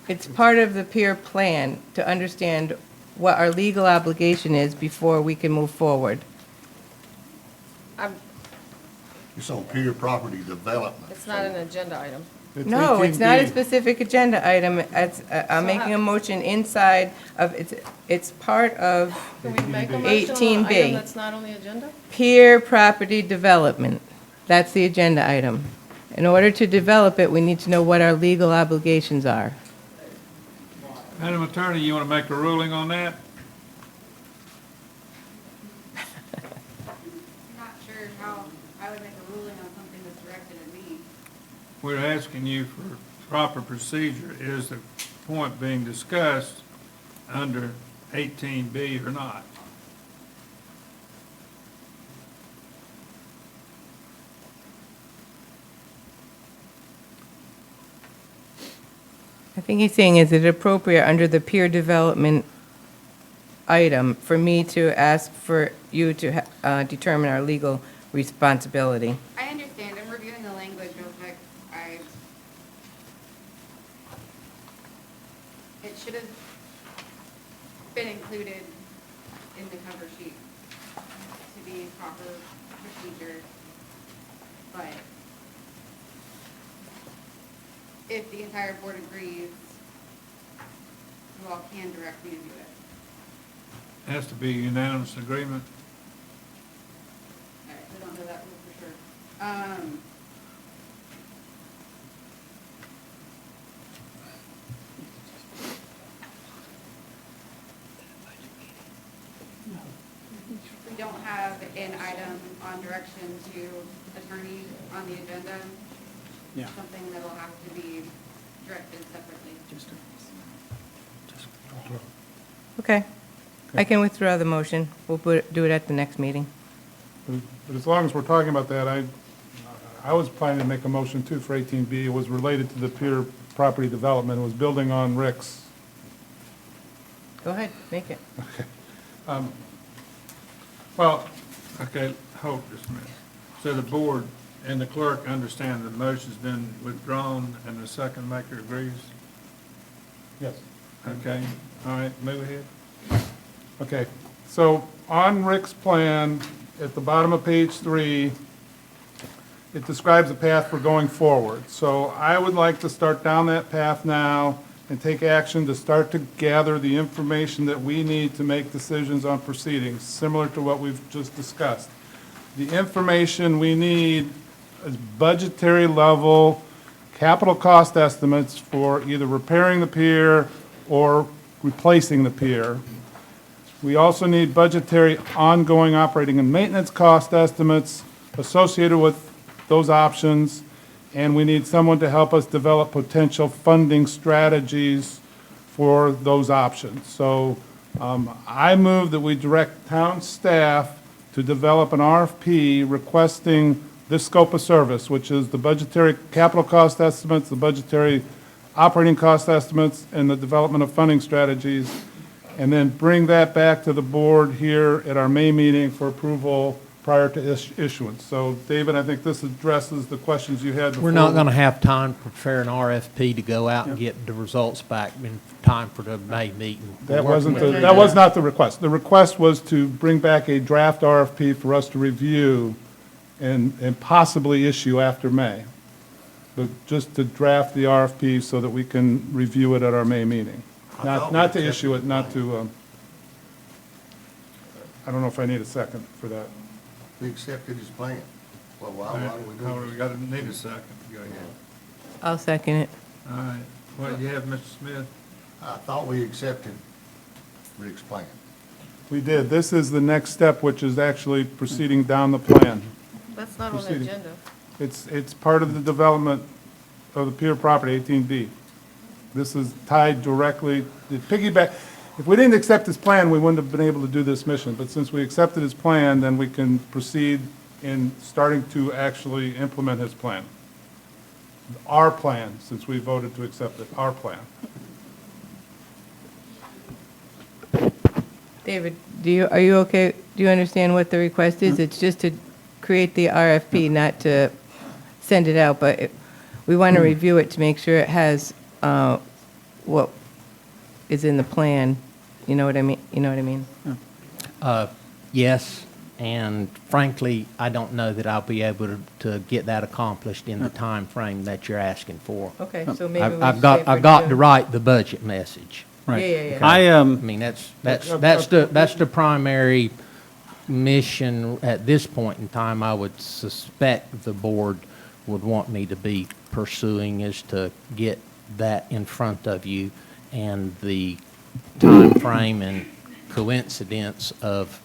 It's part of the peer plan to understand what our legal obligation is before we can move forward. It's on peer property development. It's not an agenda item. No, it's not a 18B. specific agenda item. I'm making a motion inside of, it's part of Can we make a motion on an 18B. item that's not on the agenda? peer property development. That's the agenda item. In order to develop it, we need to know what our legal obligations are. Madam Attorney, you want to make a ruling on that? I'm not sure how I would make a ruling on something that's directed at me. We're asking you for proper procedure. Is the point being discussed under 18B or not? I think he's saying, is it appropriate under the peer development item for me to ask for you to determine our legal responsibility. I understand. I'm reviewing the language real quick. It should have been included in the cover sheet to be proper procedure. But if the entire board agrees, you all can direct me to do it. Has to be unanimous agreement. All right, I don't know that rule for sure. We don't have an item on direction to attorney on the agenda. Yeah. Something that'll have to be directed separately. Okay. I can withdraw the motion. We'll do it at the next meeting. But as long as we're talking about that, I was planning to make a motion too for 18B. It was related to the peer property development. It was building on Rick's. Go ahead, make it. Okay. Well, okay, hold just a minute. So the board and the clerk understand the motion's been withdrawn and the second maker agrees? Yes. Okay, all right, move ahead. Okay, so on Rick's plan, at the bottom of page 3, it describes a path for going forward. So I would like to start down that path now and take action to start to gather the information that we need to make decisions on proceedings, similar to what we've just discussed. The information we need is budgetary level capital cost estimates for either repairing the pier or replacing the pier. We also need budgetary ongoing operating and maintenance cost estimates associated with those options, and we need someone to help us develop potential funding strategies for those options. So I move that we direct town staff to develop an RFP requesting this scope of service, which is the budgetary capital cost estimates, the budgetary operating cost estimates, and the development of funding strategies, and then bring that back to the board here at our May meeting for approval prior to issuance. So, David, I think this addresses the questions you had before. We're not going to have time to prepare an RFP to go out and get the results back in time for the May meeting. That was not the request. The request was to bring back a draft RFP for us to review and possibly issue after May. But just to draft the RFP so that we can review it at our May meeting. Not to issue it, not to, I don't know if I need a second for that. We accepted his plan. Well, why do we do it? We got to need a second. Go ahead. I'll second it. All right, what do you have, Mr. Smith? I thought we accepted Rick's plan. We did. This is the next step, which is actually proceeding down the plan. That's not on the Proceeding. agenda. It's part of the development of the pier property, 18B. This is tied directly, the piggyback. If we didn't accept his plan, we wouldn't have been able to do this mission. But since we accepted his plan, then we can proceed in starting to actually implement his plan. Our plan, since we voted to accept it, our plan. David, are you okay? Do you understand what the request is? It's just to create the RFP, not to send it out, but we want to review it to make sure it has what is in the plan. You know what I mean? You know what I mean? Yes, and frankly, I don't know that I'll be able to get that accomplished in the time frame that you're asking for. Okay, so maybe we I've should got say for I've got to June. write the budget message. Right. Yeah. I mean, that's the primary mission at this point in time. I would suspect the board would want me to be pursuing is to get that in front of you, and the time frame and coincidence of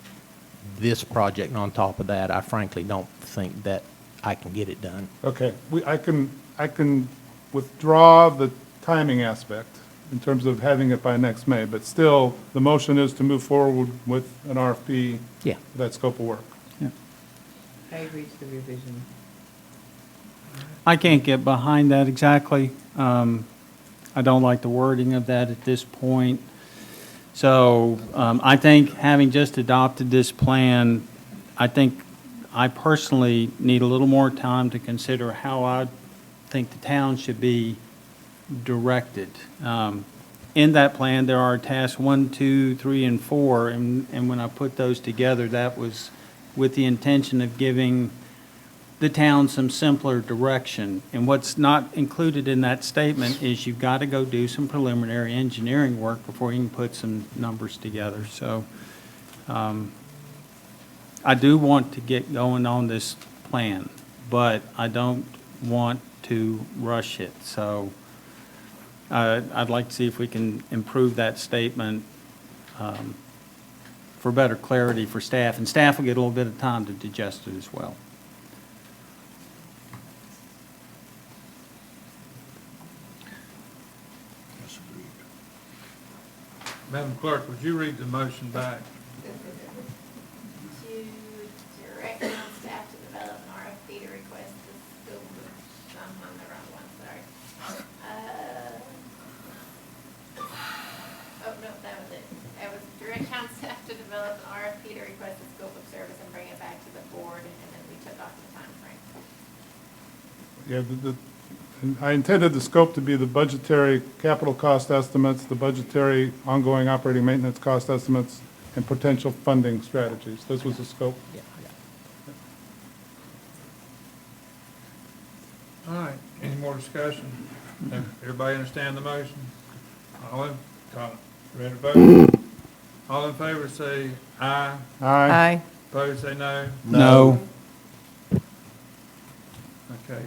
this project, and on top of that, I frankly don't think that I can get it done. Okay, I can withdraw the timing aspect in terms of having it by next May, but still, the motion is to move forward with an RFP. Yeah. For that scope of work. I agree to the revision. I can't get behind that exactly. I don't like the wording of that at this point. So I think having just adopted this plan, I think I personally need a little more time to consider how I think the town should be directed. In that plan, there are tasks 1, 2, 3, and 4, and when I put those together, that was with the intention of giving the town some simpler direction. And what's not included in that statement is you've got to go do some preliminary engineering work before you can put some numbers together. So I do want to get going on this plan, but I don't want to rush it. So I'd like to see if we can improve that statement for better clarity for staff, and staff will get a little bit of time to digest it as well. Madam Clerk, would you read the motion back? To direct town staff to develop an RFP to request the scope of, I'm on the wrong one, sorry. Oh, no, that was it. That was direct town staff to develop an RFP to request the scope of service and bring it back to the board, and then we took off the timeframe. Yeah, I intended the scope to be the budgetary capital cost estimates, the budgetary ongoing operating maintenance cost estimates, and potential funding strategies. This was the scope. All right, any more discussion? Everybody understand the motion? All in, ready to vote? All in favor say aye. Aye. Opposed say no. No. Okay.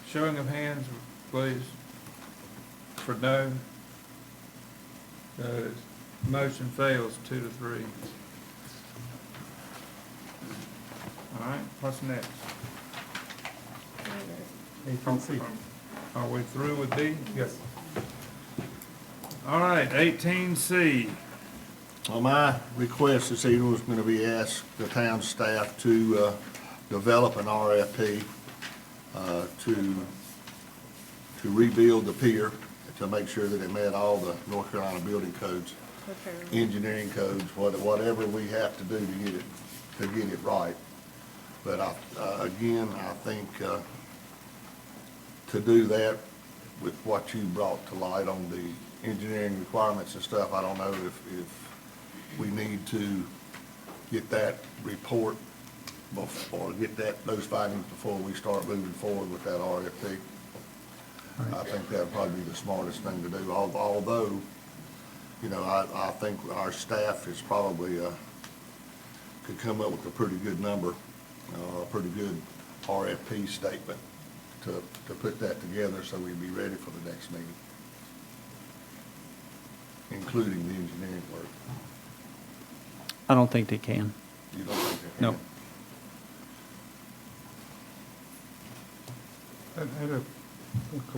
Showing of hands, please, for no. The motion fails 2-3. All right, what's next? A.C. Are we through with D? Yes. All right, 18C. Well, my request this evening was going to be ask the town staff to develop an RFP to rebuild the pier, to make sure that it met all the North Carolina building codes, engineering codes, whatever we have to do to get it right. But again, I think to do that with what you brought to light on the engineering requirements and stuff, I don't know if we need to get that report or get those findings before we start moving forward with that RFP. I think that'd probably be the smartest thing to do, although, you know, I think our staff is probably, could come up with a pretty good number, a pretty good RFP statement to put that together so we'd be ready for the next meeting, including the engineering work. I don't think they can. You don't think they can? No. I had a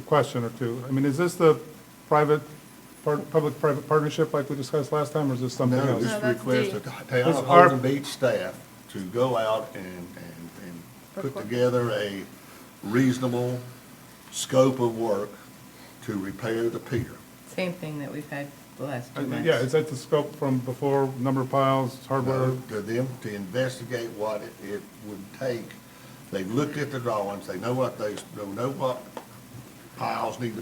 question or two. I mean, is this the public-private partnership like we discussed last time, or is this something No, else? this request the town This of our- Holden Beach staff to go out and put together a reasonable scope of work to repair the pier. Same thing that we've had the last 2 months. Yeah, is that the scope from before, number of piles, hardware? To them to investigate what it would take. They've looked at the drawings, they know what pilings need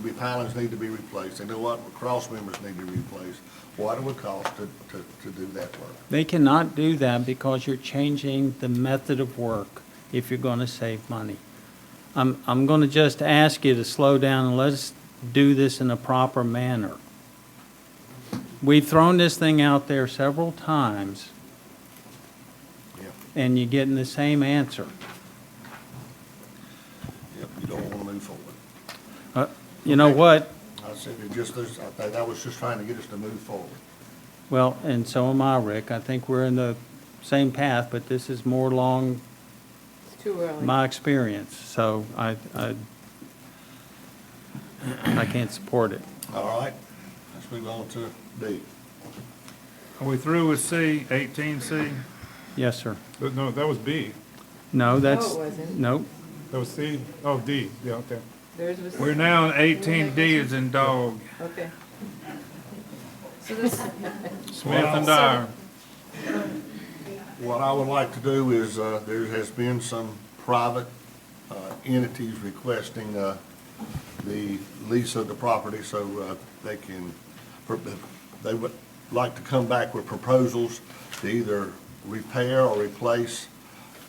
to be replaced, they know what cross members need to be replaced, what it would cost to do that work. They cannot do that because you're changing the method of work if you're going to save money. I'm going to just ask you to slow down and let's do this in a proper manner. We've thrown this thing out there several times, and you're getting the same answer. Yep, you don't want to move forward. You know what? I said, I was just trying to get us to move forward. Well, and so am I, Rick. I think we're in the same path, but this is more along It's too early. my experience, so I can't support it. All right, let's move on to D. Are we through with C, 18C? Yes, sir. No, that was B. No, that's, No, it wasn't. nope. That was C? Oh, D, yeah, okay. Theirs was. We're now on 18D as in dog. Okay. So this, Smith and Dyer. What I would like to do is, there has been some private entities requesting the lease of the property so they can, they would like to come back with proposals to either repair or replace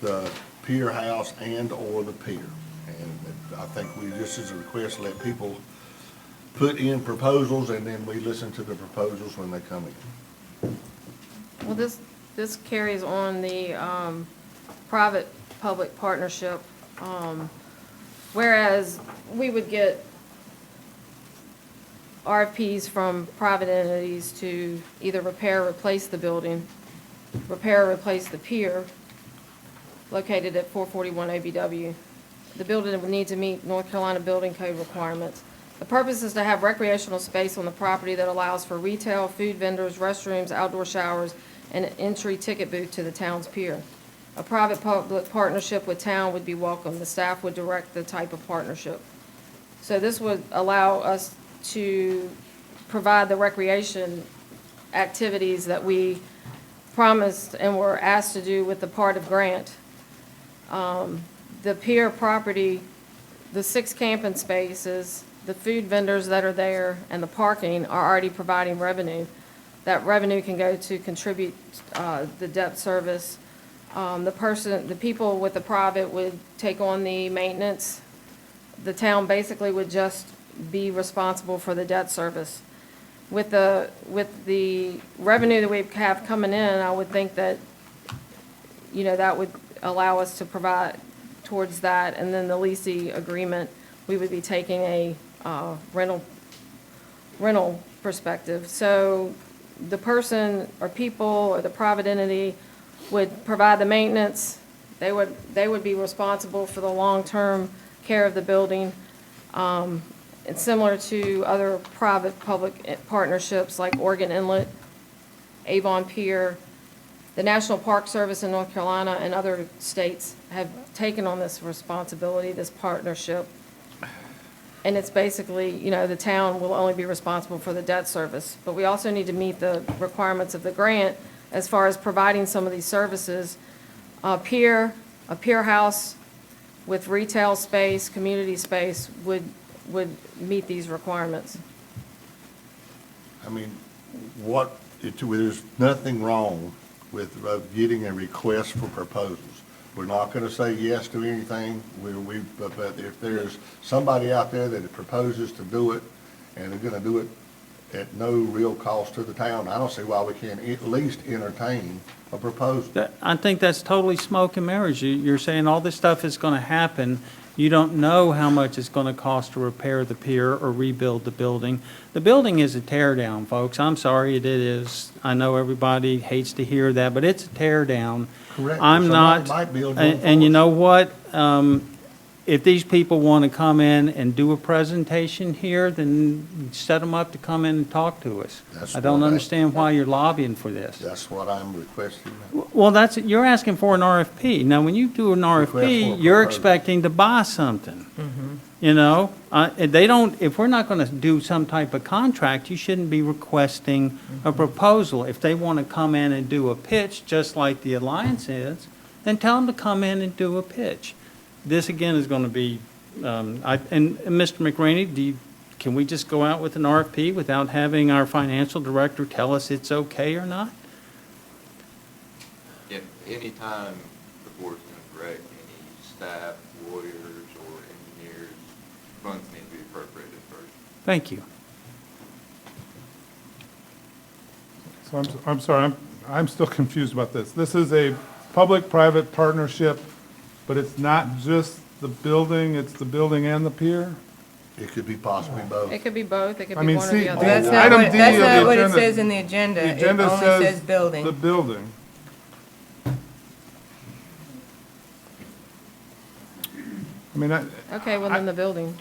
the pier house and/or the pier. And I think we, just as a request, let people put in proposals, and then we listen to the proposals when they come in. well, this carries on the private-public partnership, whereas we would get RFPs from private entities to either repair or replace the building, repair or replace the pier located at 441 ABW. The building would need to meet North Carolina Building Code requirements. The purpose is to have recreational space on the property that allows for retail, food vendors, restrooms, outdoor showers, and an entry ticket booth to the town's pier. A private-public partnership with town would be welcome. The staff would direct the type of partnership. So this would allow us to provide the recreation activities that we promised and were asked to do with the part of grant. The pier property, the 6 camping spaces, the food vendors that are there, and the parking are already providing revenue. That revenue can go to contribute the debt service. The people with the private would take on the maintenance. The town basically would just be responsible for the debt service. With the revenue that we have coming in, I would think that, that would allow us to provide towards that, and then the leasing agreement, we would be taking a rental perspective. So the person or people or the private entity would provide the maintenance. They would be responsible for the long-term care of the building. It's similar to other private-public partnerships like Oregon Inlet, Avon Pier. The National Park Service in North Carolina and other states have taken on this responsibility, this partnership. And it's basically, the town will only be responsible for the debt service. But we also need to meet the requirements of the grant as far as providing some of these services. A pier house with retail space, community space would meet these requirements. I mean, there's nothing wrong with getting a request for proposals. We're not going to say yes to anything, but if there's somebody out there that proposes to do it, and they're going to do it at no real cost to the town, I don't see why we can't at least entertain a proposal. I think that's totally smoke and mirrors. You're saying all this stuff is going to happen. You don't know how much it's going to cost to repair the pier or rebuild the building. The building is a tear down, folks. I'm sorry, it is. I know everybody hates to hear that, but it's a tear down. Correct. I'm not, Somebody might build one and you for us. know what? If these people want to come in and do a presentation here, then set them up to come in and talk to us. I don't understand why you're lobbying for this. That's what I'm requesting. Well, you're asking for an RFP. Now, when you do an Request for a RFP, you're proposal. expecting to buy something. If we're not going to do some type of contract, you shouldn't be requesting a proposal. If they want to come in and do a pitch, just like the Alliance is, then tell them to come in and do a pitch. This, again, is going to be, and Mr. McRaney, can we just go out with an RFP without having our financial director tell us it's okay or not? If any time the board's going to direct any staff, lawyers, or engineers, funds need to be appropriated first. Thank you. So I'm sorry, I'm still confused about this. This is a public-private partnership, but it's not just the building, it's the building and the pier? It could be possibly both. It could be both, it could I be mean, one or see, the other. That's Item D of the not what it agenda- says in the agenda. The It agenda only says building. the building. I mean, Okay, well, then the building.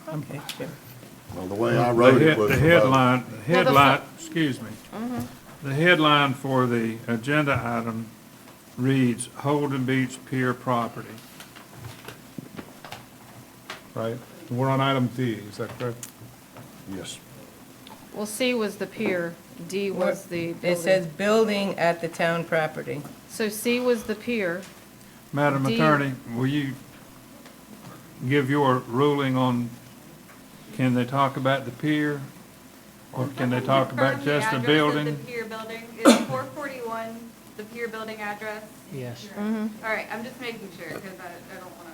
Okay, sure. Well, the way I wrote it was. The headline, excuse me. The headline for the agenda item reads Holden Beach Pier Property. right, we're on item D, is that correct? Yes. Well, C was the pier, D was the building. It says building at the town property. So C was the pier. Madam D- Attorney, will you give your ruling on, can they talk about the pier? Or can they talk about just the building? The pier building is 441, the pier building address. Yes. Mhm. All right, I'm just making sure because I don't want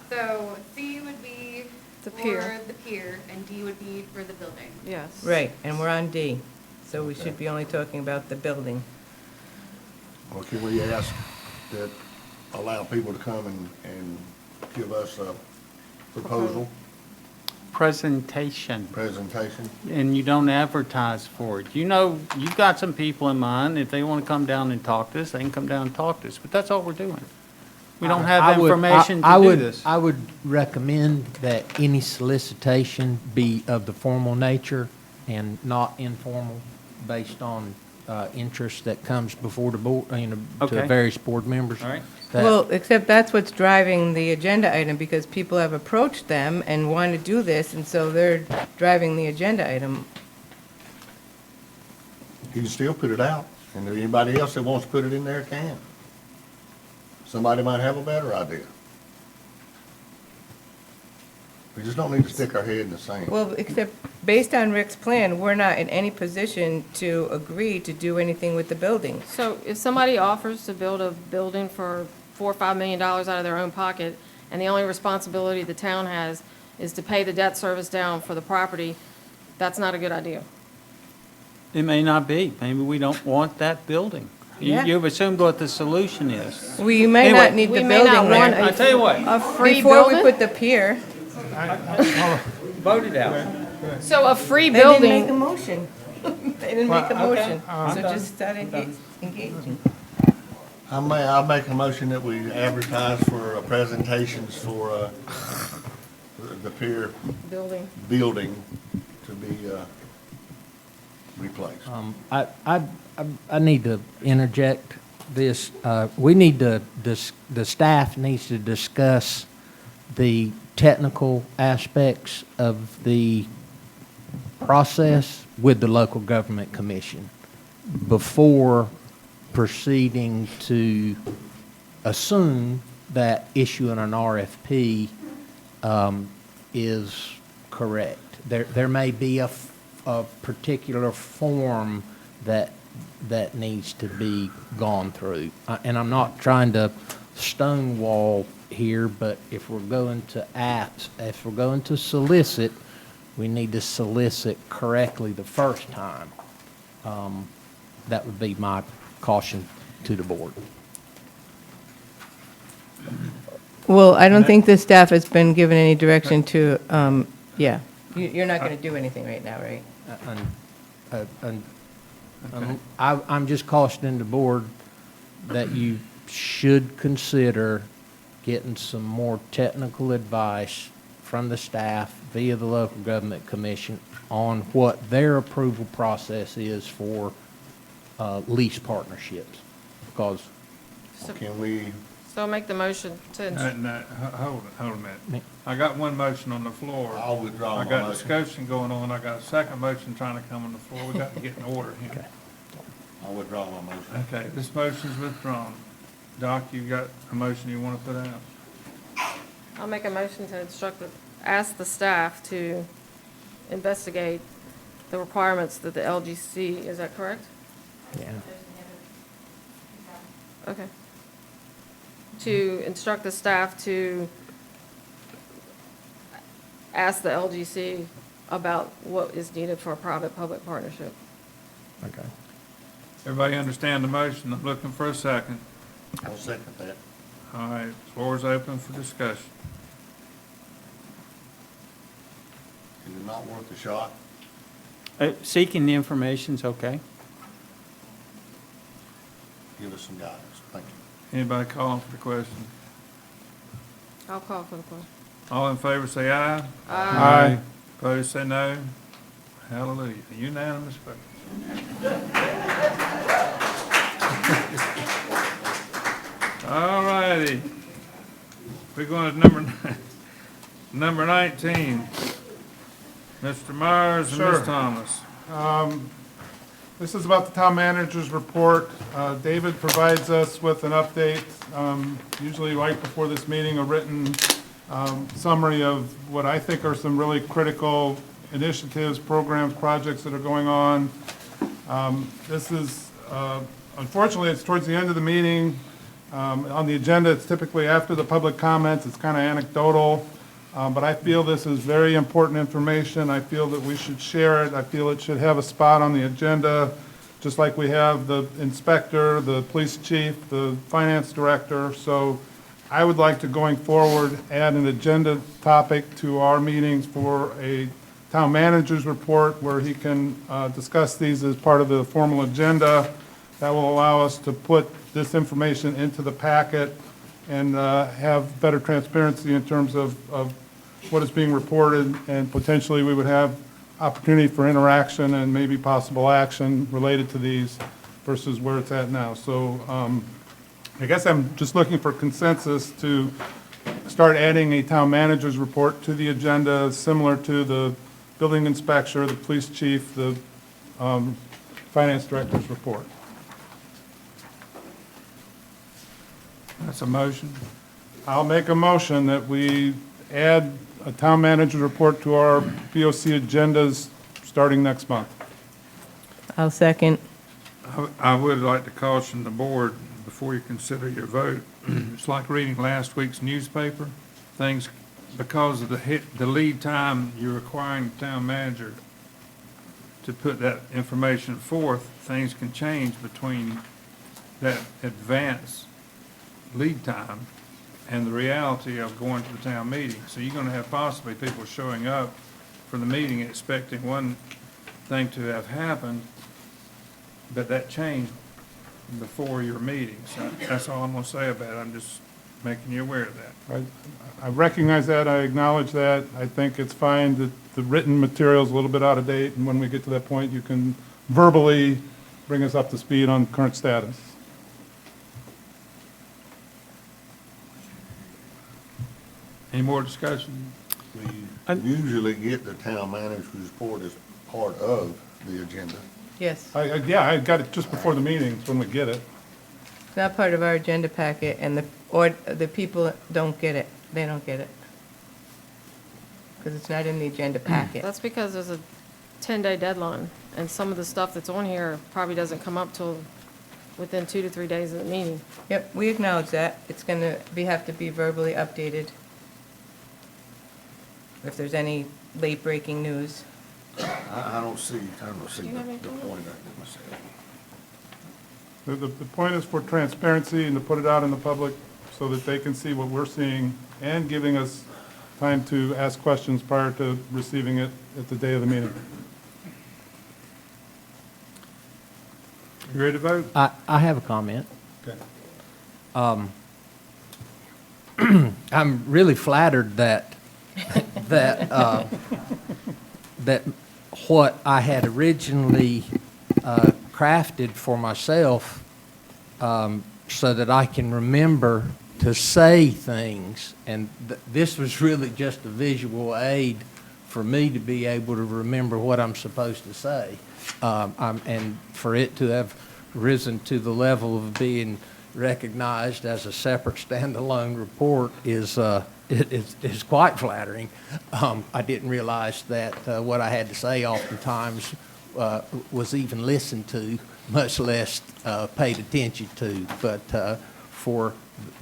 to. So C would be The for pier. the pier and D would be for the building. Yes. Right, and we're on D, so we should be only talking about the building. Or can we ask that, allow people to come and give us a proposal, Presentation, presentation? and you don't advertise for it. You know, you've got some people in mind. If they want to come down and talk to us, they can come down and talk to us, but that's all we're doing. We don't have I would- information I to do would- this. I would recommend that any solicitation be of the formal nature and not informal, based on interest that comes before the board, to Okay. various board members. All right. That- Well, except that's what's driving the agenda item, because people have approached them and want to do this, and so they're driving the agenda item. You can still put it out, and if anybody else that wants to put it in there can. Somebody might have a better idea. We just don't need to stick our head in the sand. Well, except based on Rick's plan, we're not in any position to agree to do anything with the building. So if somebody offers to build a building for $4 or $5 million out of their own pocket, and the only responsibility the town has is to pay the debt service down for the property, that's not a good idea. It may not be. Maybe we don't want that building. Yeah. You've assumed what the solution is. We may Anyway, not need we the may not building want there. I tell you what, A free Before we building? put the pier, vote it out. So a free they didn't make a building, motion. They didn't make a Well, okay, motion, I'm so done. just start engaging. I'll make a motion that we advertise for presentations for the pier building to be replaced. I need to interject this. We need to, the staff needs to discuss the technical aspects of the process with the local government commission before proceeding to assume that issuing an RFP is correct. There may be a particular form that needs to be gone through. And I'm not trying to stonewall here, but if we're going to solicit, we need to solicit correctly the first time. That would be my caution to the board. Well, I don't think the staff has been given any direction to, yeah. You're not going to do anything right now, right? I'm just cautioning the board that you should consider getting some more technical advice from the staff via the local government commission on what their approval process is for lease partnerships. Because Can we, so make the motion to, No, hold a minute. I got one motion on the floor. I'll withdraw my I got motion. discussion going on. I got a second motion trying to come on the floor. We got to get in order here. I'll withdraw my motion. Okay, this motion's withdrawn. Doc, you got a motion you want to put out? I'll make a motion to ask the staff to investigate the requirements that the LGC, is that correct? Yeah. Okay. To instruct the staff to ask the LGC about what is needed for a private-public partnership. Okay. Everybody understand the motion? I'm looking for a second. I'll second that. All right, floor's open for discussion. Is it not worth a shot? Seeking the information's okay. Give us some guidance. Thank you. Anybody calling for the question? I'll call for the question. All in favor, say aye. Aye. Opposed, say no. Hallelujah. Unanimous vote. All righty. We're going to number 19. Mr. Myers and Ms. Sir. Thomas. This is about the town manager's report. David provides us with an update, usually right before this meeting, a written summary of what I think are some really critical initiatives, programs, projects that are going on. This is, unfortunately, it's towards the end of the meeting. On the agenda, it's typically after the public comments. It's kind of anecdotal, but I feel this is very important information. I feel that we should share it. I feel it should have a spot on the agenda, just like we have the inspector, the police chief, the finance director. So I would like to, going forward, add an agenda topic to our meetings for a town manager's report where he can discuss these as part of the formal agenda. That will allow us to put this information into the packet and have better transparency in terms of what is being reported, and potentially we would have opportunity for interaction and maybe possible action related to these versus where it's at now. So I guess I'm just looking for consensus to start adding a town manager's report to the agenda, similar to the building inspector, the police chief, the finance director's report. That's a motion. I'll make a motion that we add a town manager's report to our POC agendas starting next month. I'll second. I would like to caution the board before you consider your vote. It's like reading last week's newspaper. Things, because of the lead time you're requiring the town manager to put that information forth, things can change between that advance lead time and the reality of going to the town meeting. So you're going to have possibly people showing up for the meeting expecting one thing to have happened, but that changed before your meeting. So that's all I'm going to say about it. I'm just making you aware of that. I recognize that, I acknowledge that. I think it's fine that the written material is a little bit out of date, and when we get to that point, you can verbally bring us up to speed on current status. Any more discussion? We usually get the town manager's report as part of the agenda. Yes. Yeah, I got it just before the meetings when we get it. It's not part of our agenda packet, and the people don't get it. They don't get it. Because it's not in the agenda packet. That's because there's a 10-day deadline, and some of the stuff that's on here probably doesn't come up till within 2 to 3 days of the meeting. Yep, we acknowledge that. It's going to have to be verbally updated if there's any late-breaking news. I don't see Do you have the anything? point of it myself. The point is for transparency and to put it out in the public so that they can see what we're seeing and giving us time to ask questions prior to receiving it at the day of the meeting. You ready to vote? I have a comment. Okay. I'm really flattered that that what I had originally crafted for myself, so that I can remember to say things, and this was really just a visual aid for me to be able to remember what I'm supposed to say, and for it to have risen to the level of being recognized as a separate standalone report is quite flattering. I didn't realize that what I had to say oftentimes was even listened to, much less paid attention to. But for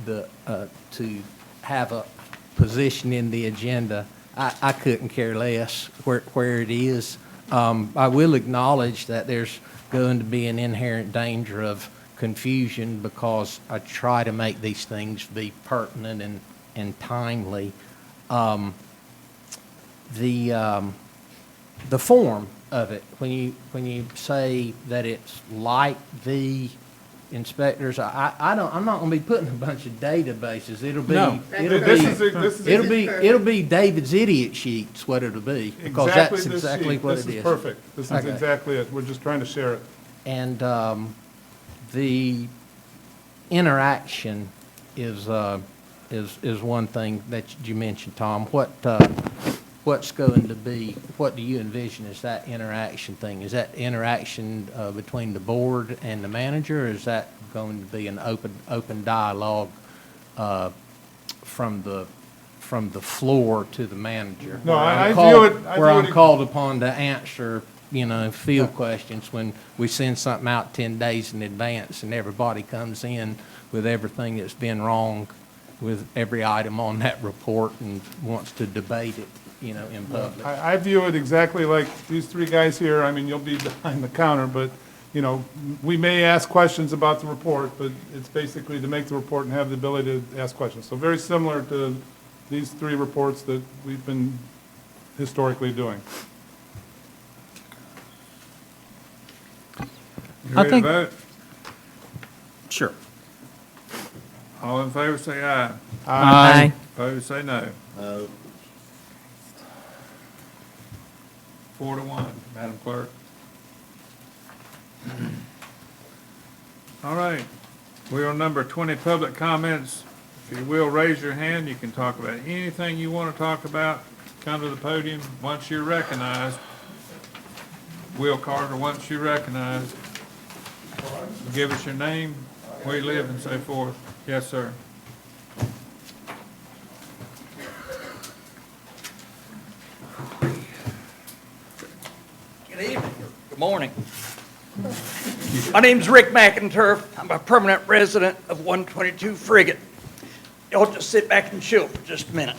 to have a position in the agenda, I couldn't care less where it is. I will acknowledge that there's going to be an inherent danger of confusion because I try to make these things be pertinent and timely. The form of it, when you say that it's like the inspectors, I'm not going to be putting a bunch of databases. It'll be David's idiot sheets. What it'll be, because that's exactly what it is. This is perfect. This is exactly it. We're just trying to share it. And the interaction is one thing that you mentioned, Tom. what's going to be, what do you envision as that interaction thing? Is that interaction between the board and the manager, or is that going to be an open dialogue from the floor to the manager? No, Where I I'm view called- it- Where I'm called upon to answer, field questions when we send something out 10 days in advance and everybody comes in with everything that's been wrong with every item on that report and wants to debate it, in public. I view it exactly like these three guys here. I mean, you'll be behind the counter, but, we may ask questions about the report, but it's basically to make the report and have the ability to ask questions. So very similar to these three reports that we've been historically doing. You I ready to think- vote? Sure. All in favor, say aye. Aye. Opposed, say no. No. 4-1, Madam Clerk. All right, we're on number 20, public comments. If you will, raise your hand. You can talk about anything you want to talk about. Come to the podium once you're recognized. Will Carter, once you're recognized, give us your name, where you live, and so forth. Yes, sir. Good evening. Good morning. My name's Rick McInturf. I'm a permanent resident of 122 Frigate. Y'all just sit back and chill for just a minute.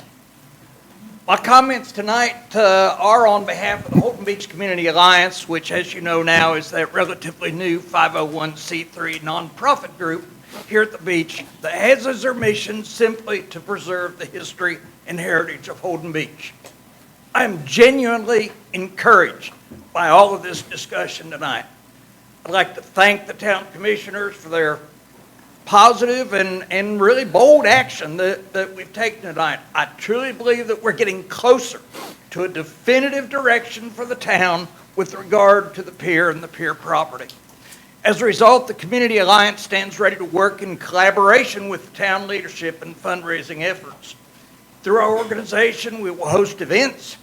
My comments tonight are on behalf of the Holden Beach Community Alliance, which, as you know now, is that relatively new 501c3 nonprofit group here at the beach that has as their mission simply to preserve the history and heritage of Holden Beach. I am genuinely encouraged by all of this discussion tonight. I'd like to thank the town commissioners for their positive and really bold action that we've taken tonight. I truly believe that we're getting closer to a definitive direction for the town with regard to the pier and the pier property. As a result, the Community Alliance stands ready to work in collaboration with the town leadership and fundraising efforts. Through our organization, we will host events,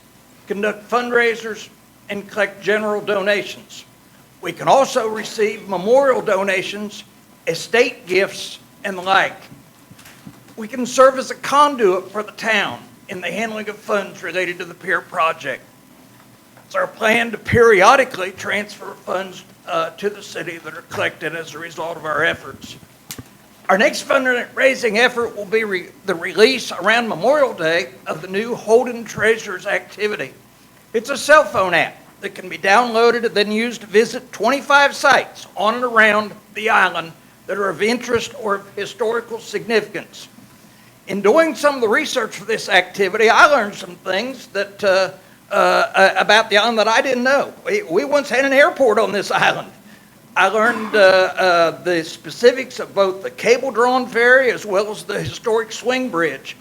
conduct fundraisers, and collect general donations. We can also receive memorial donations, estate gifts, and the like. We can serve as a conduit for the town in the handling of funds related to the pier project. It's our plan to periodically transfer funds to the city that are collected as a result of our efforts. Our next fundraising effort will be the release around Memorial Day of the new Holden Treasures activity. It's a cell phone app that can be downloaded and then used to visit 25 sites on and around the island that are of interest or of historical significance. In doing some of the research for this activity, I learned some things that about the island that I didn't know. We once had an airport on this island. I learned the specifics of both the cable-drawn ferry as well as the historic swing bridge.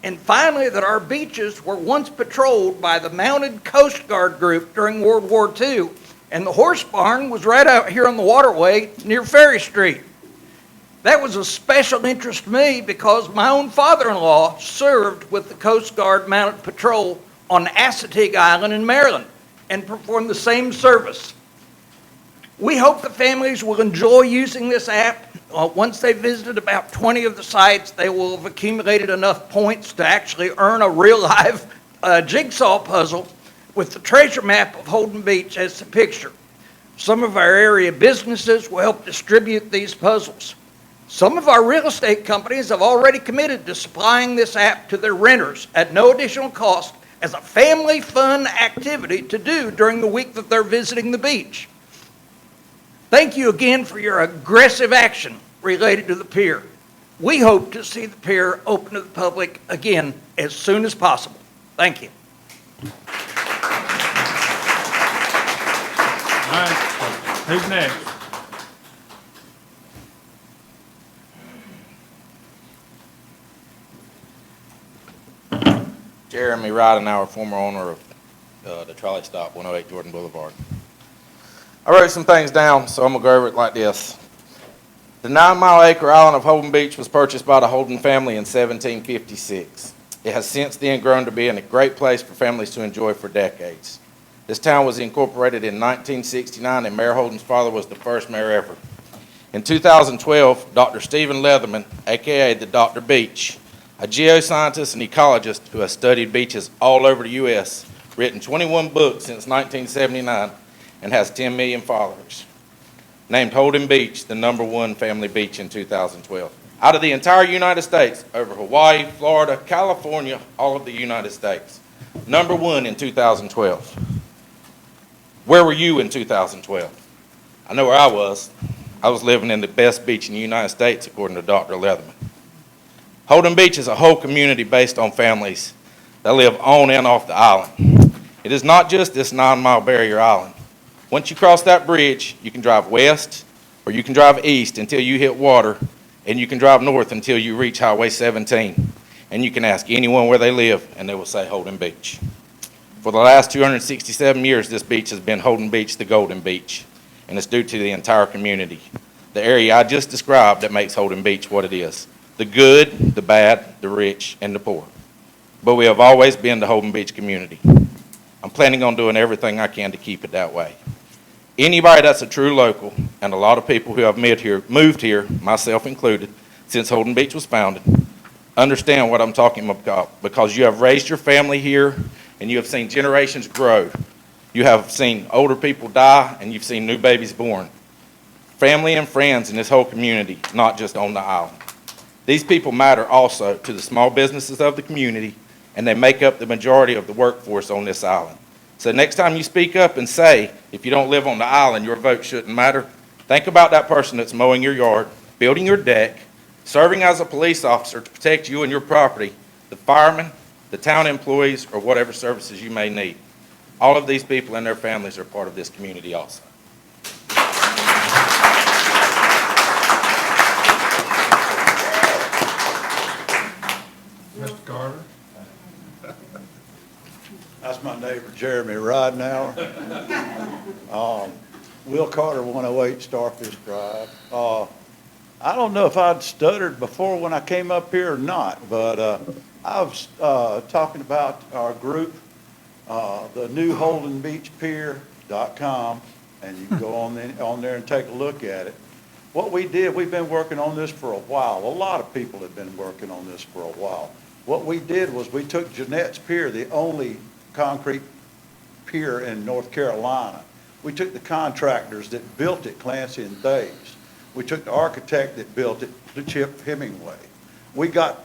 And finally, that our beaches were once patrolled by the Mounted Coast Guard Group during World War II, and the horse barn was right out here on the waterway near Ferry Street. That was a special interest to me because my own father-in-law served with the Coast Guard Mounted Patrol on Assateague Island in Maryland and performed the same service. We hope the families will enjoy using this app. Once they've visited about 20 of the sites, they will have accumulated enough points to actually earn a real live jigsaw puzzle with the treasure map of Holden Beach as the picture. Some of our area businesses will help distribute these puzzles. Some of our real estate companies have already committed to supplying this app to their renters at no additional cost as a family fun activity to do during the week that they're visiting the beach. Thank you again for your aggressive action related to the pier. We hope to see the pier open to the public again as soon as possible. Thank you. All right, who's next? Jeremy Ridenauer, former owner of the trolley stop, 108 Jordan Boulevard. I wrote some things down, so I'm going to go over it like this. The 9-mile acre island of Holden Beach was purchased by the Holden family in 1756. It has since then grown to be a great place for families to enjoy for decades. This town was incorporated in 1969, and Mayor Holden's father was the first mayor ever. In 2012, Dr. Stephen Leatherman, a.k.a. the Dr. Beach, a geoscientist and ecologist who has studied beaches all over the U.S., written 21 books since 1979, and has 10 million followers, named Holden Beach the #1 family beach in 2012. Out of the entire United States, over Hawaii, Florida, California, all of the United States, #1 in 2012. Where were you in 2012? I know where I was. I was living in the best beach in the United States, according to Dr. Leatherman. Holden Beach is a whole community based on families that live on and off the island. It is not just this 9-mile barrier island. Once you cross that bridge, you can drive west or you can drive east until you hit water, and you can drive north until you reach Highway 17. And you can ask anyone where they live, and they will say Holden Beach. For the last 267 years, this beach has been Holden Beach, the Golden Beach, and it's due to the entire community. The area I just described that makes Holden Beach what it is. The good, the bad, the rich, and the poor. But we have always been the Holden Beach community. I'm planning on doing everything I can to keep it that way. Anybody that's a true local, and a lot of people who have moved here, myself included, since Holden Beach was founded, understand what I'm talking about, because you have raised your family here and you have seen generations grow. You have seen older people die and you've seen new babies born. Family and friends in this whole community, not just on the island. These people matter also to the small businesses of the community, and they make up the majority of the workforce on this island. So next time you speak up and say, if you don't live on the island, your vote shouldn't matter, think about that person that's mowing your yard, building your deck, serving as a police officer to protect you and your property, the firemen, the town employees, or whatever services you may need. All of these people and their families are part of this community also. Mr. Carter? That's my neighbor, Jeremy Ridenhour. Will Carter, 108 Starfish Drive. I don't know if I'd stuttered before when I came up here or not, but I was talking about our group, the new HoldenBeachPier.com, and you can go on there and take a look at it. What we did, we've been working on this for a while. A lot of people have been working on this for a while. What we did was we took Jeanette's Pier, the only concrete pier in North Carolina. We took the contractors that built it, Clancy and Thays. We took the architect that built it, Chip Hemingway. We got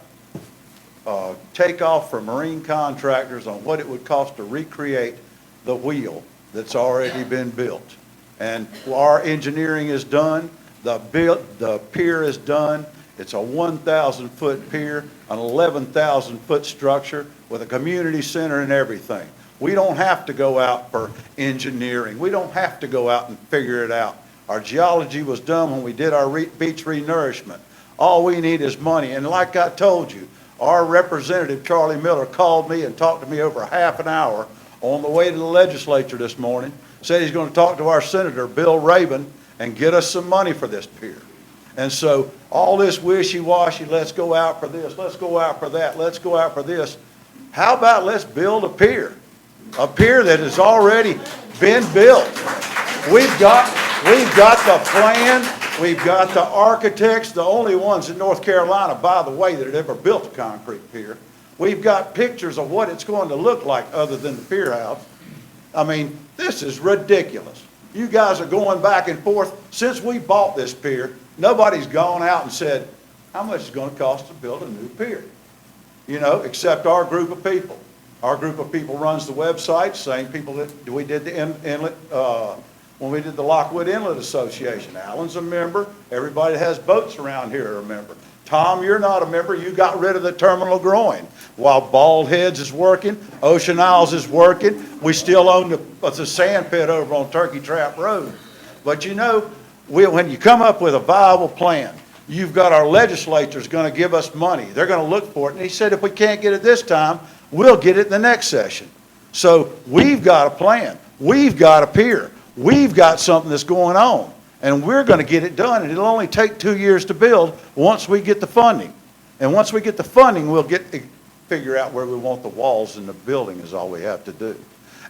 takeoff from marine contractors on what it would cost to recreate the wheel that's already been built. And our engineering is done, the pier is done. It's a 1,000-foot pier, an 11,000-foot structure with a community center and everything. We don't have to go out for engineering. We don't have to go out and figure it out. Our geology was done when we did our beach renourishment. All we need is money. And like I told you, our representative, Charlie Miller, called me and talked to me over half an hour on the way to the legislature this morning, said he's going to talk to our senator, Bill Rabin, and get us some money for this pier. And so all this wishy-washy, let's go out for this, let's go out for that, let's go out for this. How about let's build a pier that has already been built. We've got the plan, we've got the architects, the only ones in North Carolina, by the way, that had ever built a concrete pier. We've got pictures of what it's going to look like other than the pier house. I mean, this is ridiculous. You guys are going back and forth. Since we bought this pier, nobody's gone out and said, how much is it going to cost to build a new pier? You know, except our group of people. Our group of people runs the website, same people that we did the inlet, when we did the Lockwood Inlet Association. Alan's a member. Everybody that has boats around here are a member. Tom, you're not a member. You got rid of the terminal groin. While Bald Heads is working, Ocean Isles is working, we still own the sand pit over on Turkey Trap Road. But you know, when you come up with a viable plan, you've got our legislators going to give us money. They're going to look for it. And he said, if we can't get it this time, we'll get it in the next session. So we've got a plan. We've got a pier. We've got something that's going on. And we're going to get it done. And it'll only take 2 years to build once we get the funding. And once we get the funding, we'll get figure out where we want the walls in the building is all we have to do.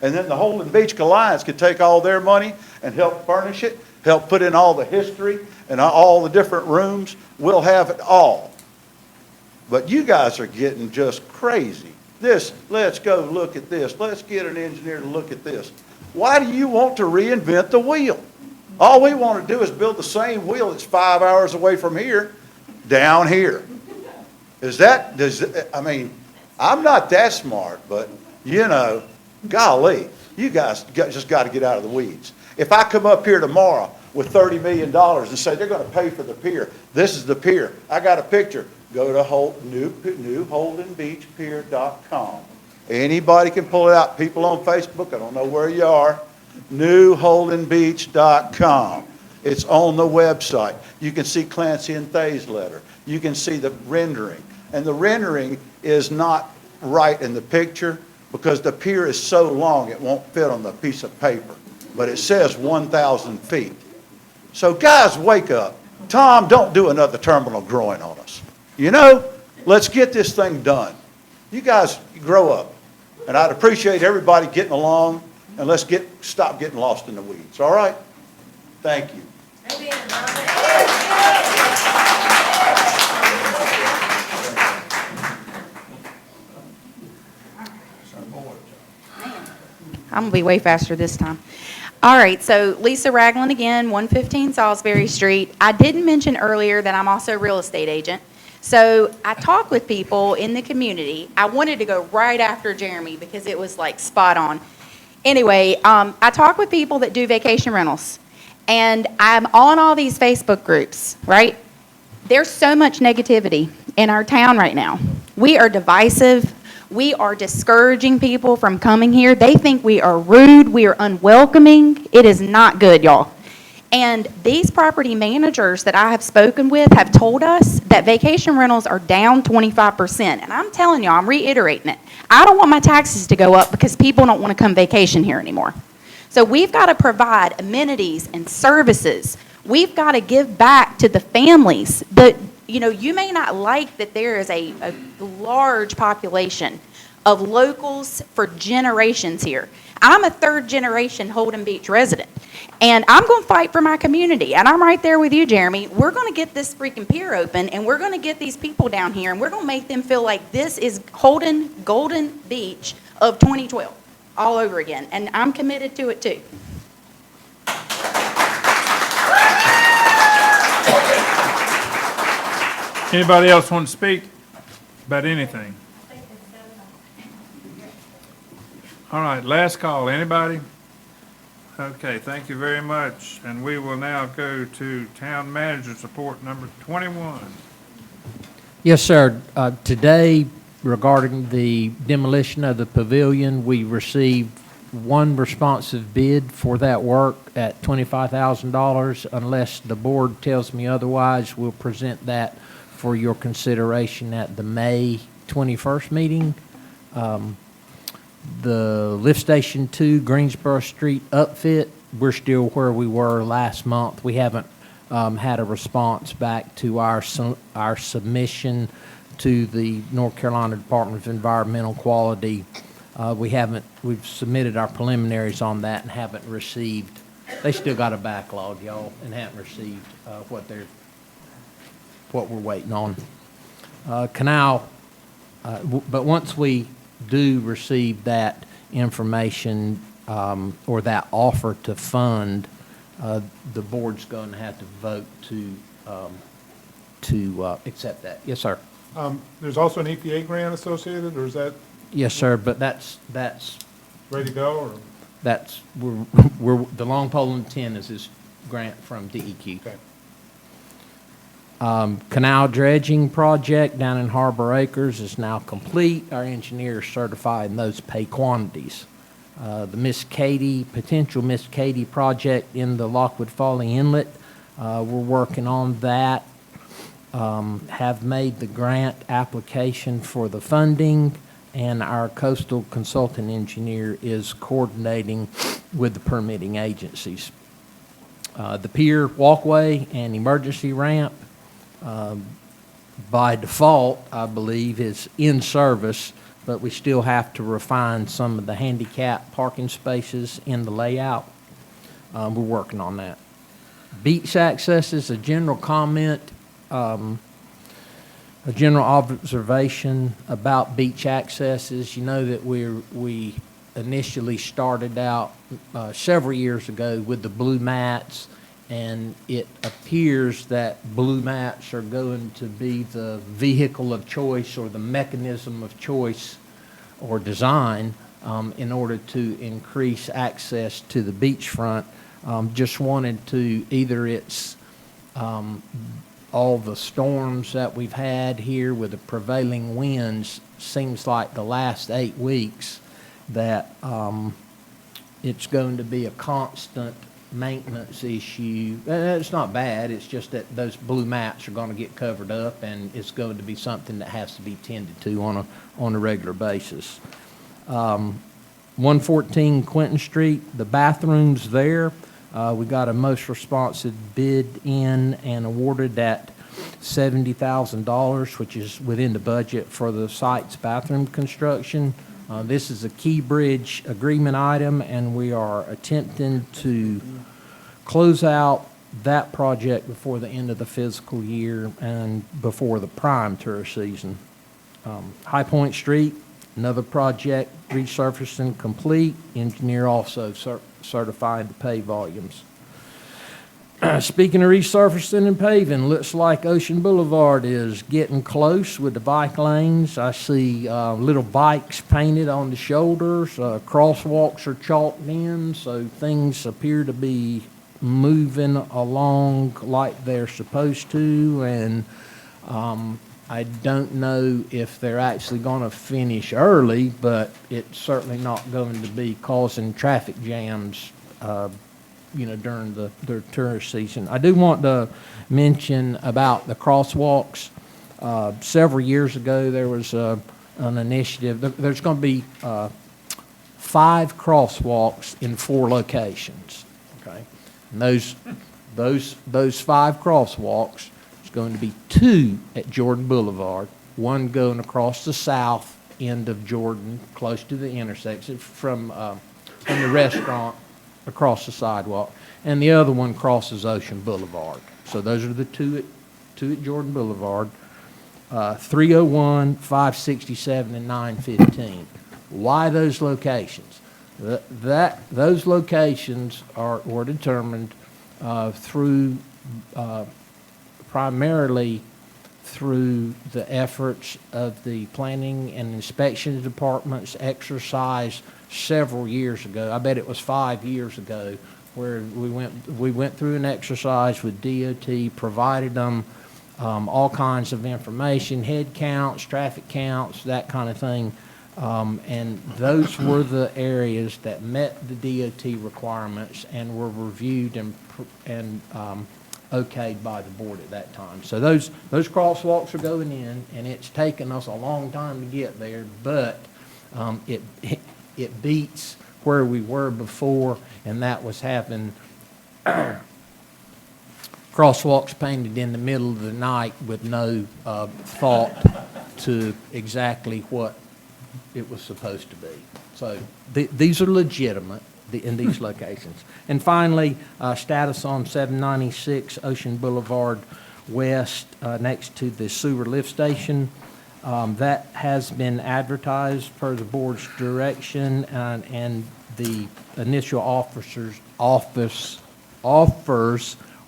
And then the Holden Beach Alliance could take all their money and help furnish it, help put in all the history and all the different rooms. We'll have it all. But you guys are getting just crazy. Let's go look at this. Let's get an engineer to look at this. Why do you want to reinvent the wheel? All we want to do is build the same wheel that's 5 hours away from here, down here. I mean, I'm not that smart, but, you know, golly, you guys just got to get out of the weeds. If I come up here tomorrow with $30 million and say they're going to pay for the pier, this is the pier, I got a picture, go to newholdenbeachpier.com. Anybody can pull it out. People on Facebook, I don't know where you are, newholdenbeach.com. It's on the website. You can see Clancy and Thay's letter. You can see the rendering. And the rendering is not right in the picture because the pier is so long it won't fit on the piece of paper. But it says 1,000 feet. So guys, wake up. Tom, don't do another terminal growing on us. You know, let's get this thing done. You guys grow up. And I'd appreciate everybody getting along, and let's stop getting lost in the weeds. All right? Thank you. I'm going to be way faster this time. All right, so Lisa Ragland again, 115 Salisbury Street. I didn't mention earlier that I'm also a real estate agent. So I talk with people in the community. I wanted to go right after Jeremy because it was like spot on. Anyway, I talk with people that do vacation rentals. And I'm on all these Facebook groups, right? There's so much negativity in our town right now. We are divisive. We are discouraging people from coming here. They think we are rude. We are unwelcoming. It is not good, y'all. And these property managers that I have spoken with have told us that vacation rentals are down 25%. And I'm telling y'all, I'm reiterating it. I don't want my taxes to go up because people don't want to come vacation here anymore. So we've got to provide amenities and services. We've got to give back to the families that, you know, you may not like that there is a large population of locals for generations here. I'm a third generation Holden Beach resident, and I'm going to fight for my community, and I'm right there with you, Jeremy. We're going to get this freaking pier open, and we're going to get these people down here, and we're going to make them feel like this is Holden Golden Beach of 2012 all over again, and I'm committed to it too. Anybody else want to speak about anything? All right, last call. Anybody? Okay, thank you very much. And we will now go to Town Manager's Report number 21. Yes, sir. Today, regarding the demolition of the pavilion, we received one responsive bid for that work at $25,000. Unless the board tells me otherwise, we'll present that for your consideration at the May 21st meeting. The Lift Station 2 Greensboro Street upfit, we're still where we were last month. We haven't had a response back to our submission to the North Carolina Department of Environmental Quality. We've submitted our preliminaries on that and haven't received, they still got a backlog, y'all, and haven't received what we're waiting on. Canal, but once we do receive that information or that offer to fund, the board's going to have to vote to accept that. Yes, sir. There's also an EPA grant associated, or is that? Yes, sir, but that's ready to go, or? That's, we're, the long pole in 10 is this grant from DEQ. Okay. Canal dredging project down in Harbor Acres is now complete. Our engineer is certifying those pay quantities. The potential Miss Katy project in the Lockwood Folly Inlet, we're working on that. Have made the grant application for the funding, and our coastal consultant engineer is coordinating with the permitting agencies. The pier walkway and emergency ramp, by default, I believe, is in service, but we still have to refine some of the handicap parking spaces in the layout. We're working on that. Beach access is a general comment, a general observation about beach accesses. You know that we initially started out several years ago with the blue mats, and it appears that blue mats are going to be the vehicle of choice or the mechanism of choice or design in order to increase access to the beachfront. Just wanted to, either it's all the storms that we've had here with the prevailing winds, seems like the last 8 weeks that it's going to be a constant maintenance issue. It's not bad, it's just that those blue mats are going to get covered up, and it's going to be something that has to be tended to on a regular basis. 114 Quentin Street, the bathrooms there, we got a most responsive bid in and awarded at $70,000, which is within the budget for the site's bathroom construction. This is a Key Bridge agreement item, and we are attempting to close out that project before the end of the fiscal year and before the prime tourist season. High Point Street, another project resurfacing complete. Engineer also certified the pay volumes. Speaking of resurfacing and paving, looks like Ocean Boulevard is getting close with the bike lanes. I see little bikes painted on the shoulders. Crosswalks are chalked in, so things appear to be moving along like they're supposed to. And I don't know if they're actually going to finish early, but it's certainly not going to be causing traffic jams during the tourist season. I do want to mention about the crosswalks. Several years ago, there was an initiative. There's going to be 5 crosswalks in 4 locations. Okay, and those 5 crosswalks is going to be 2 at Jordan Boulevard, 1 going across the south end of Jordan, close to the intersection from the restaurant across the sidewalk, and the other one crosses Ocean Boulevard. So those are the 2 at Jordan Boulevard, 301, 567, and 915. Why those locations? Those locations were determined through primarily through the efforts of the planning and inspection departments exercise several years ago. I bet it was 5 years ago, where we went through an exercise with DOT, provided them all kinds of information, head counts, traffic counts, that kind of thing. And those were the areas that met the DOT requirements and were reviewed and okayed by the board at that time. So those crosswalks are going in, and it's taken us a long time to get there, but it beats where we were before, and that was having crosswalks painted in the middle of the night with no thought to exactly what it was supposed to be. So these are legitimate in these locations. And finally, status on 796 Ocean Boulevard West, next to the sewer lift station. That has been advertised per the board's direction, and the initial offers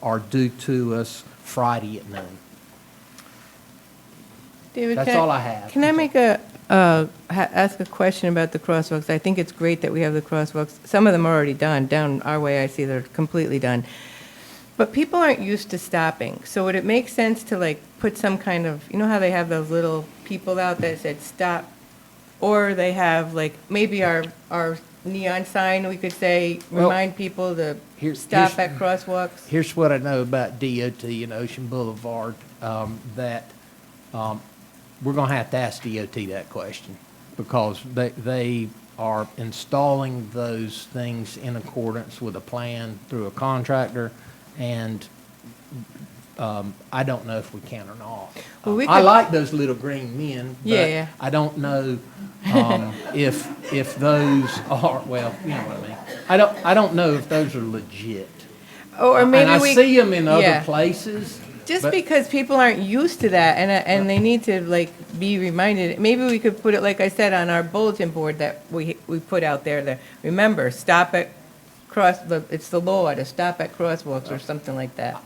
are due to us Friday at noon. David, That's all I have. Can I make ask a question about the crosswalks? I think it's great that we have the crosswalks. Some of them are already done. Down our way, I see they're completely done. But people aren't used to stopping. So would it make sense to put some kind of, you know how they have those little people out that said stop? Or they have maybe our neon sign, we could say, remind people to stop at crosswalks? Here's what I know about DOT and Ocean Boulevard, that we're going to have to ask DOT that question, because they are installing those things in accordance with a plan through a contractor, and I don't know if we can or not. Well, we I could- like those little green men, Yeah. but I don't know if those are, well, you know what I mean. I don't know if those are legit. Or maybe And we. I see them in other yeah. places. Just but- because people aren't used to that, and they need to, like, be reminded, maybe we could put it, like I said, on our bulletin board that we put out there, that, remember, stop at it's the law to stop at crosswalks or something like that.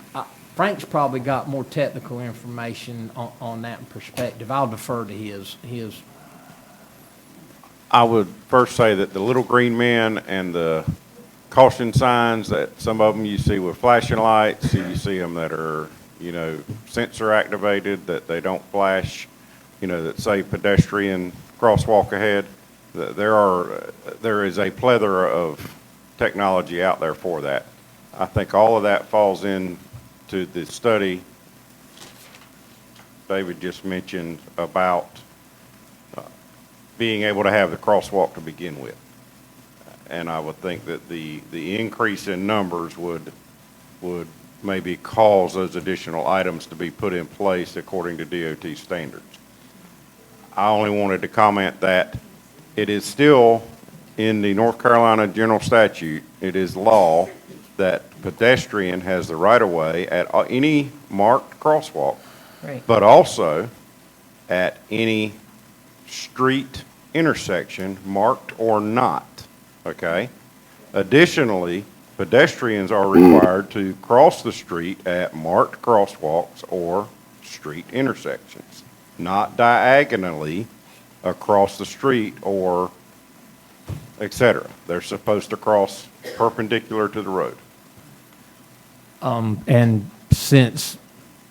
Frank's probably got more technical information on that perspective. I'll defer to his. I would first say that the little green men and the caution signs, that some of them you see with flashing lights, you see them that are, you know, sensor activated, that they don't flash, you know, that say pedestrian crosswalk ahead. There is a plethora of technology out there for that. I think all of that falls into the study David just mentioned about being able to have the crosswalk to begin with. And I would think that the increase in numbers would maybe cause those additional items to be put in place according to DOT standards. I only wanted to comment that it is still in the North Carolina General Statute, it is law that pedestrian has the right of way at any marked crosswalk, Right. but also at any street intersection, marked or not, okay? Additionally, pedestrians are required to cross the street at marked crosswalks or street intersections, not diagonally across the street or et cetera. They're supposed to cross perpendicular to the road. And since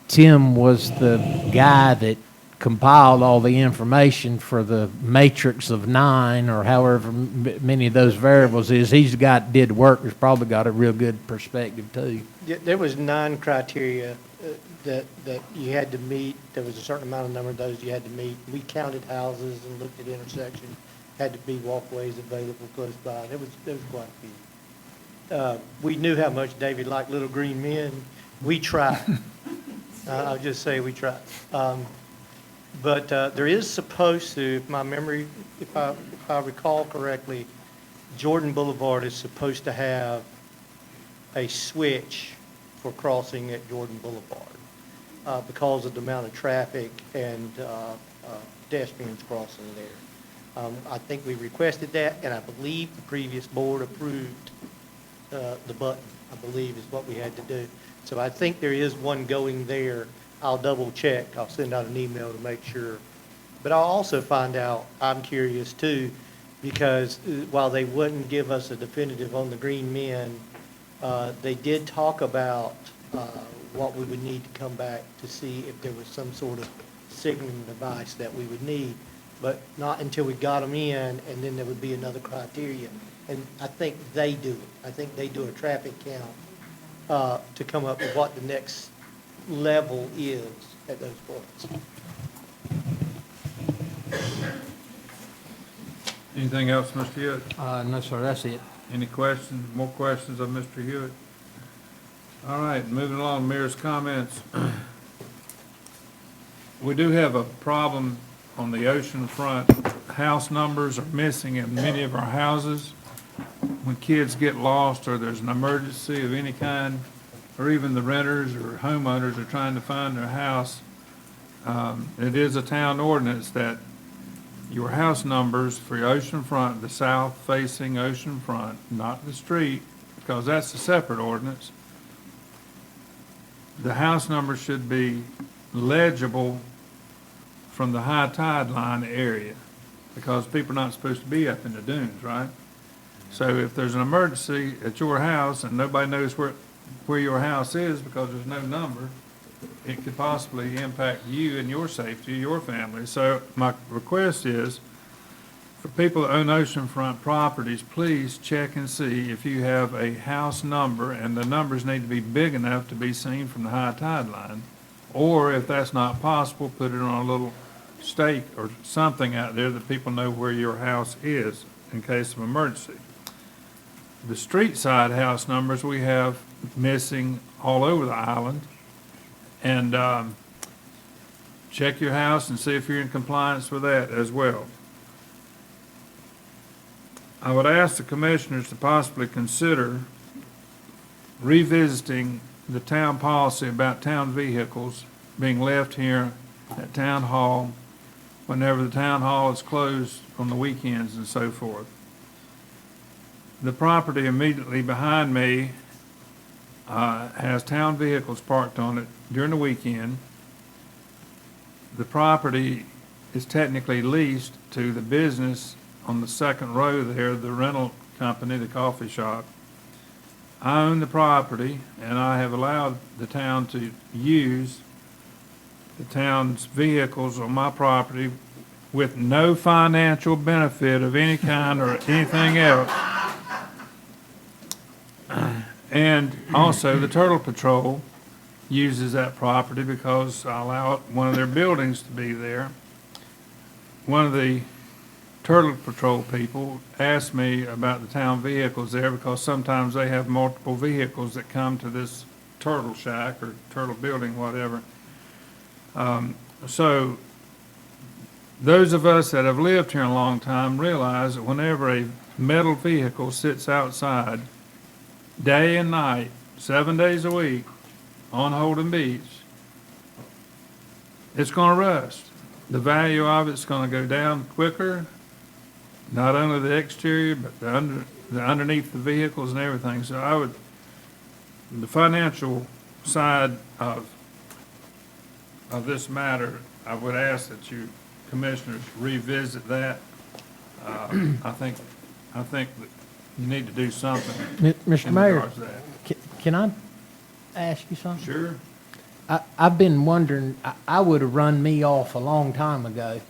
Tim was the guy that compiled all the information for the matrix of 9 or however many of those variables is, he's got, did work, he's probably got a real good perspective too. There was 9 criteria that you had to meet. There was a certain amount of number of those you had to meet. We counted houses and looked at intersections. Had to be walkways available close by. There was quite a few. We knew how much David liked little green men. We tried. I'll just say we tried. But there is supposed to, if my memory, if I recall correctly, Jordan Boulevard is supposed to have a switch for crossing at Jordan Boulevard because of the amount of traffic and pedestrians crossing there. I think we requested that, and I believe the previous board approved the button, I believe is what we had to do. So I think there is one going there. I'll double check. I'll send out an email to make sure. But I'll also find out, I'm curious too, because while they wouldn't give us a definitive on the green men, they did talk about what we would need to come back to see if there was some sort of signaling device that we would need, but not until we got them in, and then there would be another criteria. And I think they do it. I think they do a traffic count to come up with what the next level is at those points. Anything else, Mr. Hewitt? No, sir, that's it. Any questions, more questions of Mr. Hewitt? All right, moving along, Mayor's comments. We do have a problem on the ocean front. House numbers are missing in many of our houses. When kids get lost or there's an emergency of any kind, or even the renters or homeowners are trying to find their house, it is a town ordinance that your house numbers for your ocean front, the south-facing ocean front, not the street, because that's a separate ordinance. The house number should be legible from the high tide line area, because people are not supposed to be up in the dunes, right? So if there's an emergency at your house and nobody knows where your house is because there's no number, it could possibly impact you and your safety, your family. So my request is, for people that own oceanfront properties, please check and see if you have a house number, and the numbers need to be big enough to be seen from the high tide line. Or if that's not possible, put it on a little stake or something out there that people know where your house is in case of emergency. The street side house numbers we have missing all over the island, And check your house and see if you're in compliance with that as well. I would ask the commissioners to possibly consider revisiting the town policy about town vehicles being left here at Town Hall whenever the Town Hall is closed on the weekends and so forth. The property immediately behind me has town vehicles parked on it during the weekend. The property is technically leased to the business on the second row there, the rental company, the coffee shop. I own the property, and I have allowed the town to use the town's vehicles on my property with no financial benefit of any kind or anything else. And also, the Turtle Patrol uses that property because I allow one of their buildings to be there. One of the Turtle Patrol people asked me about the town vehicles there because sometimes they have multiple vehicles that come to this Turtle Shack or Turtle Building, whatever. So those of us that have lived here a long time realize that whenever a metal vehicle sits outside day and night, 7 days a week on Holden Beach, it's going to rust. The value of it's going to go down quicker, not only the exterior, but the underneath the vehicles and everything. So the financial side of this matter, I would ask that you commissioners revisit that. I think that you need to do something. Mr. in Mayor, regards to that. can I ask you something? Sure. I've been wondering, I would have run me off a long time ago,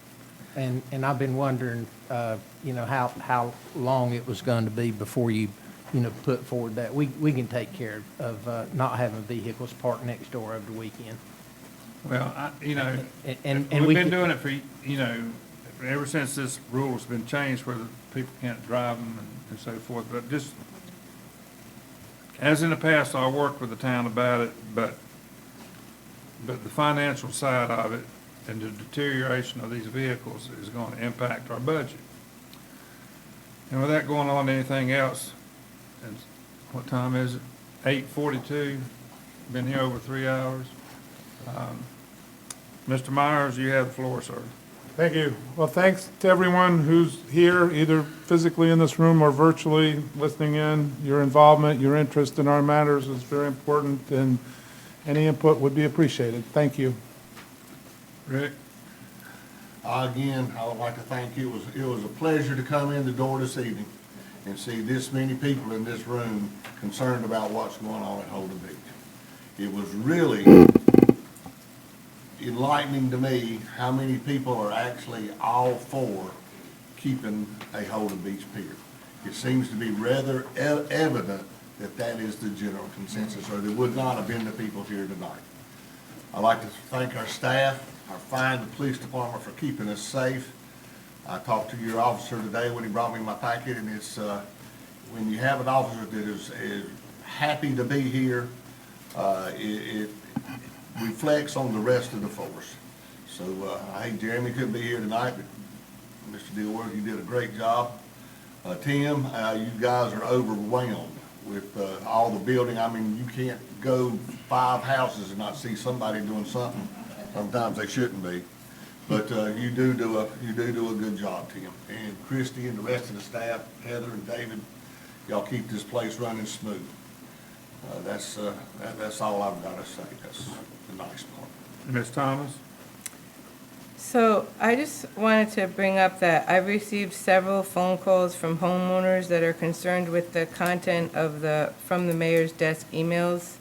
and I've been wondering, how long it was going to be before you put forward that. We can take care of not having vehicles parked next door over the weekend. Well, And we've we been can- doing it for, ever since this rule's been changed where the people can't drive them and so forth. But just, as in the past, I worked with the town about it, but the financial side of it and the deterioration of these vehicles is going to impact our budget. And with that going on, anything else, and what time is it? 8:42, been here over 3 hours. Mr. Myers, you have the floor, sir. Thank you. Well, thanks to everyone who's here, either physically in this room or virtually listening in. Your involvement, your interest in our matters is very important, and any input would be appreciated. Thank you. Rick? Again, I would like to thank you. It was a pleasure to come in the door this evening and see this many people in this room concerned about what's going on at Holden Beach. It was really enlightening to me how many people are actually all for keeping a Holden Beach pier. It seems to be rather evident that that is the general consensus, or there would not have been the people here tonight. I'd like to thank our staff, our fine police department for keeping us safe. I talked to your officer today when he brought me my packet, and it's, when you have an officer that is happy to be here, it reflects on the rest of the force. So, I hate Jeremy couldn't be here tonight, but Mr. Dilworth, you did a great job. Tim, you guys are overwhelmed with all the building. I mean, you can't go 5 houses and not see somebody doing something. Sometimes they shouldn't be. But you do do a good job, Tim. And Christy and the rest of the staff, Heather and David, y'all keep this place running smooth. That's all I've got to say. That's the nice part. Ms. Thomas? So I just wanted to bring up that I've received several phone calls from homeowners that are concerned with the content of from the mayor's desk emails.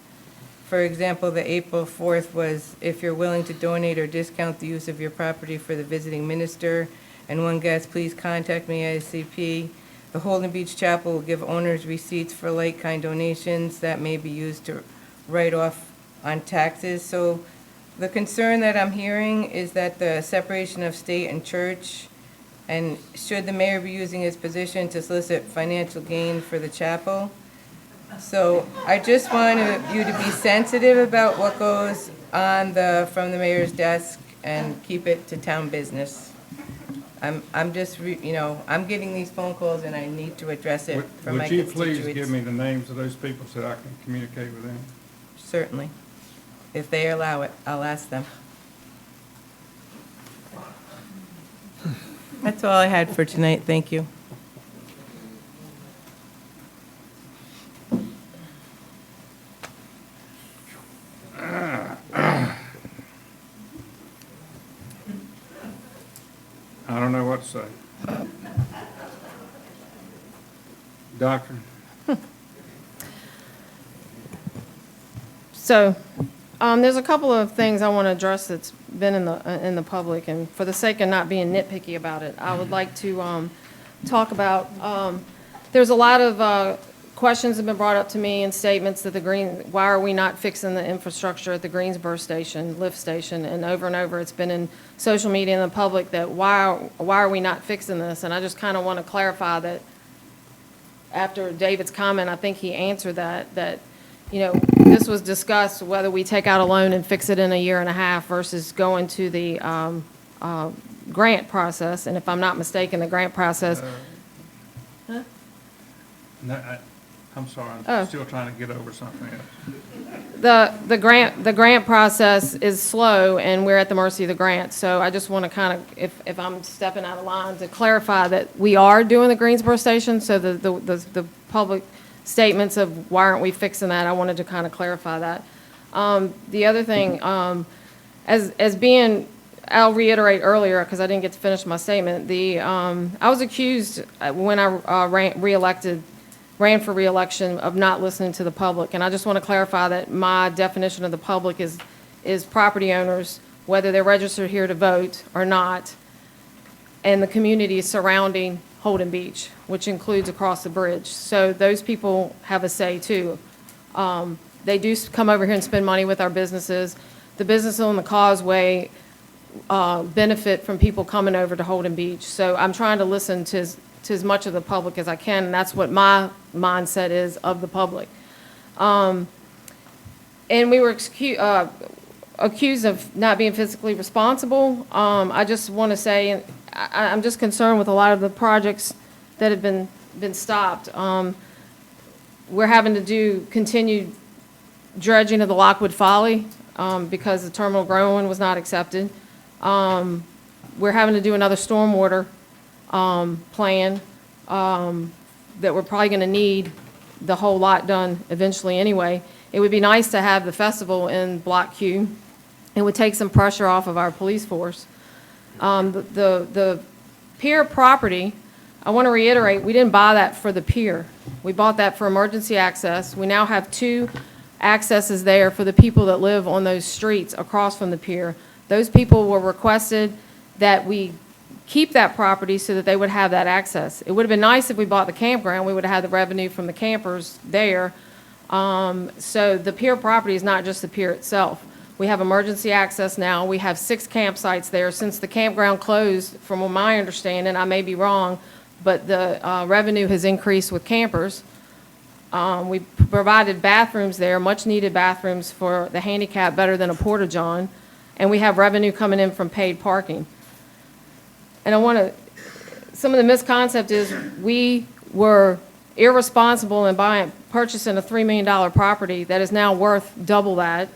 For example, the April 4th was, if you're willing to donate or discount the use of your property for the visiting minister and one guest, please contact me ASAP. The Holden Beach Chapel will give owners receipts for like-kind donations that may be used to write off on taxes. So the concern that I'm hearing is that the separation of state and church, and should the mayor be using his position to solicit financial gain for the chapel? So I just want you to be sensitive about what goes on from the mayor's desk and keep it to town business. I'm just, I'm getting these phone calls and I need to address it for my Would you constituents. please give me the names of those people so that I can communicate with them? Certainly. If they allow it, I'll ask them. That's all I had for tonight. Thank you. I don't know what to say. Doctor? So, there's a couple of things I want to address that's been in the public, and for the sake of not being nitpicky about it, I would like to talk about, there's a lot of questions have been brought up to me and statements that why are we not fixing the infrastructure at the Greensboro station, lift station, and over it's been in social media and the public that why are we not fixing this? And I just kind of want to clarify that after David's comment, I think he answered that this was discussed, whether we take out a loan and fix it in a year and a half versus going to the grant process. And if I'm not mistaken, the grant process. Huh? No, I'm sorry, Oh. I'm still trying to get over something else. The grant process is slow, and we're at the mercy of the grant. So I just want to kind of, if I'm stepping out of line, to clarify that we are doing the Greensboro station. So the public statements of why aren't we fixing that, I wanted to kind of clarify that. The other thing, as being, I'll reiterate earlier because I didn't get to finish my statement. I was accused when I ran for re-election of not listening to the public, and I just want to clarify that my definition of the public is property owners, whether they're registered here to vote or not, and the community surrounding Holden Beach, which includes across the bridge. So those people have a say too. They do come over here and spend money with our businesses. The businesses on the causeway benefit from people coming over to Holden Beach. So I'm trying to listen to as much of the public as I can, and that's what my mindset is of the public. And we were accused of not being fiscally responsible. I just want to say, I'm just concerned with a lot of the projects that have been stopped. We're having to do continued dredging of the Lockwood Folly because the terminal grown was not accepted. We're having to do another stormwater plan that we're probably going to need the whole lot done eventually anyway. It would be nice to have the festival in Block Q. It would take some pressure off of our police force. The pier property, I want to reiterate, we didn't buy that for the pier. We bought that for emergency access. We now have 2 accesses there for the people that live on those streets across from the pier. Those people were requested that we keep that property so that they would have that access. It would have been nice if we bought the campground. We would have had the revenue from the campers there. So the pier property is not just the pier itself. We have emergency access now. We have 6 campsites there. Since the campground closed, from my understanding, I may be wrong, but the revenue has increased with campers. We provided bathrooms there, much-needed bathrooms for the handicap, better than a porta-john, and we have revenue coming in from paid parking. And some of the misconcept is we were irresponsible in purchasing a $3 million property that is now worth double that.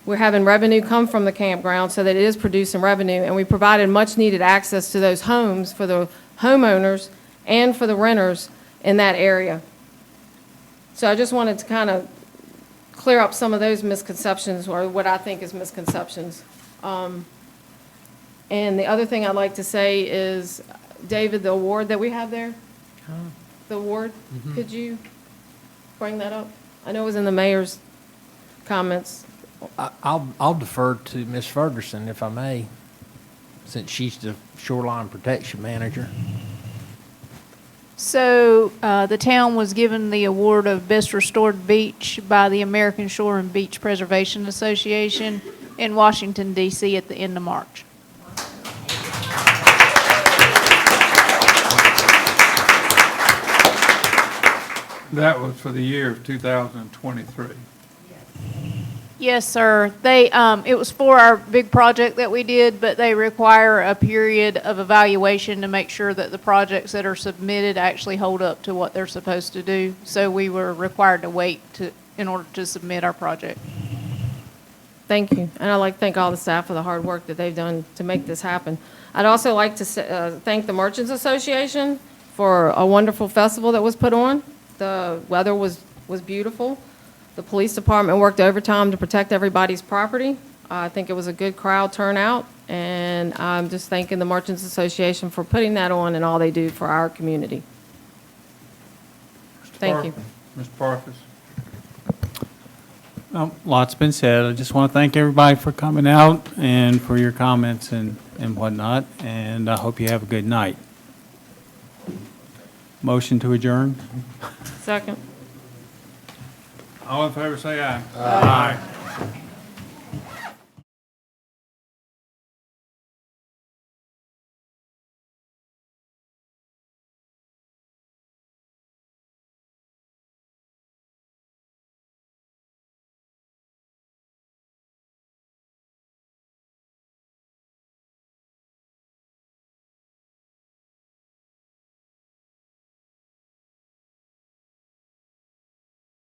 We're having revenue come from the campground so that it is producing revenue, and we provided much-needed access to those homes for the homeowners and for the renters in that area. So I just wanted to kind of clear up some of those misconceptions, or what I think is misconceptions. And the other thing I'd like to say is, David, the award that we have there, the award, could you bring that up? I know it was in the mayor's comments. I'll defer to Ms. Ferguson, if I may, since she's the shoreline protection manager. So the town was given the award of Best Restored Beach by the American Shore and Beach Preservation Association in Washington, D.C. at the end of March. That was for the year of 2023. Yes, sir. They, it was for our big project that we did, but they require a period of evaluation to make sure that the projects that are submitted actually hold up to what they're supposed to do. So we were required to wait in order to submit our project. Thank you. And I'd like to thank all the staff for the hard work that they've done to make this happen. I'd also like to thank the Merchants Association for a wonderful festival that was put on. The weather was beautiful. The police department worked overtime to protect everybody's property. I think it was a good crowd turnout, and I'm just thanking the Merchants Association for putting that on and all they do for our community. Thank you. Mr. Parkhurst. Lots been said. I just want to thank everybody for coming out and for your comments and whatnot, and I hope you have a good night. Motion to adjourn? Second. All in favor, say aye. Aye.